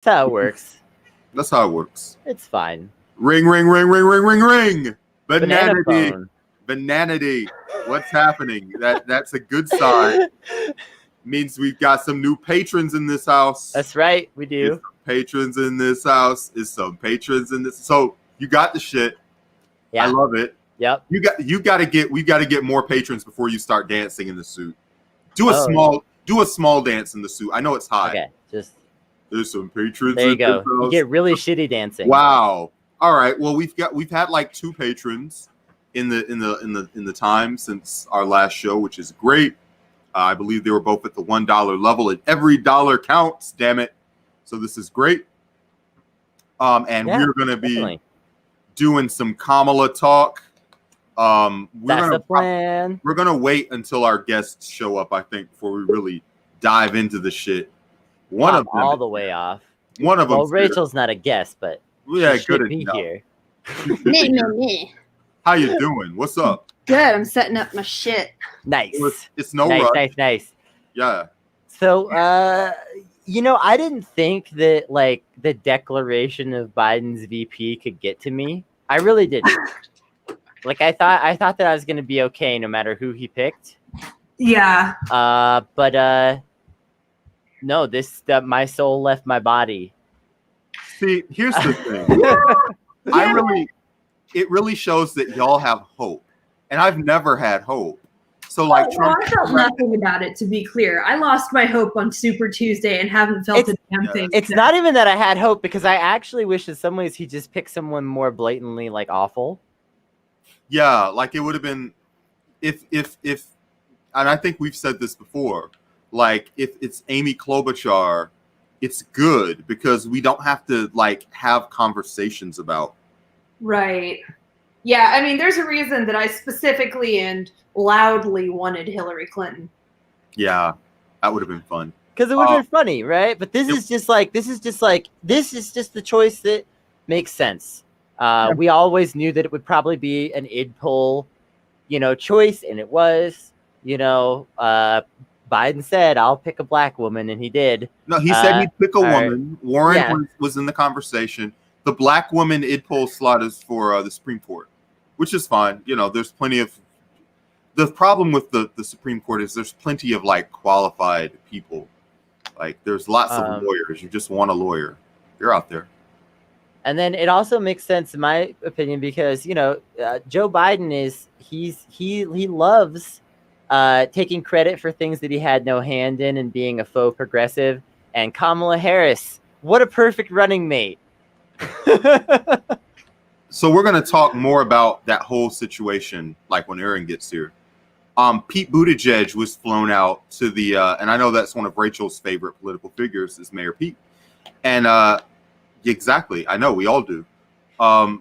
That's how it works. That's how it works. It's fine. Ring, ring, ring, ring, ring, ring, ring. Banana Bananity. phone. Bananity. What's happening? That's a good sign. Means we've got some new patrons in this house. That's right, we do. It's some patrons in this house. It's some patrons in this. So you got the shit. Yeah. I love it. Yep. We got to get more patrons before you start dancing in the suit. Do a small dance in the suit. I know it's high. Okay, just there's some patrons. There you go. You get really shitty dancing. Wow. All right. Well, we've had like 2 patrons in the time since our last show, which is great. I believe they were both at the $1 level, and every dollar counts. Damn it! So this is great. And we're gonna be doing some Kamala talk. That's the plan. We're gonna wait until our guests show up, I think, before we really dive into the shit. One of them all the way off. One of them. Well, Rachel's not a guest, but yeah, she should be here. Me. How you doing? What's up? Good. I'm setting up my shit. Nice. It's no rush. Nice. Yeah. So, I didn't think that like the declaration of Biden's VP could get to me. I really didn't. Like I thought that I was gonna be okay no matter who he picked. Yeah. But no, my soul left my body. See, here's the thing. It really shows that y'all have hope, and I've never had hope. So like, I felt nothing about it. To be clear, I lost my hope on Super Tuesday and haven't felt a damn thing. It's not even that I had hope, because I actually wish in some ways he just picked someone more blatantly like awful. Yeah, like it would have been if and I think we've said this before, like if it's Amy Klobuchar, it's good because we don't have to like have conversations about. Right. Yeah, I mean, there's a reason that I specifically and loudly wanted Hillary Clinton. Yeah, that would have been fun. Because it would have been funny, right? But this is just the choice that makes sense. We always knew that it would probably be an id poll, choice, and it was. Biden said, "I'll pick a black woman," and he did. No, he said he'd pick a woman. Warren was in the conversation. The black woman id poll slot is for the Supreme Court, which is fine. There's plenty of. The problem with the Supreme Court is there's plenty of like qualified people. Like there's lots of lawyers. You just want a lawyer. You're out there. And then it also makes sense, in my opinion, because Joe Biden he loves taking credit for things that he had no hand in and being a faux progressive. And Kamala Harris, what a perfect running mate. So we're going to talk more about that whole situation, like when Aaron gets here. Pete Buttigieg was flown out to the, and I know that's one of Rachel's favorite political figures is Mayor Pete. And exactly, I know we all do. But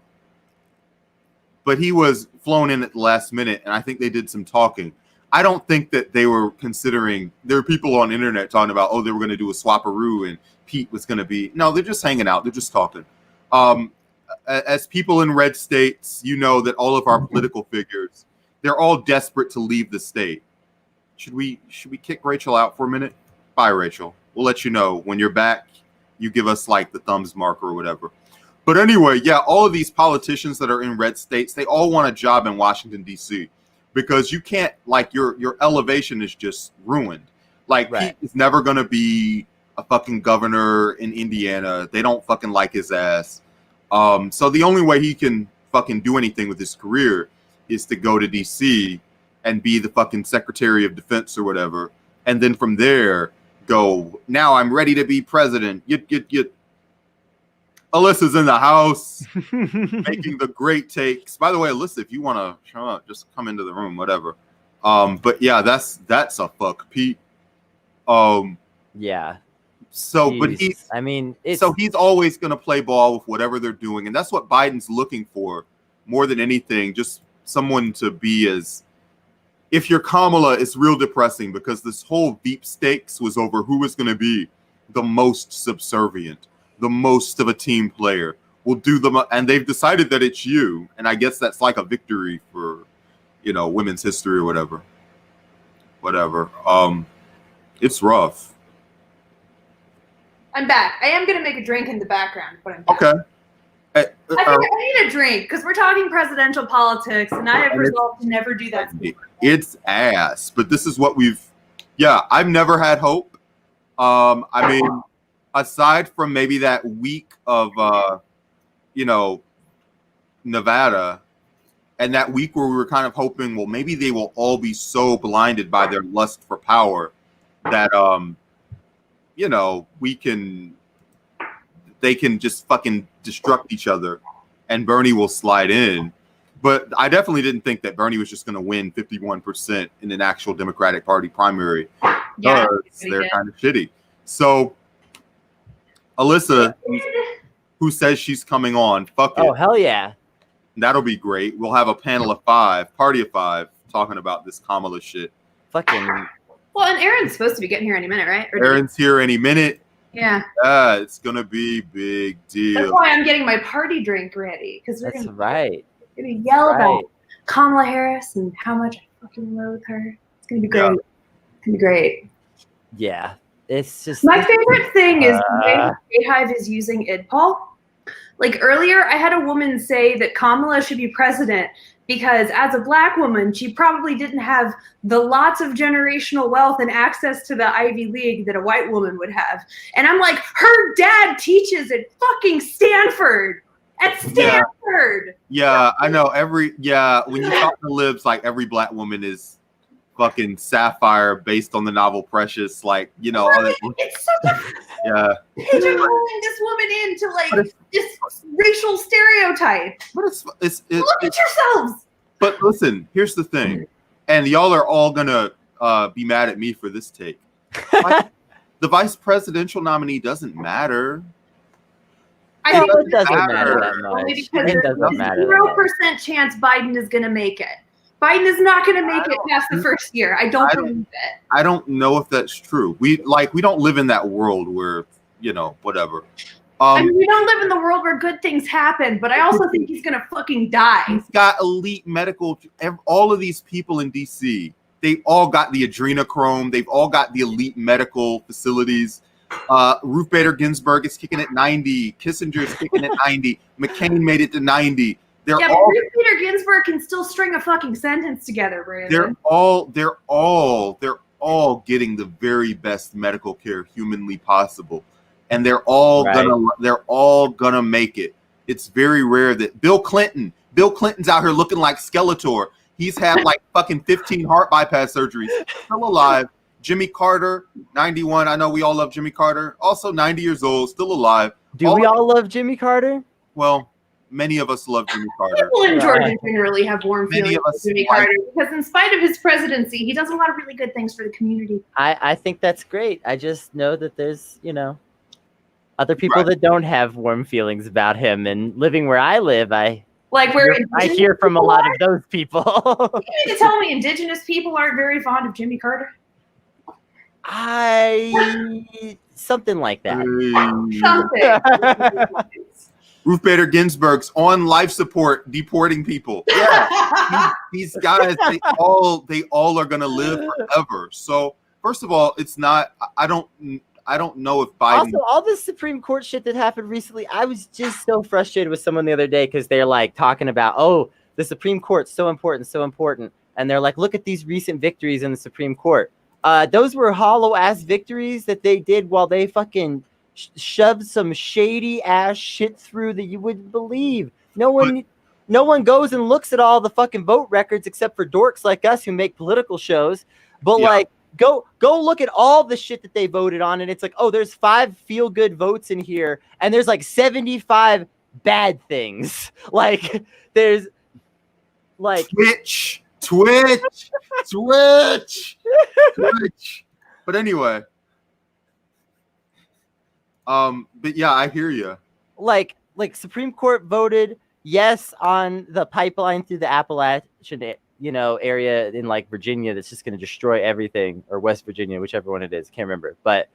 he was flown in at the last minute, and I think they did some talking. I don't think that they were considering, there are people on the internet talking about, they were going to do a swapperoo and Pete was going to be, no, they're just hanging out. They're just talking. As people in red states, that all of our political figures, they're all desperate to leave the state. Should we kick Rachel out for a minute? Bye, Rachel. We'll let you know when you're back. You give us like the thumbs mark or whatever. But anyway, yeah, all of these politicians that are in red states, they all want a job in Washington, D.C. because you can't, like, your elevation is just ruined. Like, Pete is never going to be a fucking governor in Indiana. They don't fucking like his ass. So the only way he can fucking do anything with his career is to go to DC and be the fucking Secretary of Defense or whatever. And then from there, go, now I'm ready to be president. Get. Alyssa's in the house making the great takes. By the way, Alyssa, if you want to show up, just come into the room, whatever. But yeah, that's a fuck, Pete. Yeah. So, Jeez. But he's always going to play ball with whatever they're doing. And that's what Biden's looking for more than anything. Just someone to be as, if you're Kamala, it's real depressing because this whole Veep stakes was over who was going to be the most subservient, the most of a team player. Will do them, and they've decided that it's you. And I guess that's like a victory for, women's history or whatever. Whatever. It's rough. I'm back. I am gonna make a drink in the background, but I'm back. Okay. I think I need a drink because we're talking presidential politics, and I have resolved to never do that. It's ass, but this is what we've. Yeah, I've never had hope. I mean, aside from maybe that week of, Nevada, and that week where we were kind of hoping, well, maybe they will all be so blinded by their lust for power that, they can just fucking destruct each other, and Bernie will slide in. But I definitely didn't think that Bernie was just going to win 51% in an actual Democratic Party primary. Yeah, They're kind of shitty. So, Alyssa, who says she's coming on, fuck it. Oh, hell yeah. That'll be great. We'll have a panel of 5, party of 5, talking about this Kamala shit. Fucking. Well, and Aaron's supposed to be getting here any minute, right? Aaron's here any minute. Yeah. Yeah, it's going to be big deal. That's why I'm getting my party drink ready. Because we're That's gonna, right. we're gonna yell about Kamala Harris and how much I fucking loathe her. It's going to be great. Yeah. It's going to be great. Yeah. It's just. My favorite thing is the way Beehive is using IdPol. Like earlier, I had a woman say that Kamala should be president because as a black woman, she probably didn't have the lots of generational wealth and access to the Ivy League that a white woman would have. And I'm like, her dad teaches at fucking Stanford. At Stanford. Yeah, I know. When you talk to libs, like every black woman is fucking Sapphire based on the novel Precious. Like, all that. It's such a Yeah. pigeonholing this woman into like this racial stereotype. But it's Look at yourselves. But listen, here's the thing, and y'all are all gonna be mad at me for this take. The vice presidential nominee doesn't matter. I think it doesn't matter that only much. because It there's doesn't matter. 0% chance Biden is going to make it. Biden is not going to make it past the first year. I don't believe it. I don't know if that's true. We don't live in that world where whatever. I mean, we don't live in the world where good things happen, but I also think he's going to fucking die. He's got elite medical. All of these people in DC, they all got the adrenochrome. They've all got the elite medical facilities. Ruth Bader Ginsburg is kicking at 90. Kissinger's kicking at 90. McCain made it to 90. But Ruth Bader Ginsburg can still string a fucking sentence together, Brandon. They're all getting the very best medical care humanly possible, and they're all gonna make it. It's very rare that Bill Clinton's out here looking like Skeletor. He's had like fucking 15 heart bypass surgeries, still alive. Jimmy Carter, 91. I know we all love Jimmy Carter. Also 90 years old, still alive. Do we all love Jimmy Carter? Well, many of us love Jimmy Carter. People in Georgia generally have warm Many feelings of us for Jimmy Carter because in spite of his presidency, he does a lot of really good things for the community. I think that's great. I just know that there's, other people that don't have warm feelings about him. And living where I live, I hear from a lot of those people. You mean to tell me indigenous people aren't very fond of Jimmy Carter? Something like that. Something. Ruth Bader Ginsburg's on life support, deporting people. Yeah, these guys, they all are gonna live forever. So first of all, it's not. I don't know if Biden. Also, all this Supreme Court shit that happened recently, I was just so frustrated with someone the other day because they're like talking about, oh, the Supreme Court's so important, and they're like, look at these recent victories in the Supreme Court. Those were hollow ass victories that they did while they fucking shoved some shady ass shit through that you wouldn't believe. No one goes and looks at all the fucking vote records except for dorks like us who make political shows. But like, go look at all the shit that they voted on, and it's like, oh, there's 5 feel good votes in here, and there's like 75 bad things. Like, there's like Twitch. But anyway, but yeah, I hear you. Like Supreme Court voted yes on the pipeline through the Appalachian, area in like Virginia that's just going to destroy everything, or West Virginia, whichever one it is, can't remember. But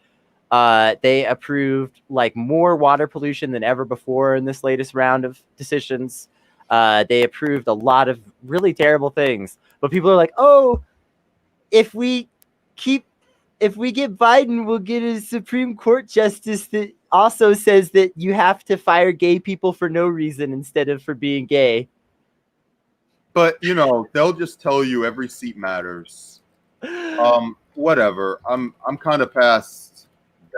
they approved like more water pollution than ever before in this latest round of decisions. They approved a lot of really terrible things, but people are like, oh, if we keep if we get Biden, we'll get a Supreme Court justice that also says that you have to fire gay people for no reason instead of for being gay. But they'll just tell you every seat matters. Whatever. I'm kind of past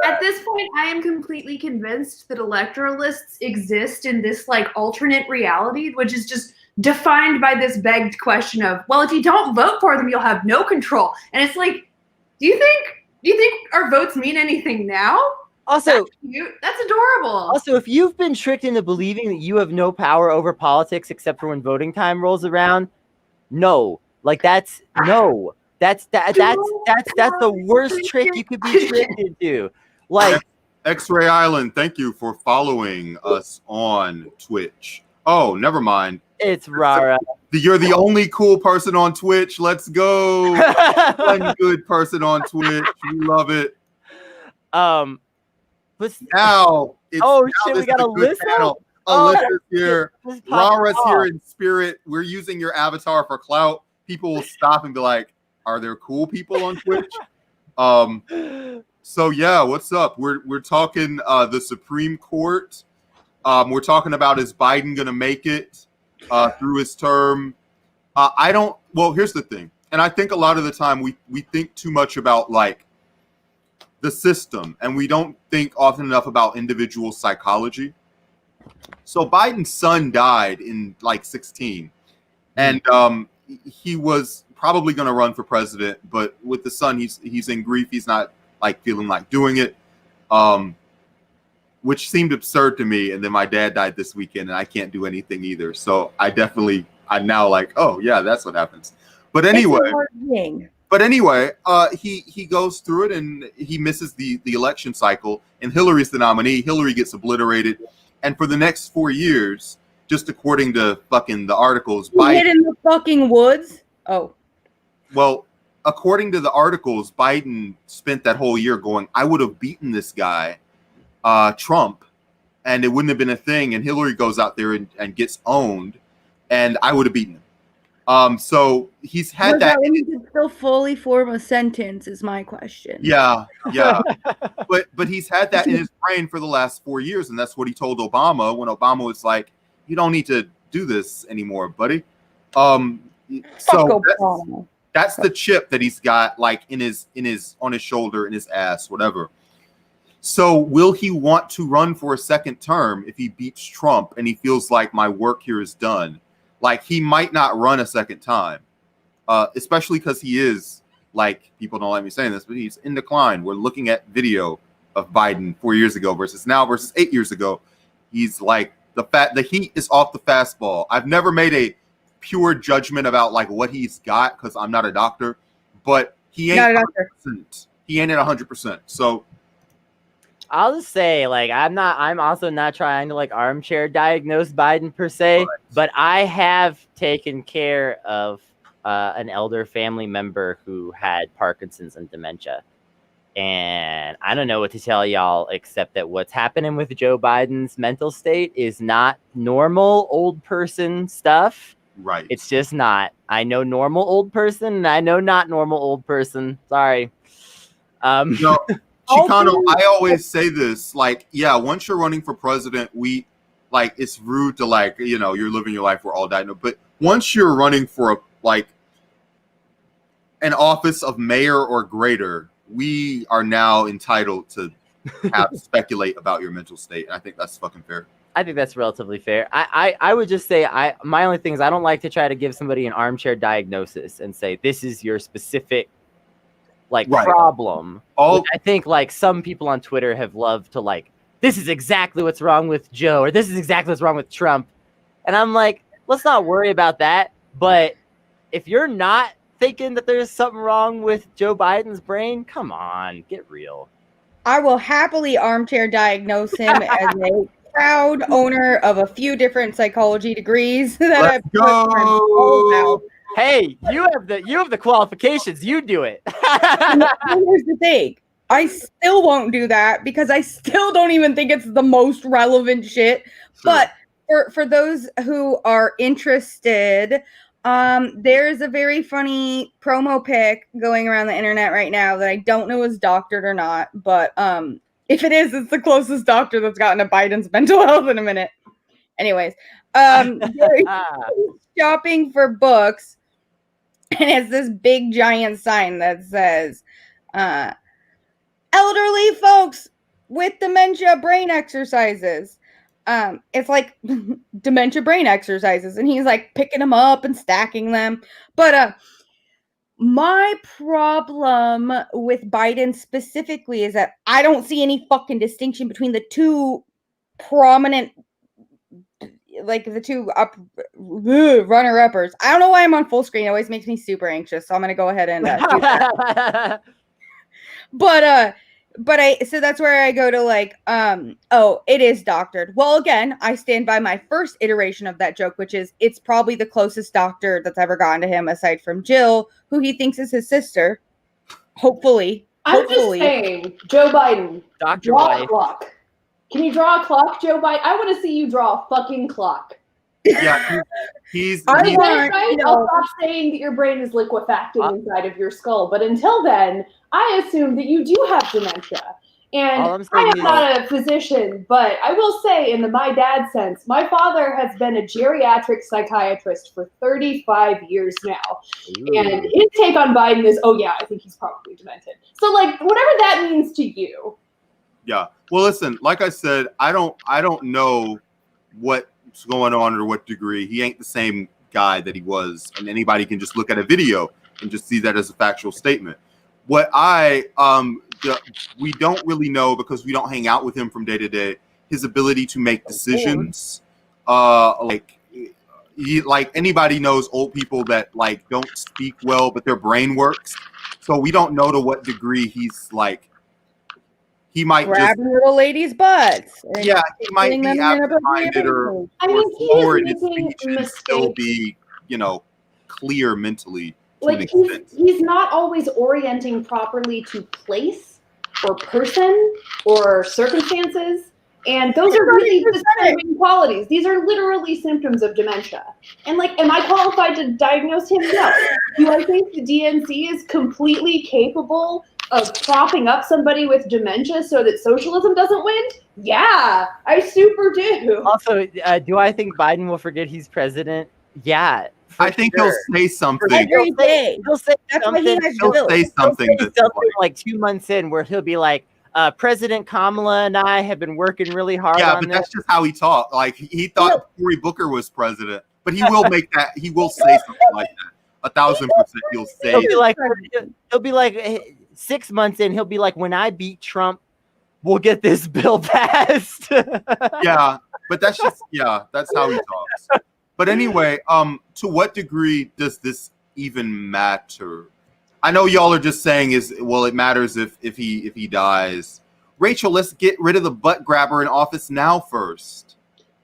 that. At this point, I am completely convinced that electoralists exist in this like alternate reality, which is just defined by this begged question of, well, if you don't vote for them, you'll have no control. And it's like, do you think our votes mean anything now? Also, that's cute. That's adorable. Also, if you've been tricked into believing that you have no power over politics except for when voting time rolls around, no. Like that's the worst trick you could be tricked into. Like X-Ray Island, thank you for following us on Twitch. Oh, never mind. It's Rara. You're the only cool person on Twitch. Let's go. One good person on Twitch. We love it. But now it's shit, we got Alyssa. Alyssa's here. Rara's here in spirit. We're using your avatar for clout. People will stop and be like, "Are there cool people on Twitch?" So yeah, what's up? We're talking the Supreme Court. We're talking about, is Biden gonna make it through his term? Well, here's the thing, and I think a lot of the time we think too much about like the system, and we don't think often enough about individual psychology. So Biden's son died in like 16, and he was probably going to run for president, but with the son, he's in grief. He's not like feeling like doing it, which seemed absurd to me. And then my dad died this weekend, and I can't do anything either. So I'm now like, oh yeah, that's what happens. But anyway. But anyway, he goes through it and he misses the election cycle, and Hillary's the nominee. Hillary gets obliterated, and for the next 4 years, just according to fucking the articles, Biden hid in the fucking woods. Oh, well, according to the articles, Biden spent that whole year going, I would have beaten this guy, Trump, and it wouldn't have been a thing. And Hillary goes out there and gets owned, and I would have beaten him. So he's had that. When he could still fully form a sentence is my question. Yeah. but he's had that in his brain for the last 4 years, and that's what he told Obama when Obama was like, "You don't need to do this anymore, buddy." So that's the chip that he's got, like in his on his shoulder, in his ass, whatever. So will he want to run for a second term if he beats Trump and he feels like my work here is done? Like, he might not run a second time, especially because he is, like, people don't like me saying this, but he's in decline. We're looking at video of Biden 4 years ago versus now versus 8 years ago. He's like, the heat is off the fastball. I've never made a pure judgment about like what he's got because I'm not a doctor, but he ain't 100%. He ain't at 100%. So I'll just say, like, I'm also not trying to like armchair diagnose Biden per se, right. But I have taken care of an elder family member who had Parkinson's and dementia. And I don't know what to tell y'all except that what's happening with Joe Biden's mental state is not normal old person stuff. Right. It's just not. I know normal old person and I know not normal old person. Sorry. No. Chicano, I always say this, like, yeah, once you're running for president, it's rude to like, you're living your life, we're all dying. But once you're running for an office of mayor or greater, we are now entitled to speculate about your mental state. And I think that's fucking fair. I think that's relatively fair. I would just say my only thing is I don't like to try to give somebody an armchair diagnosis and say, this is your specific problem. I think like some people on Twitter have loved to like, this is exactly what's wrong with Joe, or this is exactly what's wrong with Trump. And I'm like, let's not worry about that. But if you're not thinking that there's something wrong with Joe Biden's brain, come on, get real. I will happily armchair diagnose him as a proud owner of a few different psychology degrees that I've go. Hey, you have the qualifications. You do it. Here's the thing. I still won't do that because I still don't even think it's the most relevant shit. Sure. But for those who are interested, There's a very funny promo pic going around the internet right now that I don't know is doctored or not, but if it is, it's the closest doctor that's gotten to Biden's mental health in a minute. Anyways, they're shopping for books, and it's this big giant sign that says, elderly folks with dementia brain exercises. It's like dementia brain exercises, and he's like picking them up and stacking them. But my problem with Biden specifically is that I don't see any fucking distinction between the two prominent, like the two runner-uppers. I don't know why I'm on full screen. It always makes me super anxious, so I'm gonna go ahead and do that. So that's where I go to like, it is doctored. Well, again, I stand by my first iteration of that joke, which is it's probably the closest doctor that's ever gotten to him, aside from Jill, who he thinks is his sister. Hopefully. I'm just saying, Joe Biden, Dr. draw Wife. a clock. Can you draw a clock, Joe Biden? I want to see you draw a fucking clock. Yeah, he's I'll stop saying that your brain is liquefacting inside of your skull. But until then, I assume that you do have dementia. And I am not a physician, but I will say, in the my dad sense, my father has been a geriatric psychiatrist for 35 years now. Ooh. And his take on Biden is, oh yeah, I think he's probably demented. So like, whatever that means to you. Yeah. Well, listen, like I said, I don't know what's going on or what degree. He ain't the same guy that he was, and anybody can just look at a video and just see that as a factual statement. What we don't really know, because we don't hang out with him from day to day, his ability to make decisions. Like anybody knows old people that like don't speak well, but their brain works. So we don't know to what degree he's like. He might grab little ladies' butts. Yeah, he might be absent-minded or slower in his speech and still be, clear mentally. Like he's not always orienting properly to place or person or circumstances. And those are really disturbing qualities. These are literally symptoms of dementia. And like, am I qualified to diagnose him? No. Do I think the DNC is completely capable of propping up somebody with dementia so that socialism doesn't win? Yeah, I super do. Also, do I think Biden will forget he's president? Yeah. I think he'll say something. Every day. He'll say That's something. He'll say something like 2 months in where he'll be like, President Kamala and I have been working really hard on this. That's just how he talked. Like he thought Cory Booker was president, but he will make that. He will say something like that. 1,000% he'll say. He'll be like 6 months in. He'll be like, when I beat Trump, we'll get this bill passed. Yeah, but that's just that's how he talks. But anyway, to what degree does this even matter? I know y'all are just saying it matters if he dies. Rachel, let's get rid of the butt grabber in office now first.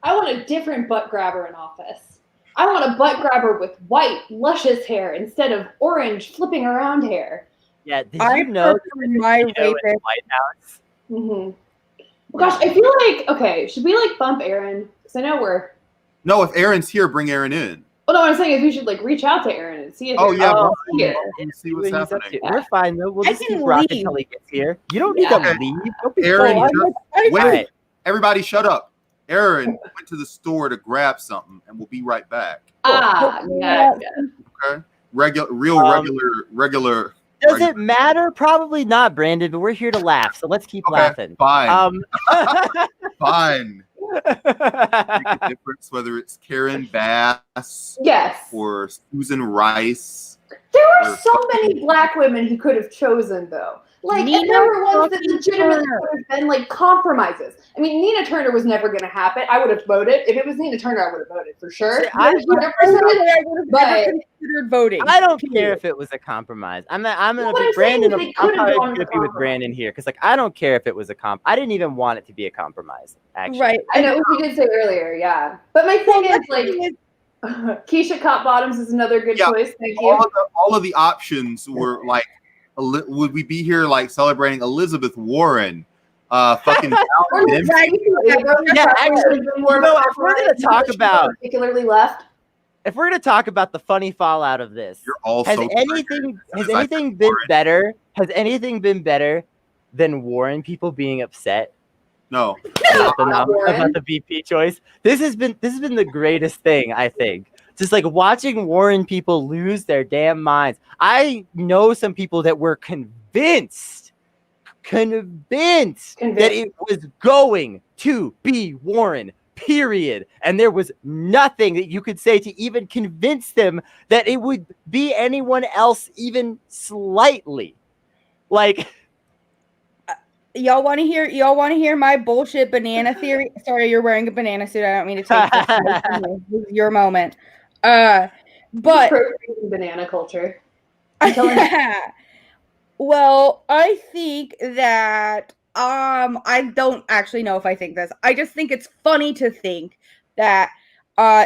I want a different butt grabber in office. I want a butt grabber with white, luscious hair instead of orange, flipping around hair. Yeah, did you know my White House? Mm-hmm. Gosh, I feel like, okay, should we like bump Aaron? Because I know we're... No, if Aaron's here, bring Aaron in. Well, no, what I'm saying is we should like reach out to Aaron and see if and see what's happening. We're fine though. We'll just keep rocking until he gets here. You don't need to leave. Don't be Aaron, wait. Everybody, shut up. Aaron went to the store to grab something, and we'll be right back. Yeah. Okay. Regular. Does it matter? Probably not, Brandon. But we're here to laugh, so let's keep laughing. Fine. Fine. Make a difference whether it's Karen Bass, or Susan Rice. There were so many black women he could have chosen, though. Like, and there were ones that legitimately would have been like compromises. I mean, Nina Turner was never going to happen. I would have voted if it was Nina Turner. I would have voted for sure. I would have considered voting. I don't care if it was a compromise. I'm gonna be Brandon. I'm probably gonna be with Brandon here because I don't care if it was a I didn't even want it to be a compromise. Actually, right? I know we did say earlier, yeah. But my thing is like. Keisha Cop Bottoms is another good choice. Thank you. All of the options were like, would we be here like celebrating Elizabeth Warren? Fucking. Actually, if we're gonna talk about particularly left. if we're gonna talk about the funny fallout of this, You're all has so anything triggered. As I said been Warren. better? Has anything been better than Warren people being upset No. about Warren. about the VP choice? This has been the greatest thing, I think. Just like watching Warren people lose their damn minds. I know some people that were convinced that it was going to be Warren, period. And there was nothing that you could say to even convince them that it would be anyone else, even slightly. Like, Y'all want to hear my bullshit banana theory? Sorry, you're wearing a banana suit. I don't mean to take this away from you. This is your moment. But Appropriating banana culture. I'm telling you. well, I think that I don't actually know if I think this. I just think it's funny to think that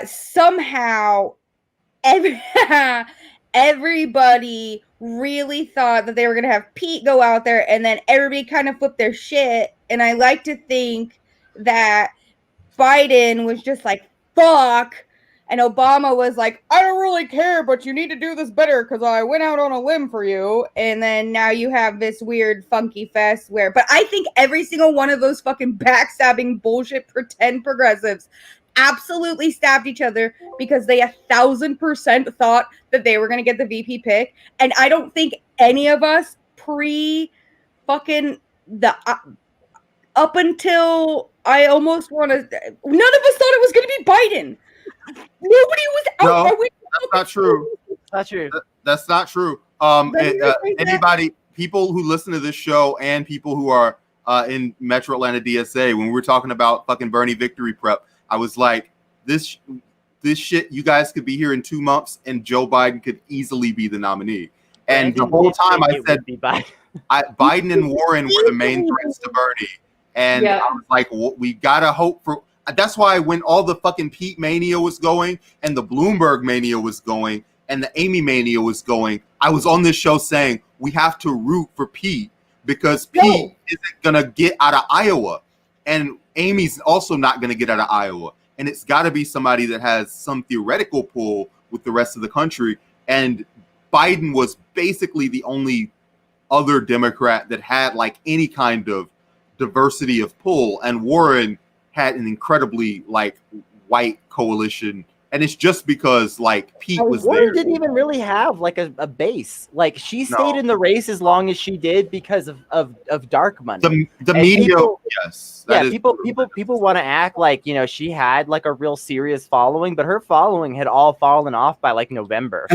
somehow everybody really thought that they were going to have Pete go out there, and then everybody kind of flipped their shit. And I like to think that Biden was just like, fuck. And Obama was like, I don't really care, but you need to do this better because I went out on a limb for you. And then now you have this weird funky fest where, but I think every single one of those fucking backstabbing bullshit pretend progressives absolutely stabbed each other because they 1,000% thought that they were going to get the VP pick. And I don't think any of us fucking the up until I almost want to, none of us thought it was going to be Biden. Nobody was out. No, that's not true. not true. That's not true. Anybody, people who listen to this show and people who are in Metro Atlanta DSA, when we were talking about fucking Bernie victory prep, I was like, this shit, you guys could be here in 2 months and Joe Biden could easily be the nominee. And the whole time I said Biden and Warren were the main threats to Bernie. And I was like, well, we gotta hope for. That's why when all the fucking Pete mania was going and the Bloomberg mania was going and the Amy mania was going, I was on this show saying we have to root for Pete because Pete isn't going to get out of Iowa. And Amy's also not going to get out of Iowa. And it's got to be somebody that has some theoretical pull with the rest of the country. And Biden was basically the only other Democrat that had like any kind of diversity of pull. And Warren had an incredibly like white coalition, and it's just because like Pete was Warren there. Didn't even really have like a base. Like she stayed in the race as long as she did because of dark money. The media, people, yes, people want to act like, you know, she had like a real serious following, but her following had all fallen off by like November.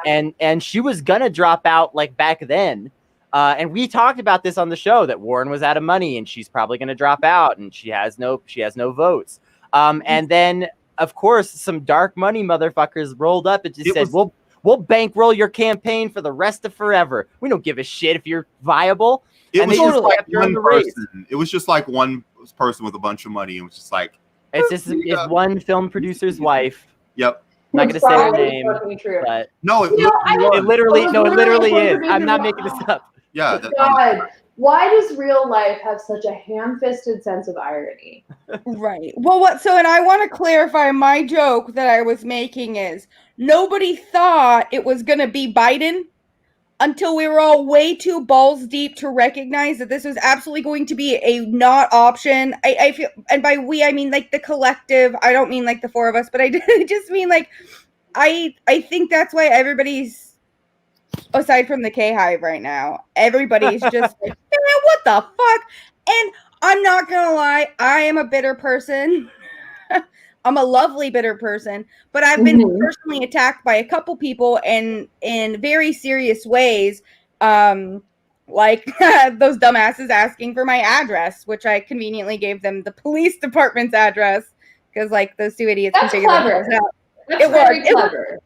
And she was gonna drop out like back then. And we talked about this on the show that Warren was out of money and she's probably going to drop out and she has no votes. And then of course some dark money motherfuckers rolled up and just said, we'll bankroll your campaign for the rest of forever. We don't give a shit if you're viable. It and was just like one race. person. It was just like one person with a bunch of money. It was just like it's one film producer's wife. Yep. I'm not gonna say her name, but no, it literally is. I'm not making this up. Yeah. God, why does real life have such a ham-fisted sense of irony? Right. Well, and I want to clarify my joke that I was making is nobody thought it was going to be Biden until we were all way too balls deep to recognize that this was absolutely going to be a not option. I feel, and by we, I mean like the collective. I don't mean like the four of us, but I just mean like, I think that's why everybody's, aside from the K-Hive right now, everybody's just like, man, what the fuck? And I'm not gonna lie, I am a bitter person. I'm a lovely bitter person, but I've been personally attacked by a couple people in very serious ways. Like those dumbasses asking for my address, which I conveniently gave them the police department's address because like those two idiots That's can figure clever. that out. That's very clever.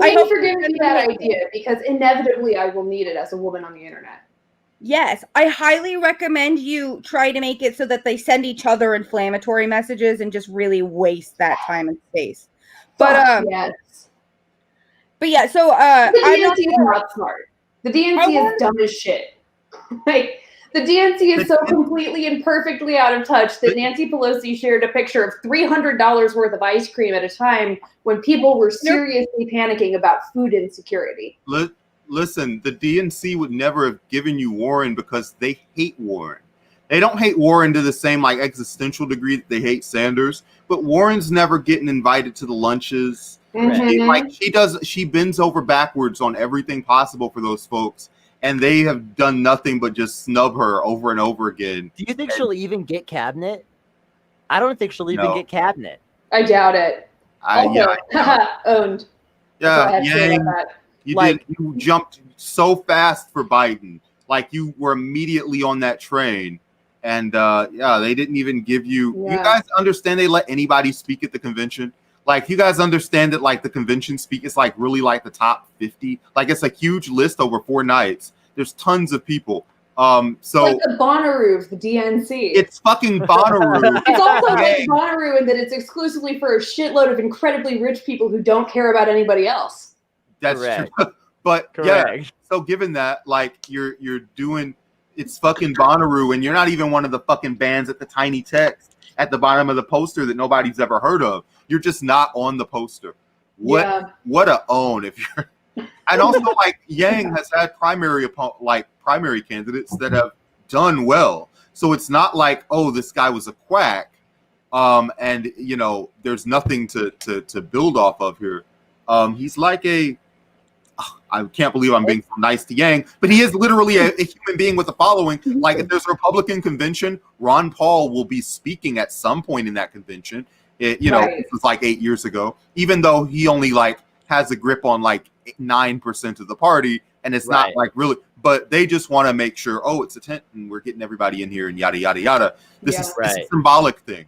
Thank you for giving me that idea because inevitably I will need it as a woman on the internet. Yes, I highly recommend you try to make it so that they send each other inflammatory messages and just really waste that time and space. But yes. But yeah, so the DNC is not smart. The DNC is dumb as shit. Like The DNC is so completely and perfectly out of touch that Nancy Pelosi shared a picture of $300 worth of ice cream at a time when people were seriously panicking about food insecurity. Listen, the DNC would never have given you Warren because they hate Warren. They don't hate Warren to the same like existential degree that they hate Sanders, but Warren's never getting invited to the lunches. Mm-hmm. She bends over backwards on everything possible for those folks, and they have done nothing but just snub her over and over again. Do you think she'll even get cabinet? I don't think she'll even get cabinet. I doubt it. Owned. Yeah, Yang, you jumped so fast for Biden. Like you were immediately on that train. And they didn't even give you. You guys understand they let anybody speak at the convention? Like you guys understand that like the convention speak is like really like the top 50. Like it's a huge list over 4 nights. There's tons of people. So like the Bonnaroo of the DNC. It's fucking Bonnaroo. It's also like Bonnaroo in that it's exclusively for a shitload of incredibly rich people who don't care about anybody else. That's correct. True. But correct. Yeah. So given that, like you're doing. It's fucking Bonnaroo, and you're not even one of the fucking bands at the tiny text at the bottom of the poster that nobody's ever heard of. You're just not on the poster. What a own if you're. And also, like Yang has had primary candidates that have done well. So it's not like, oh, this guy was a quack, and you know, there's nothing to build off of here. He's like a. I can't believe I'm being so nice to Yang, but he is literally a human being with a following. Like if there's a Republican convention, Ron Paul will be speaking at some point in that convention. This was like 8 years ago, even though he only like has a grip on like 9% of the party. And it's not like really, but they just want to make sure, oh, it's a tent and we're getting everybody in here and yada, yada, yada. This is a symbolic thing.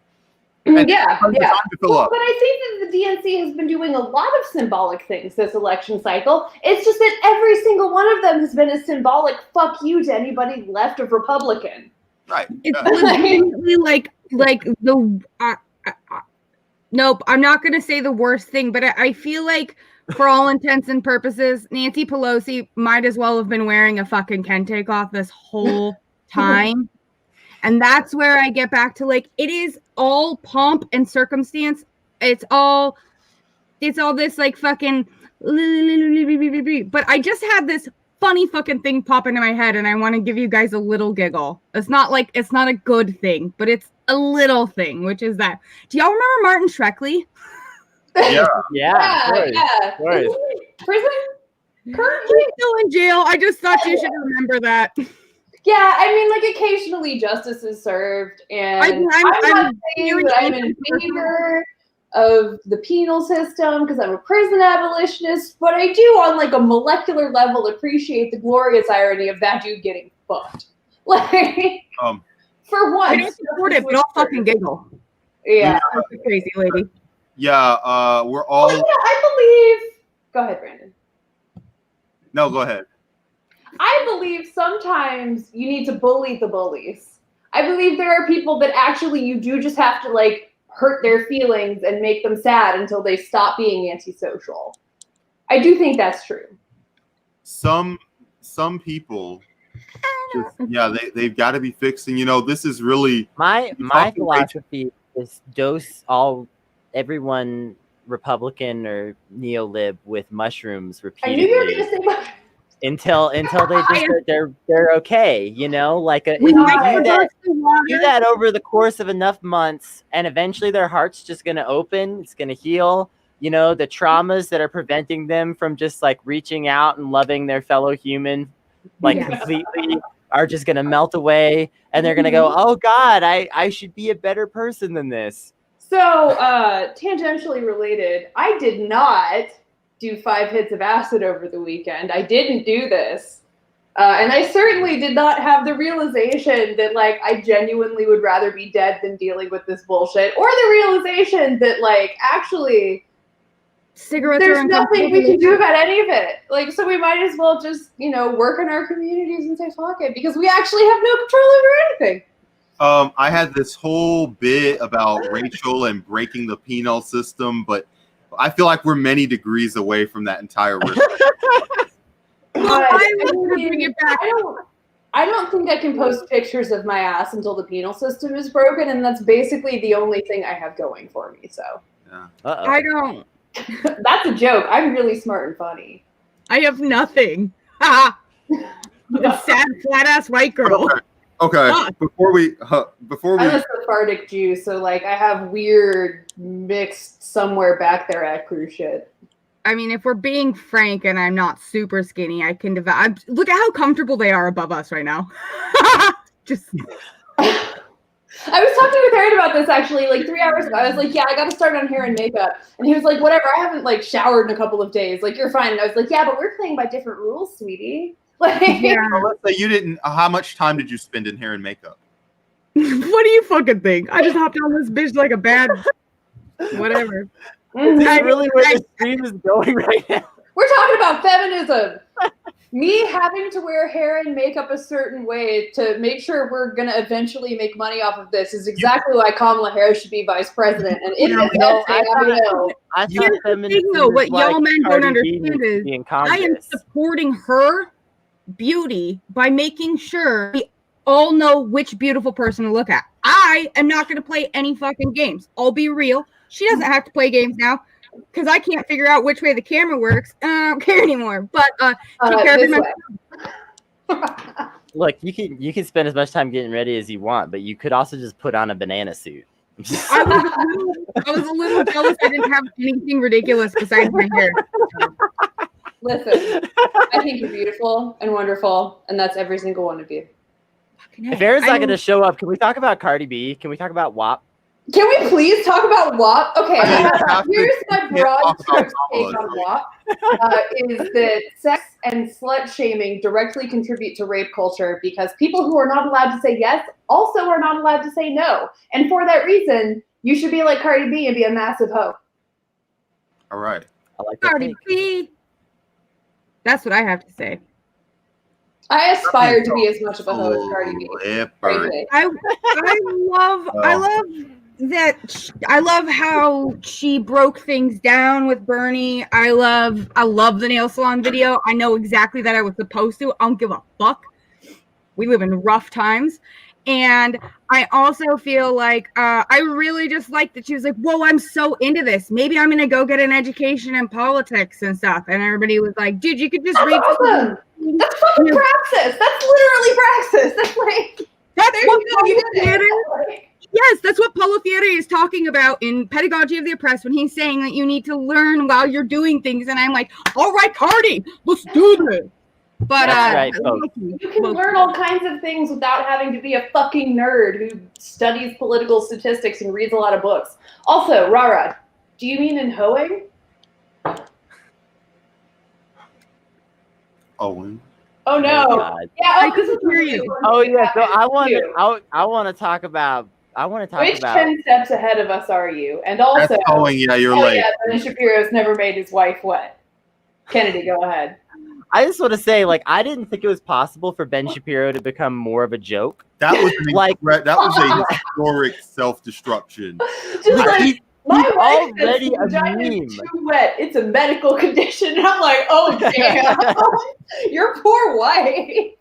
Well, but I think that the DNC has been doing a lot of symbolic things this election cycle. It's just that every single one of them has been a symbolic fuck you to anybody left of Republican. Right. It's legitimately like the nope, I'm not going to say the worst thing, but I feel like for all intents and purposes, Nancy Pelosi might as well have been wearing a fucking Ken off this whole time. And that's where I get back to like, it is all pomp and circumstance. It's all this like fucking, but I just had this funny fucking thing pop into my head and I want to give you guys a little giggle. It's not a good thing, but it's a little thing, which is that. Do y'all remember Martin Shkreli? Yeah. Prison? Currently still in jail. I just thought you should remember that. Yeah, I mean, like occasionally justice is served, and I'm not saying that I'm in favor of the penal system because I'm a prison abolitionist, but I do, on like a molecular level, appreciate the glorious irony of that dude getting fucked. Like, for once, I don't support it, but I'll fucking giggle. Yeah, crazy lady. Yeah, we're all. Oh, yeah, I believe. Go ahead, Brandon. No, go ahead. I believe sometimes you need to bully the bullies. I believe there are people that actually you do just have to like hurt their feelings and make them sad until they stop being antisocial. I do think that's true. Some people just, they've got to be fixed. And you know, this is really my philosophy is dose everyone Republican or neo-lib with mushrooms repeatedly. I knew you were going to say mushrooms. Until they just they're okay, you know, like do that over the course of enough months, and eventually their heart's just gonna open, it's gonna heal. You know, the traumas that are preventing them from just like reaching out and loving their fellow human, like completely, are just gonna melt away, and they're gonna go, oh God, I should be a better person than this. So, tangentially related, I did not do 5 hits of acid over the weekend. I didn't do this. And I certainly did not have the realization that, like, I genuinely would rather be dead than dealing with this bullshit. Or the realization that, like, actually, cigarettes there's nothing we can do about any of it. Like, so we might as well just, you know, work in our communities and say, fuck it. Because we actually have no control over anything. I had this whole bit about Rachel and breaking the penal system, but I feel like we're many degrees away from that entire risk. I I don't think I can post pictures of my ass until the penal system is broken, and that's basically the only thing I have going for me. So I don't. that's a joke. I'm really smart and funny. I have nothing. A sad, flat-ass white girl. Okay. Before we I'm a Sephardic Jew, so like I have weird mixed somewhere back there at cruise shit. I mean, if we're being frank, and I'm not super skinny, I can develop. Look at how comfortable they are above us right now. Just. I was talking with Aaron about this actually like 3 hours ago. I was like, yeah, I got to start on hair and makeup. And he was like, whatever, I haven't like showered in a couple of days. Like, you're fine. And I was like, yeah, but we're playing by different rules, sweetie. Like, let's say you didn't. How much time did you spend in hair and makeup? What do you fucking think? I just hopped on this bitch like a bad whatever. That's really where the stream is going right now. We're talking about feminism. Me having to wear hair and makeup a certain way to make sure we're going to eventually make money off of this is exactly why Kamala Harris should be vice president. And it is I thought feminism though, what like y'all men don't Cardi B understand is being I am Congress. supporting her beauty by making sure we all know which beautiful person to look at. I am not going to play any fucking games. I'll be real. She doesn't have to play games now because I can't figure out which way the camera works. I don't care anymore. But take care of my. Look, you can spend as much time getting ready as you want, but you could also just put on a banana suit. I was a little jealous I didn't have anything ridiculous besides my hair. Listen, I think you're beautiful and wonderful, and that's every single one of you. If Aaron's not going to show up, can we talk about Cardi B? Can we talk about WAP? Can we please talk about WAP? Okay, here's my broad strokes take on WAP. Is that sex and slut shaming directly contribute to rape culture because people who are not allowed to say yes also are not allowed to say no. And for that reason, you should be like Cardi B and be a massive hoe. All right. I like that Cardi B. That's what I have to say. I aspire to be as much of a hoe as Cardi B. I love that. I love how she broke things down with Bernie. I love the nail salon video. I know exactly that I was supposed to. I don't give a fuck. We live in rough times. And I also feel like I really just like that she was like, whoa, I'm so into this. Maybe I'm going to go get an education in politics and stuff. And everybody was like, dude, you could just read. Awesome. That's fucking praxis. That's literally praxis. That's like, that's what yes, that's what Paulo Freire is talking about in Pedagogy of the Oppressed when he's saying that you need to learn while you're doing things. And I'm like, all right, Cardi, let's do this. But right, you can learn all kinds of things without having to be a fucking nerd who studies political statistics and reads a lot of books. Also, Rara, do you mean in hoeing? Owen. Oh no! Oh, yeah, this is hear you. Oh yeah, so I want to talk about. Which 10 steps ahead of us are you? And also, that's Owen. Yeah, you're late. Yeah, Ben Shapiro's never made his wife wet. Kennedy, go ahead. I just want to say, like, I didn't think it was possible for Ben Shapiro to become more of a joke. That was that was a historic self-destruction. Just like, my wife already says a vagina meme. is too wet. It's a medical condition. And I'm like, oh damn, your poor wife.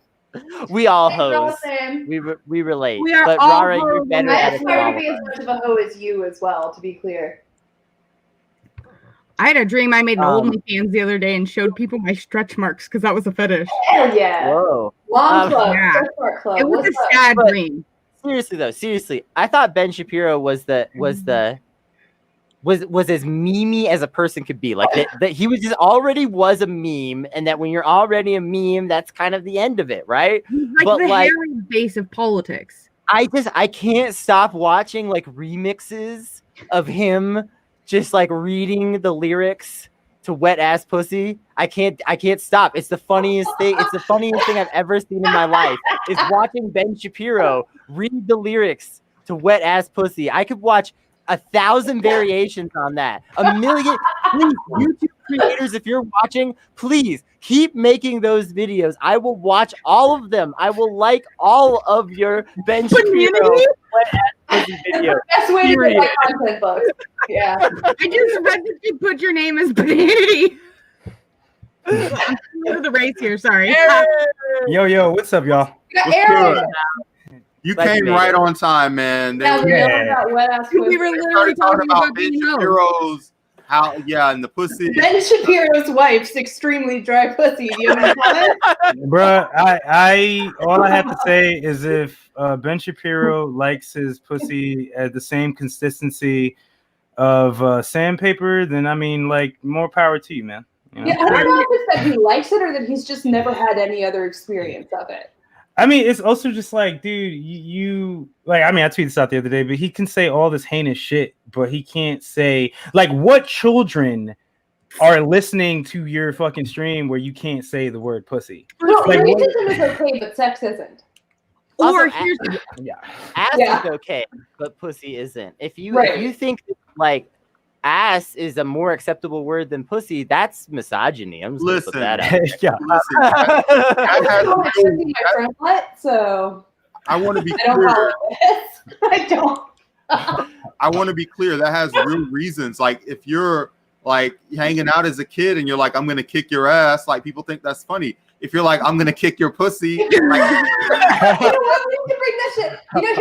We all Thanks, all hoes. Sam. We relate. We are but all Rara, you're hoes, better I at it than aspire all to be of as us. much of a hoe as you as well, to be clear. I had a dream I made an Um, OnlyFans the other day and showed people my stretch marks because that was a fetish. Hell yeah. Whoa. Long club. yeah. So short club. It was What's a up? sad But- dream. Seriously, I thought Ben Shapiro was as memey as a person could be. Like that he was just already was a meme, and that when you're already a meme, that's kind of the end of it, right? He's like but, the like- hairy base of politics. I can't stop watching like remixes of him just like reading the lyrics to Wet Ass Pussy. I can't stop. It's the funniest thing. It's the funniest thing I've ever seen in my life. Is watching Ben Shapiro read the lyrics to Wet Ass Pussy. I could watch 1,000 variations on that. A million. Please, YouTube creators, if you're watching, please keep making those videos. I will watch all of them. I will like all of your Ben Shapiro Wet Ass Pussy videos. Best way to get Period. my content book. Yeah. I just read that you put your name as Bananity. I'm into the race here, sorry. Yo, what's up, y'all? Yeah, What's Aaron. good? You Glad you came made right it. on time, man. They Yeah, were we Yeah. yelled about wet ass We pussy. were they literally started talking about about Ben being hoes. Shapiro's and the pussy. Ben Shapiro's wife's extremely dry pussy. Do you have any comments? Bruh, I all I have to say is if Ben Shapiro likes his pussy at the same consistency of sandpaper, then I mean, like, more power to you, man. You know? Yeah, I don't know if it's that he likes it or that he's just never had any other experience of it. I mean, it's also just like, dude, you like, I mean, I tweeted this out the other day, but he can say all this heinous shit, but he can't say, like, what children are listening to your fucking stream where you can't say the word pussy? No, Like, racism is okay, but sex isn't. Also, Or here's Yeah. ass Yeah. is okay, but pussy isn't. If you Right. think like ass is a more acceptable word than pussy, that's misogyny. I'm just gonna put Listen. that out. Yeah. Listen, that I has don't have real- pussy in my front butt, so I want to be I don't clear. follow this. I don't. I want to be clear. That has real reasons. Like if you're like hanging out as a kid and you're like, I'm gonna kick your ass, like people think that's funny. If you're like, I'm gonna kick your pussy, like, You know what? We need to bring that shit. You know,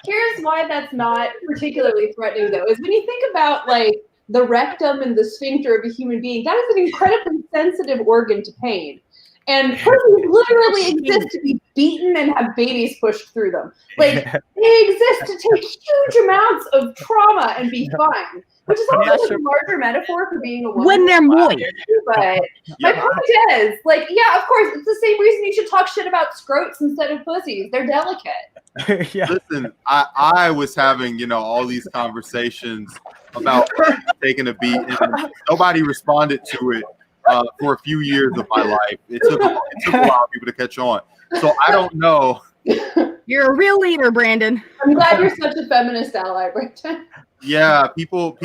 here's why that's not particularly threatening though, is when you think about like the rectum and the sphincter of a human being, that is an incredibly sensitive organ to pain. And pussies literally exist to be beaten and have babies pushed through them. Like they exist to take huge amounts of trauma and be fine. Which is I'm not also sure. a larger metaphor for being a woman. when they're moist. But my point is, like, yeah, of course, it's the same reason you should talk shit about scrotes instead of pussies. They're delicate. Yeah. listen, I was having, all these conversations about taking a beat, and nobody responded to it for a few years of my life. It took a while for people to catch on. So I don't know. You're a real leader, Brandon. I'm glad you're such a feminist ally, Brenton. Yeah, people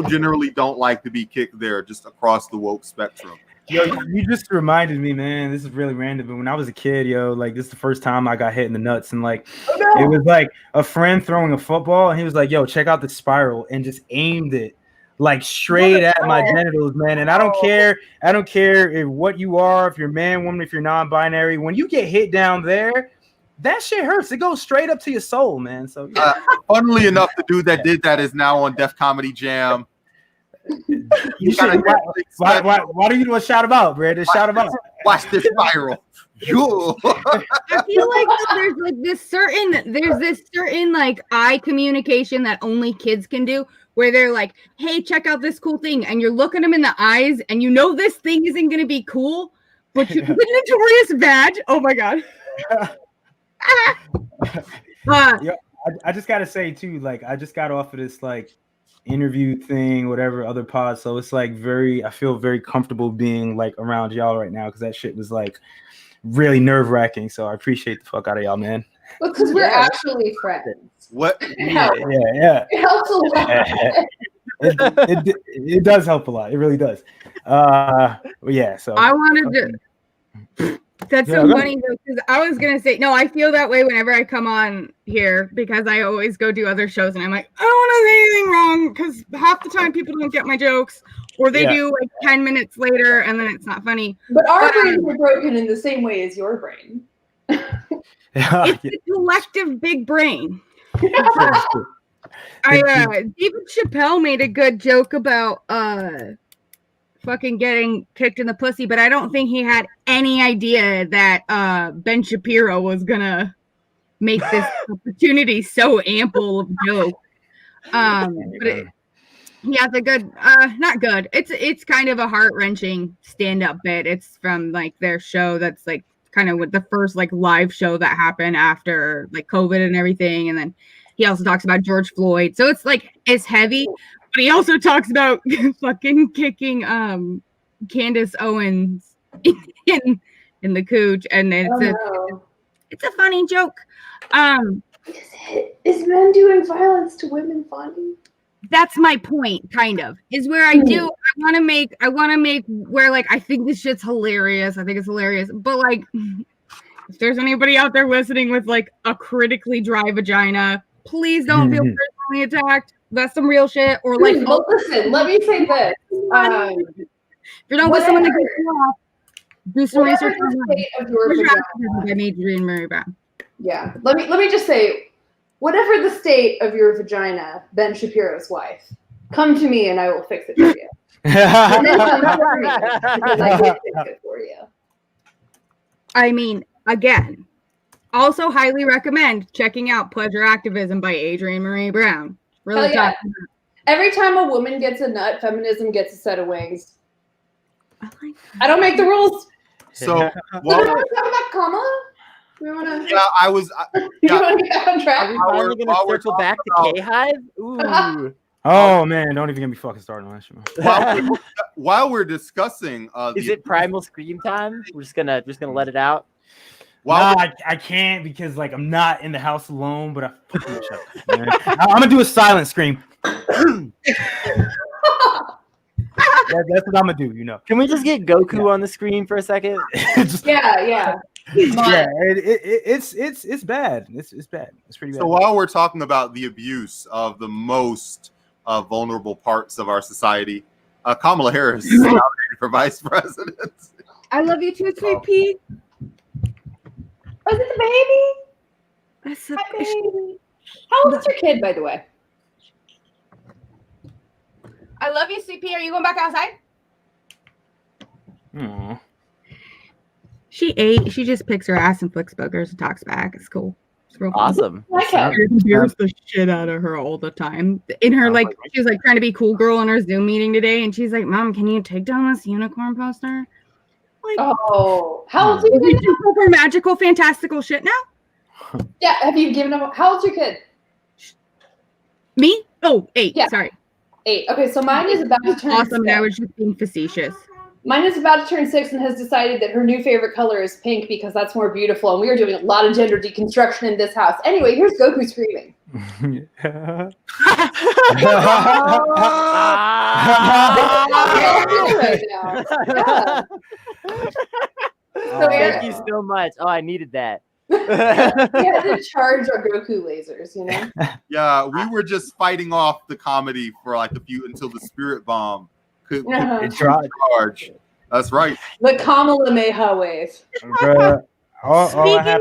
generally don't like to be kicked there, just across the woke spectrum. Yo, you just reminded me, man. This is really random, but when I was a kid, like, this is the first time I got hit in the nuts, and like, it was like a friend throwing a football, and he was like, "Yo, check out the spiral," and just aimed it like straight at my genitals, man. And I don't care if what you are, if you're man, woman, if you're non-binary. When you get hit down there, that shit hurts. It goes straight up to your soul, man. So, yeah. Funnily enough, the dude that did that is now on Def Comedy Jam. You should. Why do you want to shout him out, Brandon? Shout him out. Watch this spiral. Yo. I feel like there's this certain like eye communication that only kids can do, where they're like, "Hey, check out this cool thing," and you're looking them in the eyes, and you know this thing isn't gonna be cool, but the notorious badge. Oh my god. I just gotta say too, like, I just got off of this like interview thing, whatever other pod, so it's like I feel very comfortable being like around y'all right now, because that shit was like really nerve-wracking. So I appreciate the fuck out of y'all, man. Well, because we're actually friends. What? It helps. Yeah. It helps a lot. It does help a lot. It really does. Yeah. So I wanted to. That's so funny though, because I was gonna say no. I feel that way whenever I come on here, because I always go do other shows and I'm like, I don't want to say anything wrong, because half the time people don't get my jokes, or they do like 10 minutes later and then it's not funny. But our brains are broken in the same way as your brain. It's a collective big brain. David Chappelle made a good joke about fucking getting kicked in the pussy, but I don't think he had any idea that Ben Shapiro was gonna make this opportunity so ample of joke. But he has a good, not good. It's kind of a heart-wrenching stand-up bit. It's from like their show that's like kind of with the first like live show that happened after like COVID and everything, and then he also talks about George Floyd. So it's like it's heavy, but he also talks about fucking kicking Candace Owens in the cooch, and it's a funny joke. Is men doing violence to women funny? That's my point, kind of, is where I want to make where like I think this shit's hilarious. I think it's hilarious, but like if there's anybody out there listening with like a critically dry vagina, please don't feel personally attacked. That's some real shit. Or like, well, listen, let me say this. If you're not with someone that gets you off, Do some Whatever research. the state of your Pleasure vagina. Activism by Adrienne Murray Brown. Yeah. Let me just say, whatever the state of your vagina, Ben Shapiro's wife, come to me and I will fix it for you. And then come for me because I can fix it for you. I mean, again, also highly recommend checking out Pleasure Activism by Adrienne Murray Brown. Really Hell yeah. tough. Every time a woman gets a nut, feminism gets a set of wings. I like I don't make the rules. So, So do we want to talk about Kamala? We want to. yeah, I was. You want to get back on Are track? we While finally we're- gonna while we're circle talking back to about- K-Hive? Ooh. Oh man, don't even get me fucking started on that shit. While we're discussing, Is it primal scream time? We're just gonna let it out. While Nah, I can't because like I'm not in the house alone, but I fucking wish I could, man. I'm gonna do a silent scream. That's what I'm gonna do, you know. Can we just get Goku on the screen for a second? Just- Yeah. yeah, it's bad. It's bad. It's pretty bad. So while we're talking about the abuse of the most vulnerable parts of our society, Kamala Harris is nominated for vice president. I love you too, sweet pea. Was it the baby? That's a, Hi, baby. How old is your kid, by the way? I love you, sweet pea. Are you going back outside? Aw. She ate. She just picks her ass and flicks boogers and talks back. It's cool. It's real fun. Awesome. Like how? It embarrassed the shit out of her all the time. In her, like, she was like trying to be cool girl in her Zoom meeting today, and she's like, "Mom, can you take down this unicorn poster?" Like, Oh, how old's is your it kid? too cool for magical, fantastical shit now? Yeah, have you given him? How old's your kid? Me? Oh, 8. Yeah. Sorry. 8. Okay, so mine is about to turn. Awesome. And I 6. was just being facetious. Mine is about to turn 6 and has decided that her new favorite color is pink because that's more beautiful. And we are doing a lot of gender deconstruction in this house. Anyway, here's Goku screaming. Right now. Yeah. Oh, thank you so much. Oh, I needed that. We had to charge our Goku lasers, you know? Yeah, we were just fighting off the comedy for like a few until the spirit bomb could Uh-huh. charge. That's right. The Kamala Meha wave. Bruh, all I have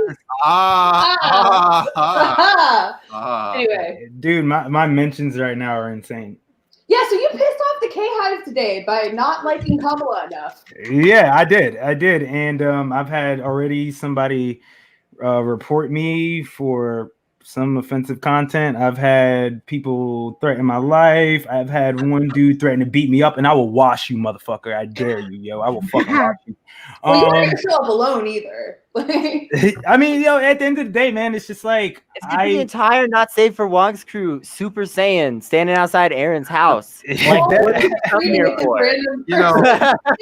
to Anyway. dude, my mentions right now are insane. Yeah, so you pissed off the K-Hive today by not liking Kamala enough. Yeah, I did, and I've had already somebody report me for some offensive content. I've had people threaten my life. I've had one dude threaten to beat me up, and I will wash you, motherfucker. I dare you, yo. I will fucking wash you. Well, you weren't gonna show up alone either. I mean, yo, at the end of the day, man, it's just like It's gonna be the entire Not Safe for Wong's crew Super Saiyan standing outside Aaron's house. Like, what did you come here for? You know, he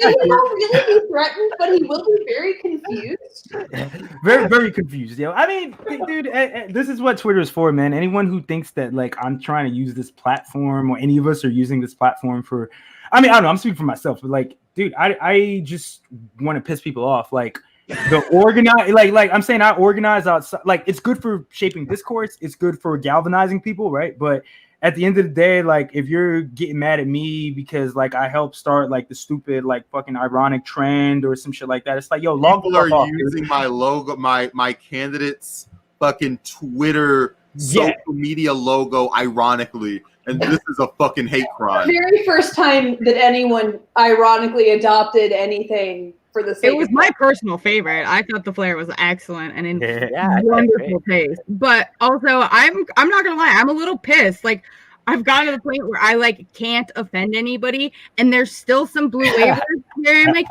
won't really be threatened, but he will be very confused. very, very confused, yo. I mean, dude, this is what Twitter is for, man. Anyone who thinks that like I'm trying to use this platform or any of us are using this platform for, I mean, I don't know. I'm speaking for myself, but like, dude, I just want to piss people off. Like the organize, like I'm saying, I organize outside. Like it's good for shaping discourse. It's good for galvanizing people, right? But at the end of the day, like if you're getting mad at me because like I helped start like the stupid like fucking ironic trend or some shit like that, it's like, yo, people are using my logo, my candidate's fucking Twitter social media logo ironically, and this is a fucking hate crime. The very first time that anyone ironically adopted anything for the sake It was of my personal favorite. I thought the flare was excellent and in Yeah, wonderful taste. But also, I'm not gonna lie, I'm a little pissed. Like I've gotten to the point where I like can't offend anybody, and there's still some blue waivers here. I'm like,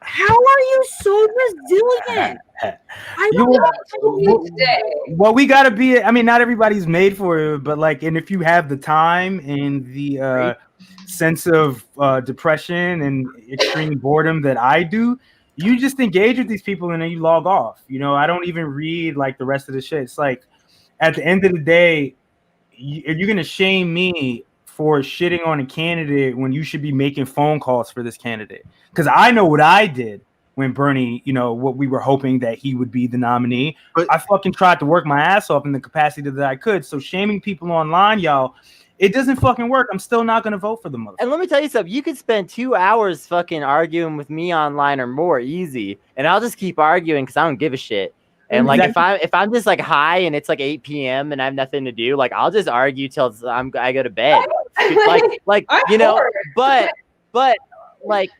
how are you so resilient? I don't today. Well, we gotta be. I mean, not everybody's made for it, but like, and if you have the time and the sense of depression and extreme boredom that I do, you just engage with these people and then you log off. You know, I don't even read like the rest of the shit. It's like at the end of the day, you're gonna shame me for shitting on a candidate when you should be making phone calls for this candidate. Because I know what I did when Bernie, you know, what we were hoping that he would be the nominee. But I fucking tried to work my ass off in the capacity that I could. So shaming people online, y'all, it doesn't fucking work. I'm still not gonna vote for the motherfucker. And let me tell you something. You could spend 2 hours fucking arguing with me online or more easy, and I'll just keep arguing because I don't give a shit. And like if I'm just like high and it's like 8 p.m. and I have nothing to do, like I'll just argue till I go to bed. like you know, but like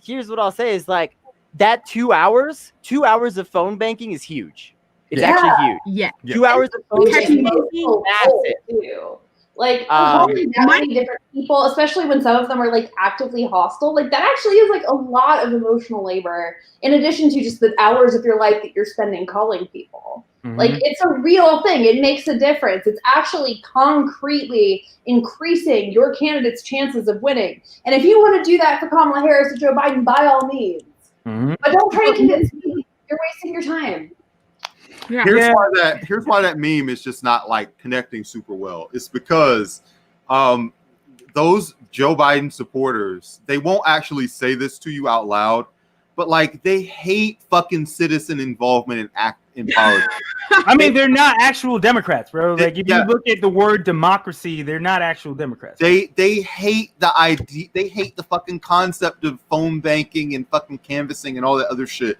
here's what I'll say is like that 2 hours of phone banking is huge. It's actually huge. Yeah. 2 hours of phone banking is massive. Like involving that many different people, especially when some of them are like actively hostile, like that actually is like a lot of emotional labor in addition to just the hours of your life that you're spending calling people. Like it's a real thing. It makes a difference. It's actually concretely increasing your candidate's chances of winning. And if you want to do that for Kamala Harris or Joe Biden, by all means. But don't try to convince me. You're wasting your time. Yeah. Here's why that meme is just not like connecting super well. It's because those Joe Biden supporters, they won't actually say this to you out loud, but like they hate fucking citizen involvement in politics. I mean, they're not actual Democrats, bro. Like if you look at the word democracy, they're not actual Democrats. They hate the idea. They hate the fucking concept of phone banking and fucking canvassing and all that other shit.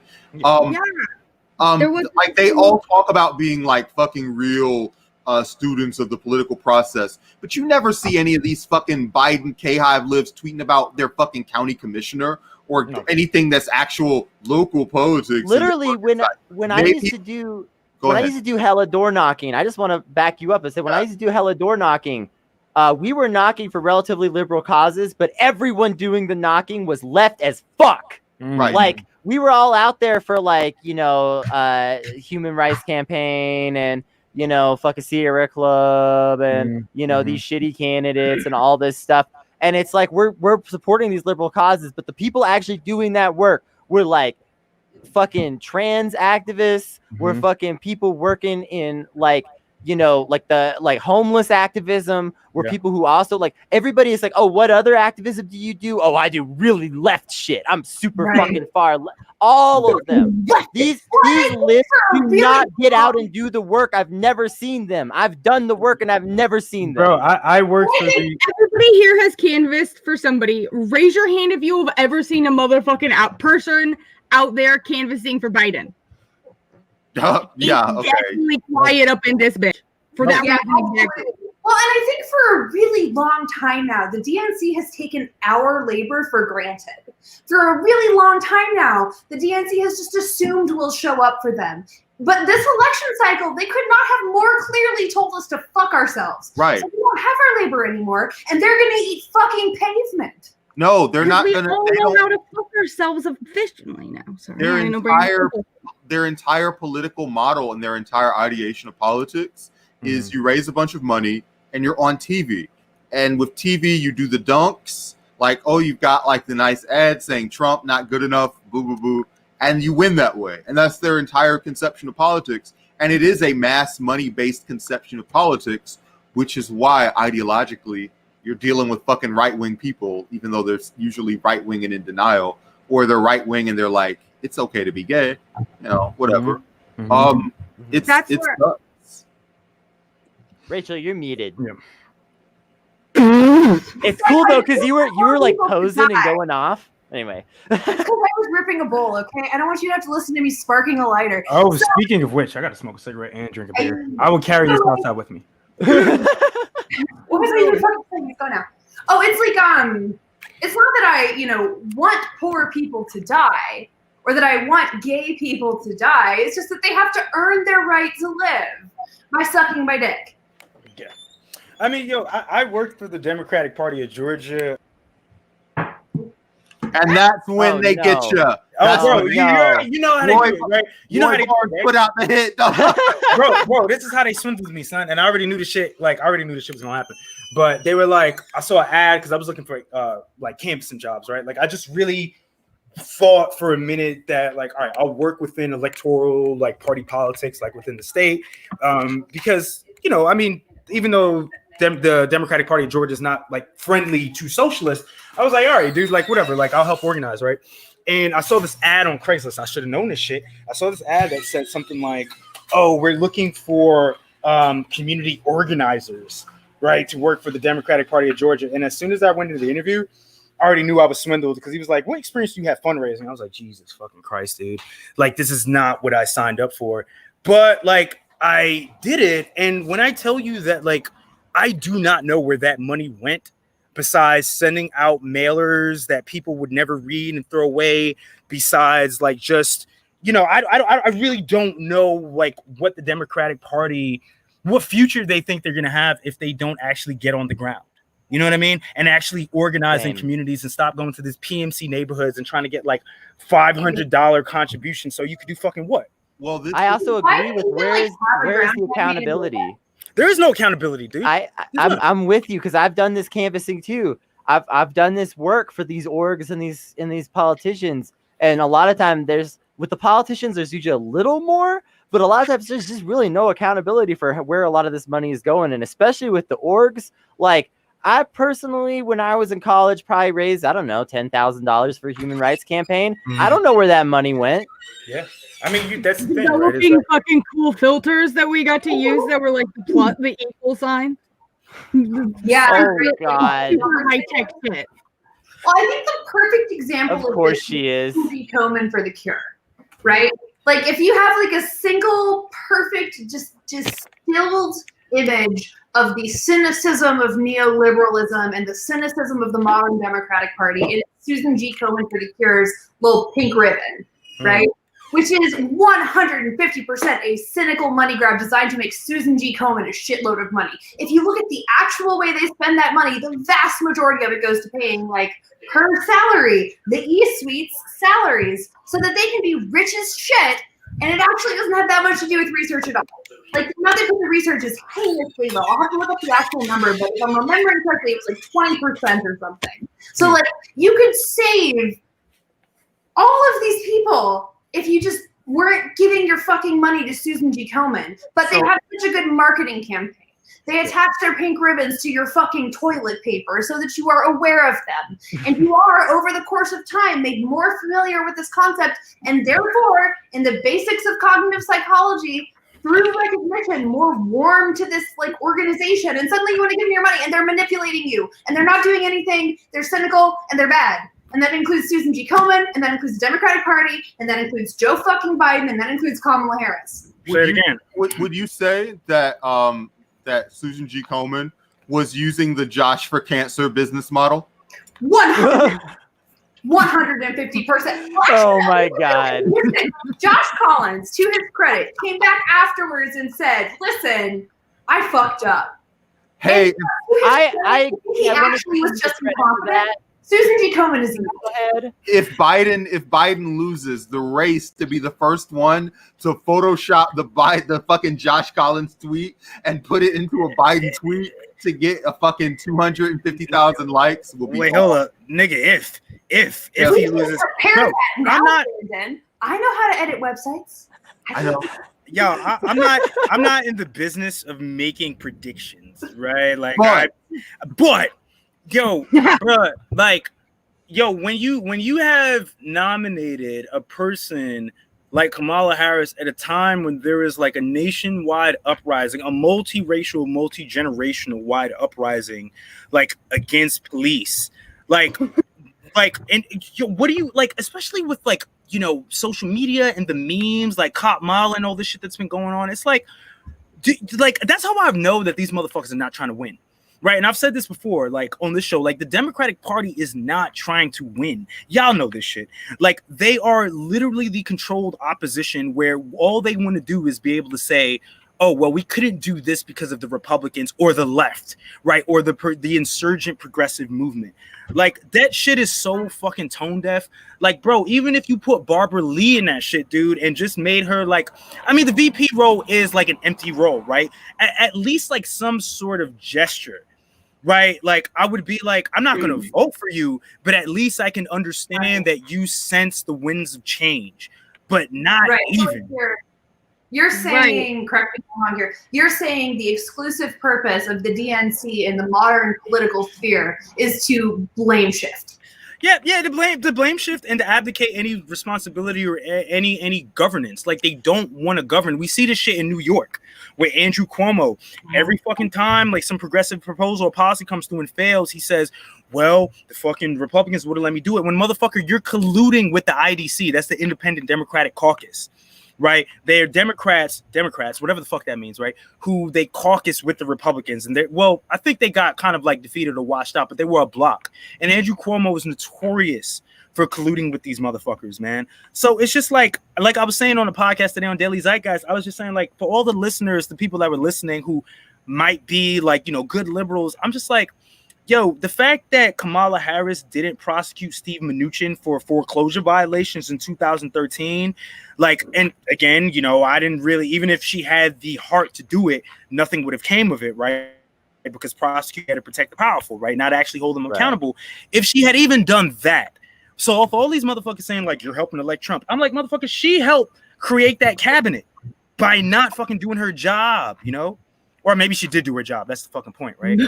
Like they all talk about being like fucking real students of the political process, but you never see any of these fucking Biden K-Hive lives tweeting about their fucking county commissioner or anything that's actual local politics. Literally, when I used to do hella door knocking, I just want to back you up and say when I used to do hella door knocking, we were knocking for relatively liberal causes, but everyone doing the knocking was left as fuck. Right. Like we were all out there for like, you know, human rights campaign and, you know, fucking Sierra Club and, you know, these shitty candidates and all this stuff. And it's like, we're supporting these liberal causes, but the people actually doing that work were like fucking trans activists, were fucking people working in like, you know, like the like homeless activism, where people who also like everybody is like, oh, what other activism do you do? Oh, I do really left shit. I'm super fucking far left. All of them. These lists do not get out and do the work. I've never seen them. I've done the work and I've never seen them. Bro, I work for the. Everybody here has canvassed for somebody. Raise your hand if you have ever seen a motherfucking person out there canvassing for Biden. Okay. Definitely quiet up in this bitch for that reason. Exactly. Well, and I think for a really long time now, the DNC has taken our labor for granted. For a really long time now, the DNC has just assumed we'll show up for them. But this election cycle, they could not have more clearly told us to fuck ourselves. Right. So we don't have our labor anymore, and they're going to eat fucking pavement. No, they're not going to. We all know how to fuck ourselves efficiently now. Sorry. Their entire political model and their entire ideation of politics is you raise a bunch of money and you're on TV. And with TV, you do the dunks. Like, oh, you've got like the nice ad saying Trump not good enough, boo, boo, boo. And you win that way. And that's their entire conception of politics. And it is a mass money-based conception of politics, which is why ideologically you're dealing with fucking right-wing people, even though they're usually right-wing and in denial, or they're right-wing and they're like, it's okay to be gay, you know, whatever. It's nuts. Rachel, you're muted. Yeah. It's cool though, because you were like posing and going off. Anyway. Because I was ripping a bowl, okay? I don't want you to have to listen to me sparking a lighter. Oh, speaking of which, I gotta smoke a cigarette and drink a beer. I will carry this outside with me. What was I even fucking saying? Go now. Oh, it's like it's not that I, you know, want poor people to die or that I want gay people to die. It's just that they have to earn their right to live by sucking my dick. Yeah. I mean, I worked for the Democratic Party of Georgia. And that's when they get you. Oh, bro, you know how they do it, right? You know how they put out the hit, bro. This is how they swindled me, son. And I already knew the shit. Like, I already knew the shit was gonna happen. But they were like, I saw an ad because I was looking for like canvassing jobs, right? Like, I just really thought for a minute that like, all right, I'll work within electoral like party politics, like within the state, because you know, I mean, even though the Democratic Party of Georgia is not like friendly to socialists, I was like, all right, dude, like whatever, like I'll help organize, right? And I saw this ad on Craigslist. I should have known this shit. I saw this ad that said something like, oh, we're looking for community organizers, right, to work for the Democratic Party of Georgia. And as soon as I went into the interview, I already knew I was swindled because he was like, what experience do you have fundraising? I was like, Jesus fucking Christ, dude. Like, this is not what I signed up for. But, like, I did it. And when I tell you that, like, I do not know where that money went besides sending out mailers that people would never read and throw away, besides, like, just, you know, I really don't know, like, what the Democratic Party, what future they think they're going to have if they don't actually get on the ground. You know what I mean? And actually organize in communities and stop going to these PMC neighborhoods and trying to get like $500 contributions so you could do fucking what? Well, I also agree with where's the accountability? There is no accountability, dude. I'm with you because I've done this canvassing too. I've done this work for these orgs and these politicians, and a lot of time with the politicians there's usually a little more, but a lot of times there's just really no accountability for where a lot of this money is going, and especially with the orgs, like. I personally, when I was in college, probably raised, I don't know, $10,000 for a human rights campaign. I don't know where that money went. Yeah. I mean, that's the thing. Developing fucking cool filters that we got to use that were like the equal sign. Yeah. Oh, God. High-tech shit. Well, I think the perfect example Of course this she is. Susan Komen for the Cure, right? Like, if you have like a single perfect, just distilled image of the cynicism of neoliberalism and the cynicism of the modern Democratic Party, it is Susan G. Komen for the Cure's little pink ribbon, right? Which is 150% a cynical money grab designed to make Susan G. Komen a shitload of money. If you look at the actual way they spend that money, the vast majority of it goes to paying like her salary, the E-suite's salaries, so that they can be rich as shit, and it actually doesn't have that much to do with research at all. Like, the amount they put the research is heinously low. I'll have to look up the actual number, but if I'm remembering correctly, it was like 20% or something. So, like, you could save all of these people if you just weren't giving your fucking money to Susan G. Komen. But they have such a good marketing campaign. They attach their pink ribbons to your fucking toilet paper so that you are aware of them. And you are, over the course of time, made more familiar with this concept, and therefore, in the basics of cognitive psychology, through recognition, more warm to this like organization, and suddenly you want to give them your money, and they're manipulating you, and they're not doing anything, they're cynical, and they're bad. And that includes Susan G. Komen, and that includes the Democratic Party, and that includes Joe fucking Biden, and that includes Kamala Harris. Say it again. Would you say that that Susan G. Komen was using the Josh for Cancer business model? 150%. Oh my God. Listen, Josh Collins, to his credit, came back afterwards and said, listen, I fucked up. Hey, He actually was just incompetent. Susan G. Komen is in the head. If Biden loses the race to be the first one to Photoshop the fucking Josh Collins tweet and put it into a Biden tweet to get a fucking 250,000 likes, will be wait, hold up, nigga. If he loses, no, I know how to edit websites. I know. Yo, I'm not in the business of making predictions, right? Like, but yo, bro, like, yo, when you have nominated a person like Kamala Harris at a time when there is like a nationwide uprising, a multiracial, multi-generational wide uprising, like against police, like, and yo, what do you like, especially with like, you know, social media and the memes, like Cop Mall and all this shit that's been going on. It's like, that's how I know that these motherfuckers are not trying to win. Right. And I've said this before, like on this show, like the Democratic Party is not trying to win. Y'all know this shit. Like they are literally the controlled opposition where all they want to do is be able to say, oh, well, we couldn't do this because of the Republicans or the left. Right. Or the insurgent progressive movement. Like that shit is so fucking tone deaf. Like, bro, even if you put Barbara Lee in that shit, dude, and just made her like, I mean, the VP role is like an empty role. Right. At least like some sort of gesture. Right, like I would be like, I'm not going to vote for you, but at least I can understand that you sense the winds of change, but not even. You're saying, correct me if I'm wrong here, you're saying the exclusive purpose of the DNC in the modern political sphere is to blame shift. Yeah, the blame shift and to abdicate any responsibility or any governance. Like they don't want to govern. We see this shit in New York where Andrew Cuomo, every fucking time like some progressive proposal or policy comes through and fails, he says, well, the fucking Republicans wouldn't let me do it. When motherfucker, you're colluding with the IDC, that's the Independent Democratic Caucus. Right, they're Democrats, whatever the fuck that means, right? Who they caucus with the Republicans, and I think they got kind of like defeated or washed out, but they were a block. And Andrew Cuomo was notorious for colluding with these motherfuckers, man. So it's just like I was saying on the podcast today on Daily Zeitgeist, I was just saying, like, for all the listeners, the people that were listening who might be like, good liberals, I'm just like, yo, the fact that Kamala Harris didn't prosecute Steve Mnuchin for foreclosure violations in 2013, like, and again, I didn't really, even if she had the heart to do it, nothing would have came of it, right? Because prosecute had to protect the powerful, right? Not actually hold them accountable. If she had even done that. So if all these motherfuckers saying like, you're helping elect Trump, I'm like, motherfucker, she helped create that cabinet by not fucking doing her job, Or maybe she did do her job. That's the fucking point, right?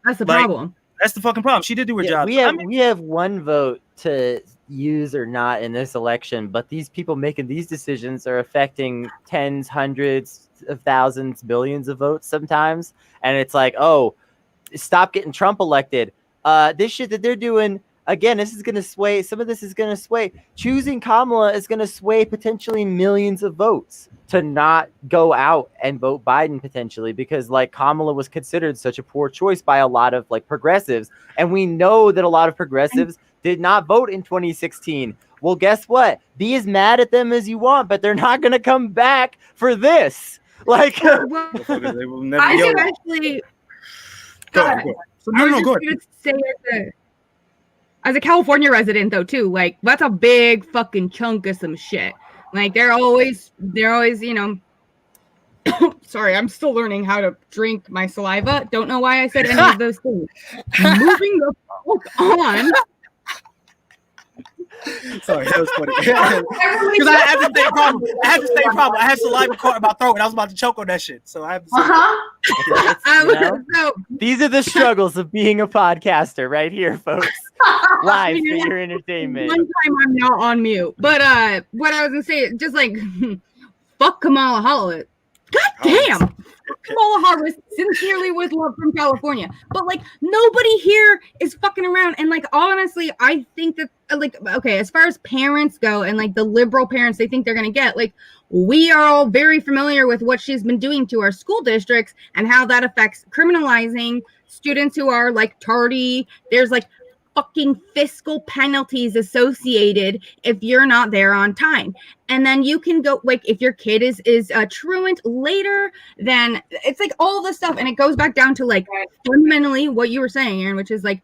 That's the problem. That's the fucking problem. She did do her job. We have one vote to use or not in this election, but these people making these decisions are affecting tens, hundreds of thousands, billions of votes sometimes. And it's like, oh, stop getting Trump elected. This shit that they're doing, again, this is going to sway. Some of this is going to sway. Choosing Kamala is going to sway potentially millions of votes to not go out and vote Biden potentially, because like Kamala was considered such a poor choice by a lot of like progressives. And we know that a lot of progressives did not vote in 2016. Well, guess what? Be as mad at them as you want, but they're not going to come back for this. Like, I should actually go ahead. Go ahead. Say as a California resident though too, like that's a big fucking chunk of some shit. Like they're always, sorry, I'm still learning how to drink my saliva. Don't know why I said any of those things. Moving the fuck on. Sorry, that was funny. Because I had the same problem. I had saliva caught in my throat and I was about to choke on that shit. So I have to so, these are the struggles of being a podcaster right here, folks. Live for your entertainment. One time I'm not on mute. But what I was gonna say, just like fuck Kamala Harris. God damn. Kamala Harris, sincerely with love from California. But like nobody here is fucking around. And like honestly, I think that like okay, as far as parents go and like the liberal parents they think they're gonna get, like we are all very familiar with what she's been doing to our school districts and how that affects criminalizing students who are like tardy. There's like fucking fiscal penalties associated if you're not there on time. And then you can go like if your kid is truant later, then it's like all this stuff, and it goes back down to like fundamentally what you were saying, Aaron, which is like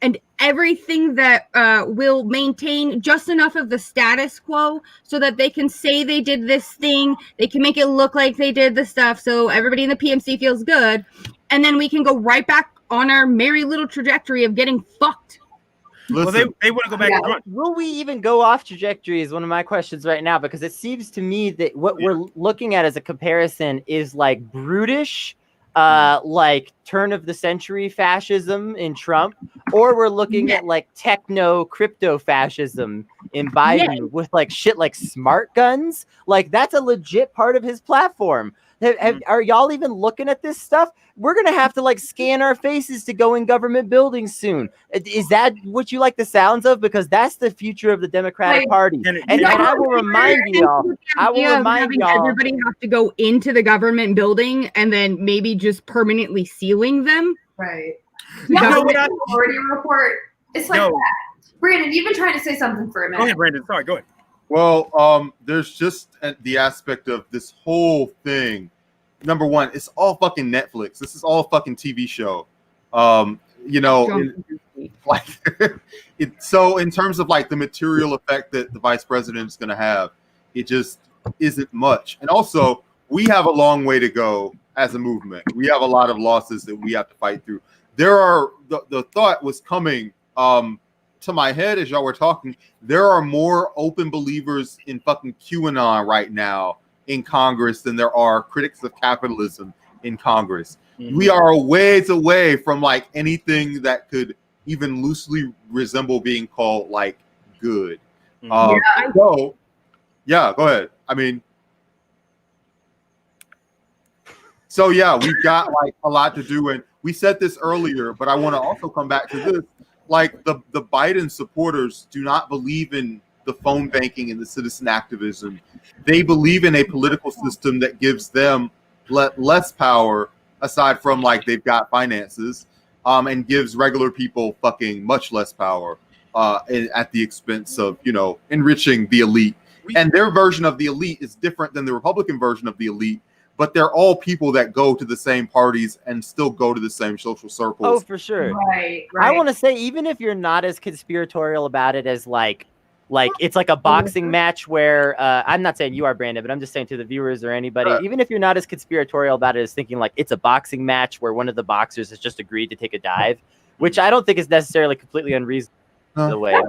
and everything that will maintain just enough of the status quo so that they can say they did this thing, they can make it look like they did the stuff so everybody in the PMC feels good, and then we can go right back on our merry little trajectory of getting fucked. Well, they want to go back. Yeah. Will we even go off trajectory is one of my questions right now, because it seems to me that what we're looking at as a comparison is like brutish, like turn of the century fascism in Trump, or we're looking at like techno crypto fascism in Biden with like shit like smart guns. Like that's a legit part of his platform. Are y'all even looking at this stuff? We're going to have to like scan our faces to go in government buildings soon. Is that what you like the sounds of? Because that's the future of the Democratic Party. And I will remind y'all, everybody have to go into the government building and then maybe just permanently sealing them. Right. Minority report. It's like that. Brandon, you've been trying to say something for a minute. Go ahead, Brandon. Sorry, go ahead. Well, there's just the aspect of this whole thing. Number one, it's all fucking Netflix. This is all fucking TV show. So in terms of like the material effect that the vice president is going to have, it just isn't much. And also, we have a long way to go as a movement. We have a lot of losses that we have to fight through. The thought was coming to my head as y'all were talking. There are more open believers in fucking QAnon right now in Congress than there are critics of capitalism in Congress. Mhm. We are a ways away from like anything that could even loosely resemble being called like good. Mhm. So yeah, go ahead. I mean, so yeah, we've got like a lot to do, and we said this earlier, but I want to also come back to this. Like the Biden supporters do not believe in the phone banking and the citizen activism. They believe in a political system that gives them less power, aside from like they've got finances, and gives regular people fucking much less power at the expense of, you know, enriching the elite. And their version of the elite is different than the Republican version of the elite, but they're all people that go to the same parties and still go to the same social circles. Oh, for sure. Right. I want to say, even if you're not as conspiratorial about it as like it's like a boxing match where I'm not saying you are, Brandon, but I'm just saying to the viewers or anybody, even if you're not as conspiratorial about it as thinking like it's a boxing match where one of the boxers has just agreed to take a dive, which I don't think is necessarily completely unreasonable. The way.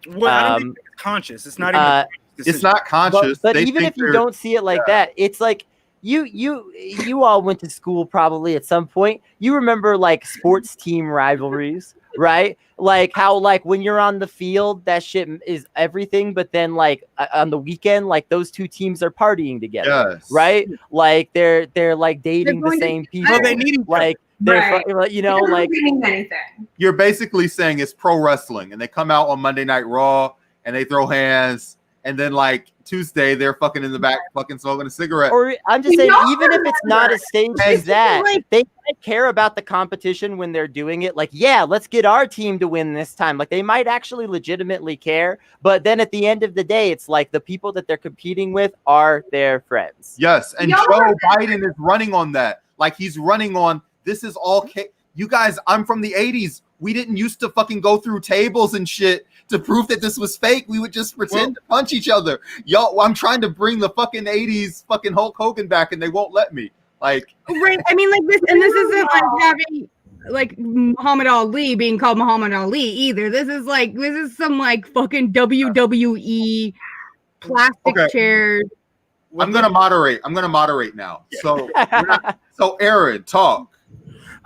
Well, I don't think it's conscious. It's not even. It's not conscious. But even if you don't see it like that, it's like you all went to school probably at some point. You remember like sports team rivalries, right? Like how like when you're on the field, that shit is everything. But then like on the weekend, like those two teams are partying together, right? Like they're like dating the same people. Well, they need like they're you know like anything. You're basically saying it's pro wrestling, and they come out on Monday Night Raw and they throw hands, and then like Tuesday they're fucking in the back fucking smoking a cigarette. Or I'm just saying, even if it's not as staged as that, they might care about the competition when they're doing it. Like, yeah, let's get our team to win this time. Like they might actually legitimately care, but then at the end of the day, it's like the people that they're competing with are their friends. Yes, and Joe Biden is running on that. Like he's running on this is all you guys. I'm from the 80s. We didn't used to fucking go through tables and shit to prove that this was fake. We would just pretend to punch each other. Yo, I'm trying to bring the fucking 80s fucking Hulk Hogan back and they won't let me. Like, right. I mean, like this, and this isn't like having like Muhammad Ali being called Muhammad Ali either. This is some like fucking WWE plastic chairs. I'm gonna moderate now. So so Aaron, talk.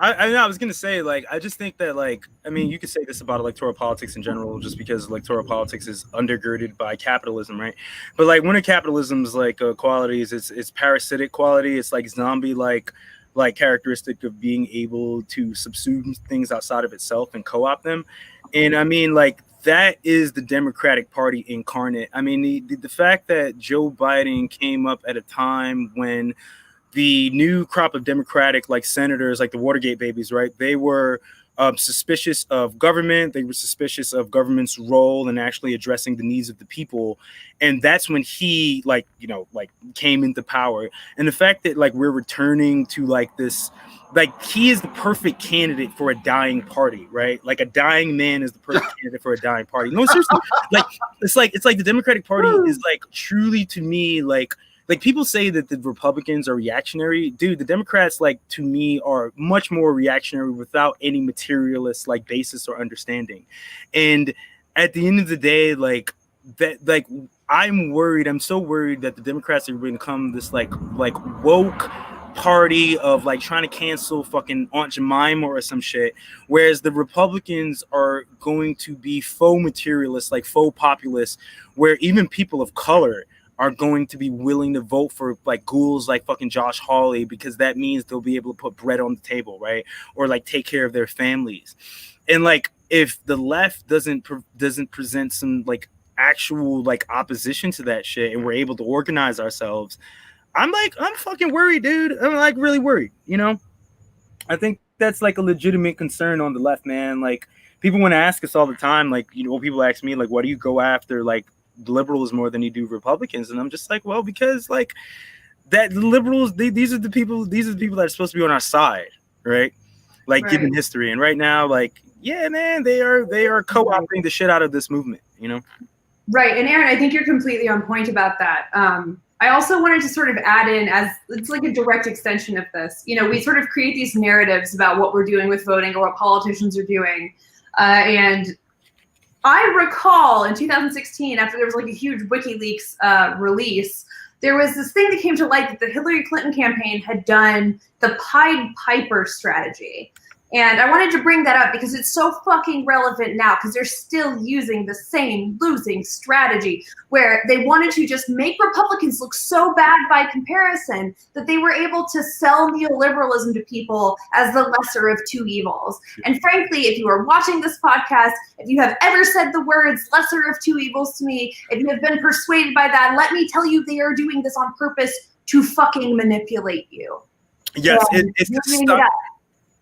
I was gonna say, like, I just think that, like, I mean, you could say this about electoral politics in general, just because electoral politics is undergirded by capitalism, right? But like, one of capitalism's like qualities, it's parasitic quality. It's like zombie like characteristic of being able to subsume things outside of itself and co-opt them. And I mean, like, that is the Democratic Party incarnate. I mean, the fact that Joe Biden came up at a time when the new crop of Democratic like senators, like the Watergate babies, right? They were suspicious of government. They were suspicious of government's role in actually addressing the needs of the people. And that's when he like came into power. And the fact that like we're returning to like this, like he is the perfect candidate for a dying party, right? Like a dying man is the perfect candidate for a dying party. No, seriously, it's like the Democratic Party is like truly to me like people say that the Republicans are reactionary. Dude, the Democrats, like, to me, are much more reactionary without any materialist, like, basis or understanding. And at the end of the day, like, that, like, I'm so worried that the Democrats are going to become this, like woke party of, like, trying to cancel fucking Aunt Jemima or some shit, whereas the Republicans are going to be faux materialists, like, faux populists, where even people of color are going to be willing to vote for like ghouls like fucking Josh Hawley, because that means they'll be able to put bread on the table, right? Or like take care of their families. And like if the left doesn't present some like actual like opposition to that shit, and we're able to organize ourselves, I'm fucking worried, dude. I'm like really worried, you know? I think that's like a legitimate concern on the left, man. Like people want to ask us all the time, like, you know, people ask me like, what do you go after like liberals more than you do Republicans? And I'm just like, well, because like that liberals, these are the people that are supposed to be on our side, right? Like given history. And right now, like, yeah, man, they are co-opting the shit out of this movement, you know? Right. And Aaron, I think you're completely on point about that. I also wanted to sort of add in, as it's like a direct extension of this, you know, we sort of create these narratives about what we're doing with voting or what politicians are doing. And I recall in 2016, after there was like a huge WikiLeaks release, there was this thing that came to light that the Hillary Clinton campaign had done the Pied Piper strategy. And I wanted to bring that up because it's so fucking relevant now, because they're still using the same losing strategy where they wanted to just make Republicans look so bad by comparison that they were able to sell neoliberalism to people as the lesser of two evils. And frankly, if you are watching this podcast, if you have ever said the words lesser of two evils to me, if you have been persuaded by that, let me tell you they are doing this on purpose to fucking manipulate you. Yes, So, it's the bringing it stuff. up.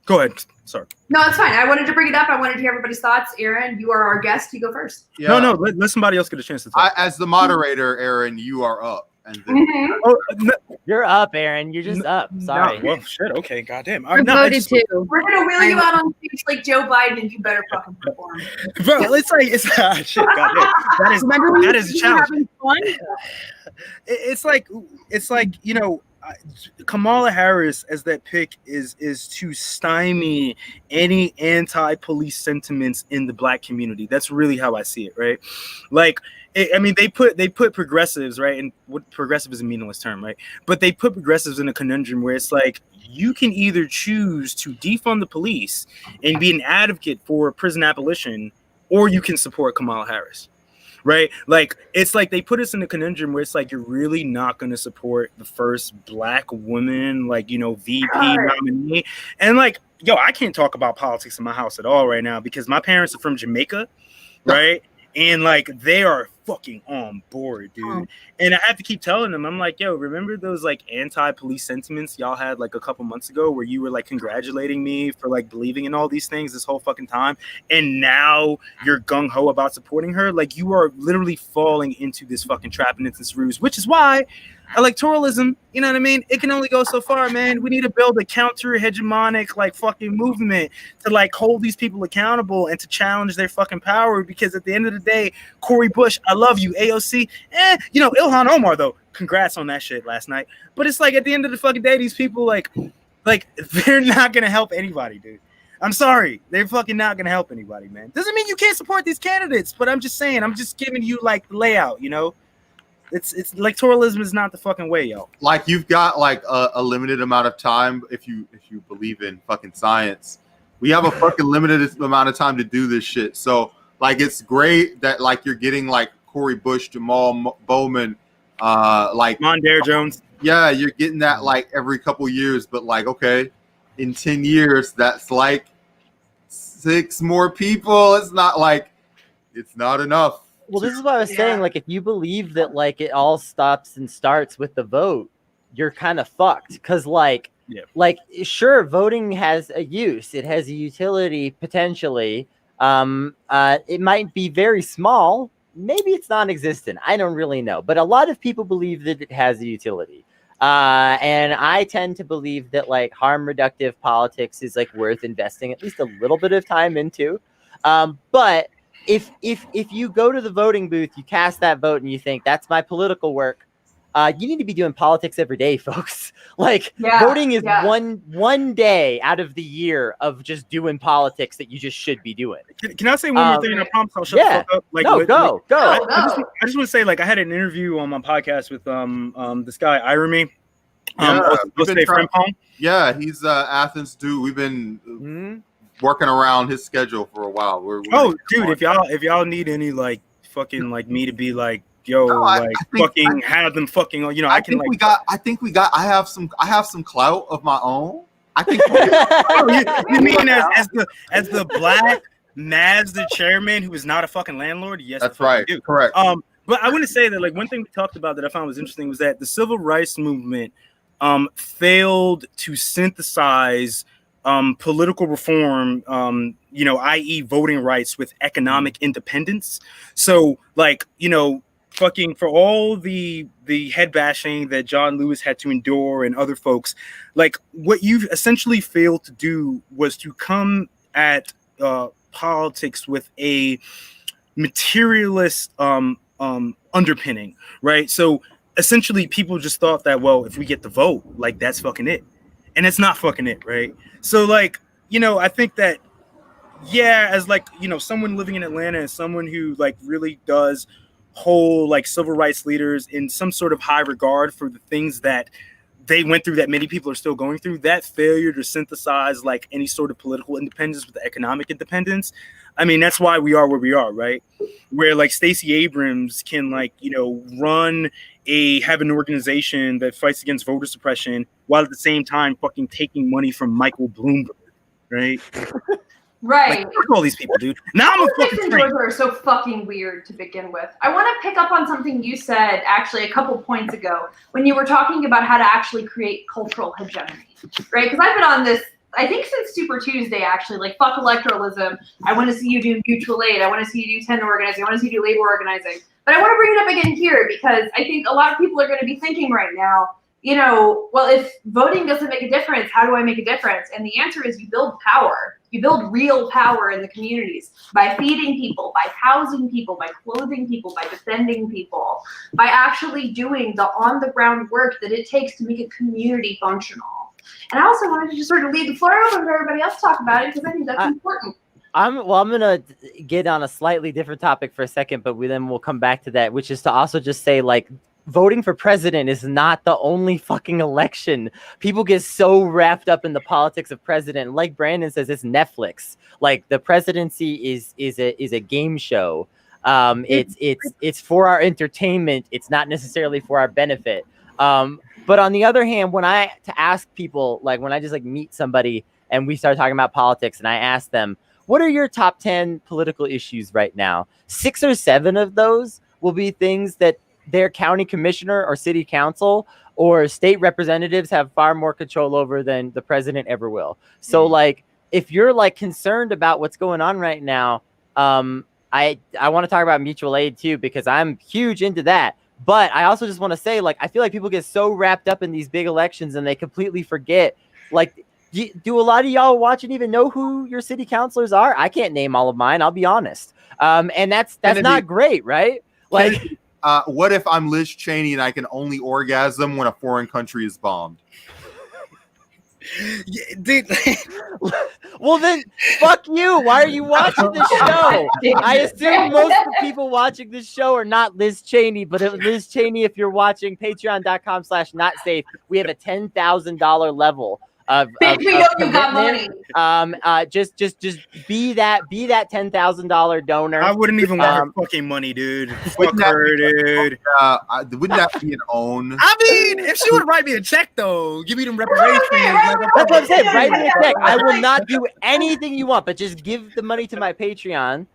Go ahead. Sorry. No, it's fine. I wanted to bring it up. I wanted to hear everybody's thoughts. Aaron, you are our guest. You go first. Yeah. No, let somebody else get a chance to talk. As the moderator, Aaron, you are up. And then, Mhm. Oh, no, You're up, Aaron. You're just up. Sorry. well, shit. Okay, goddamn. We're voted too. We're gonna wheel you out on stage like Joe Biden, and you better fucking perform. Bro, it's shit. Goddamn. Remember when That you is a were challenge. having fun? It's like you know, Kamala Harris as that pick is to stymie any anti-police sentiments in the black community. That's really how I see it, right? Like, I mean, they put progressives, right? And what progressive is a meaningless term, right? But they put progressives in a conundrum where it's like you can either choose to defund the police and be an advocate for prison abolition, or you can support Kamala Harris. Right, like it's like they put us in a conundrum where it's like you're really not going to support the first black woman, like, you know, VP nominee, and like, yo, I can't talk about politics in my house at all right now because my parents are from Jamaica, right, and like they are fucking on board, dude. And I have to keep telling them, I'm like, yo, remember those like anti-police sentiments y'all had like a couple months ago where you were like congratulating me for like believing in all these things this whole fucking time, and now you're gung-ho about supporting her? Like, you are literally falling into this fucking trap and into this ruse, which is why electoralism, you know what I mean, it can only go so far, man. We need to build a counter hegemonic like fucking movement to like hold these people accountable and to challenge their fucking power, because at the end of the day, Cori Bush, I love you. AOC, you know, Ilhan Omar though, congrats on that shit last night. But it's like at the end of the fucking day, these people like they're not gonna help anybody, dude. I'm sorry, they're fucking not gonna help anybody, man. Doesn't mean you can't support these candidates, but I'm just saying, I'm just giving you like the layout, you know. It's electoralism is not the fucking way, yo. like, you've got like a limited amount of time if you believe in fucking science. We have a fucking limited amount of time to do this shit. So like, it's great that like you're getting like Cori Bush, Jamal Bowman, like Mondare Jones. Yeah, you're getting that like every couple years, but like, okay, in 10 years, that's like 6 more people. It's not like, it's not enough. Well, this is what I was saying. Like, if you believe that like it all stops and starts with the vote, you're kind of fucked. Because like sure, voting has a use. It has a utility potentially. It might be very small. Maybe it's non-existent. I don't really know. But a lot of people believe that it has a utility. And I tend to believe that like harm reductive politics is like worth investing at least a little bit of time into. But if you go to the voting booth, you cast that vote and you think that's my political work, you need to be doing politics every day, folks. Like, voting is one day out of the year of just doing politics that you just should be doing. Can I say one more thing? And I promise I'll shut the fuck up. Like, no, go. I just want to say, like, I had an interview on my podcast with this guy Iremy. Yeah, he's Athens dude. We've been working around his schedule for a while. We're dude, if y'all need any like fucking like me to be like, yo, I have them fucking, you know, I think I have some clout of my own. I think you mean as the black Mazda chairman who is not a fucking landlord? Yes, that's right. Correct. But I want to say that like one thing we talked about that I found was interesting was that the civil rights movement failed to synthesize political reform, you know, i.e. voting rights with economic independence. So like, you know, fucking for all the head bashing that John Lewis had to endure and other folks, like what you've essentially failed to do was to come at politics with a materialist underpinning, right? So essentially people just thought that, well, if we get the vote, like that's fucking it. And it's not fucking it, right? So like, you know, I think that, yeah, as like, you know, someone living in Atlanta and someone who like really does hold like civil rights leaders in some sort of high regard for the things that they went through that many people are still going through, that failure to synthesize like any sort of political independence with economic independence, I mean, that's why we are where we are, right? Where like Stacey Abrams can like, you know, have an organization that fights against voter suppression while at the same time fucking taking money from Michael Bloomberg, right? Right. Like, fuck all these people, dude. Now I'm a Politics fucking in train. Georgia are so fucking weird to begin with. I want to pick up on something you said actually a couple points ago when you were talking about how to actually create cultural hegemony, right? Because I've been on this, I think since Super Tuesday actually, like fuck electoralism. I want to see you do mutual aid. I want to see you do tenant organizing. I want to see you do labor organizing. But I want to bring it up again here because I think a lot of people are going to be thinking right now, you know, well, if voting doesn't make a difference, how do I make a difference? And the answer is you build power. You build real power in the communities by feeding people, by housing people, by clothing people, by defending people, by actually doing the on-the-ground work that it takes to make a community functional. And I also wanted to just sort of leave the floor open for everybody else to talk about it because I think that's important. I'm gonna get on a slightly different topic for a second, but then we'll come back to that, which is to also just say like voting for president is not the only fucking election. People get so wrapped up in the politics of president. Like Brandon says, it's Netflix. Like the presidency is a game show. It's for our entertainment. It's not necessarily for our benefit. But on the other hand, when I ask people, like when I just like meet somebody and we start talking about politics and I ask them, what are your top 10 political issues right now? 6 or 7 of those will be things that their county commissioner or city council or state representatives have far more control over than the president ever will. So like, if you're like concerned about what's going on right now, I want to talk about mutual aid too, because I'm huge into that. But I also just want to say, like, I feel like people get so wrapped up in these big elections and they completely forget, like, do a lot of y'all watching even know who your city councilors are? I can't name all of mine. I'll be honest. And that's not great, right? Like, what if I'm Liz Cheney and I can only orgasm when a foreign country is bombed? Yeah, dude. Well then, fuck you. Why are you watching this show? I assume most of the people watching this show are not Liz Cheney, but Liz Cheney, if you're watching, patreon.com/notsafe, we have a $10,000 level of We know you got money. Just be that $10,000 donor. I wouldn't even want her fucking money, dude. Fuck her, dude. Wouldn't that be an own? I mean, if she would write me a check, though, give me them reparations. That's what I'm saying. Write me a check. I will not do anything you want, but just give the money to my Patreon.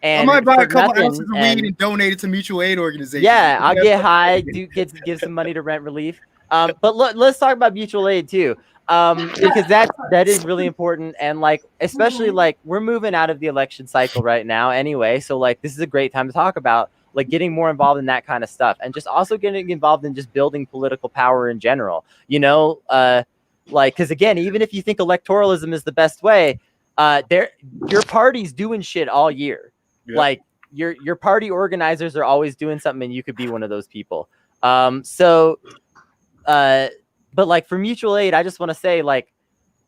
And I might buy a couple nothing, ounces of weed and donate it to mutual aid organizations. Yeah, I'll get high, give some money to rent relief. But let's talk about mutual aid too, because that is really important. And like, especially like we're moving out of the election cycle right now anyway. So like, this is a great time to talk about like getting more involved in that kind of stuff and just also getting involved in just building political power in general, you know, like, cause again, even if you think electoralism is the best way, your party's doing shit all year. Yep. Like your party organizers are always doing something and you could be one of those people. But like for mutual aid, I just want to say like,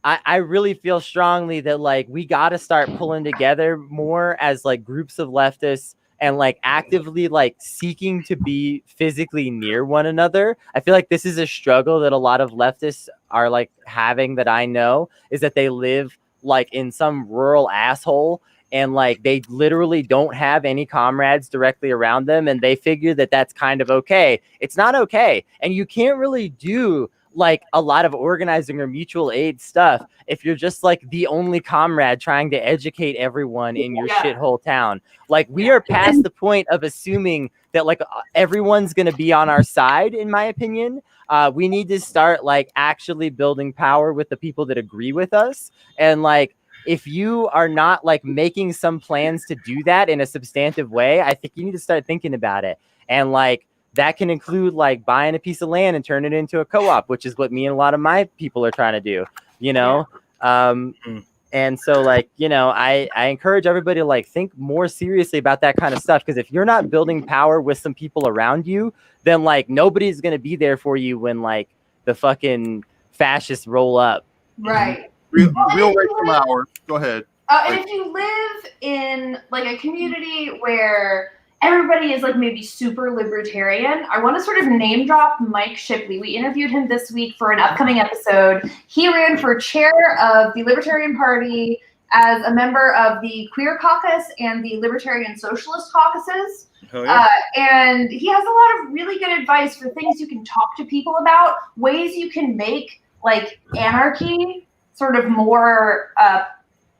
I really feel strongly that like we got to start pulling together more as like groups of leftists and like actively like seeking to be physically near one another. I feel like this is a struggle that a lot of leftists are like having, that I know, is that they live like in some rural asshole and like they literally don't have any comrades directly around them and they figure that that's kind of okay. It's not okay. And you can't really do like a lot of organizing or mutual aid stuff if you're just like the only comrade trying to educate everyone in your shithole town. Like we are past the point of assuming that like everyone's going to be on our side, in my opinion. We need to start like actually building power with the people that agree with us. And like, if you are not like making some plans to do that in a substantive way, I think you need to start thinking about it. And like, that can include like buying a piece of land and turn it into a co-op, which is what me and a lot of my people are trying to do, you know? And so like, you know, I encourage everybody to like think more seriously about that kind of stuff. Cause if you're not building power with some people around you, then like nobody's going to be there for you when like the fucking fascists roll up. Right. Real Rachel Hour. Go ahead. And if you live in like a community where everybody is like maybe super libertarian. I want to sort of name drop Mike Shipley. We interviewed him this week for an upcoming episode. He ran for chair of the Libertarian Party as a member of the Queer Caucus and the Libertarian Socialist Caucuses. Oh, yeah. And he has a lot of really good advice for things you can talk to people about, ways you can make like anarchy sort of more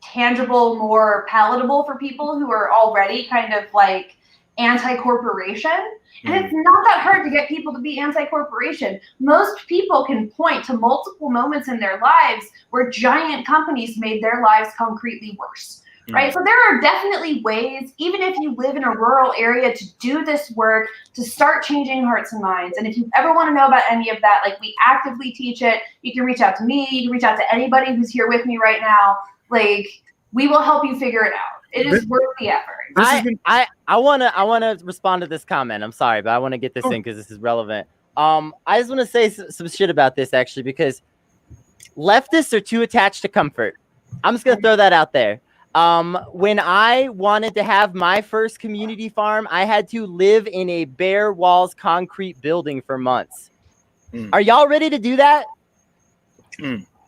tangible, more palatable for people who are already kind of like anti-corporation. And it's not that hard to get people to be anti-corporation. Most people can point to multiple moments in their lives where giant companies made their lives concretely worse, right? So there are definitely ways, even if you live in a rural area, to do this work, to start changing hearts and minds. And if you ever want to know about any of that, like we actively teach it. You can reach out to me. You can reach out to anybody who's here with me right now. Like, we will help you figure it out. It is worth the effort. I wanna respond to this comment. I'm sorry, but I want to get this in because this is relevant. I just want to say some shit about this actually, because leftists are too attached to comfort. I'm just gonna throw that out there. When I wanted to have my first community farm, I had to live in a bare walls concrete building for months. Are y'all ready to do that?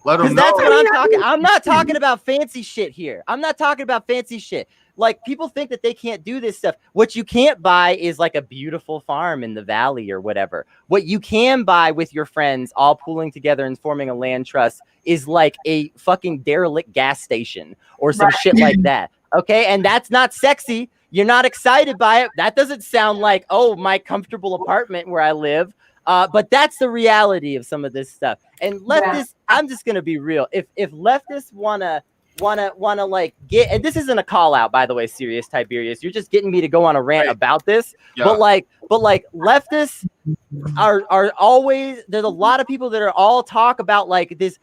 Let them know. That's what I'm talking. I'm not talking about fancy shit here. I'm not talking about fancy shit. Like, people think that they can't do this stuff. What you can't buy is like a beautiful farm in the valley or whatever. What you can buy with your friends all pooling together and forming a land trust is like a fucking derelict gas station or some shit like that. Okay. And that's not sexy. You're not excited by it. That doesn't sound like, oh, my comfortable apartment where I live. But that's the reality of some of this stuff. And leftists, I'm just gonna be real. If leftists wanna like get, and this isn't a call out, by the way, serious Tiberius. You're just getting me to go on a rant about this. Yeah. But like leftists are always, there's a lot of people that are all talk about like these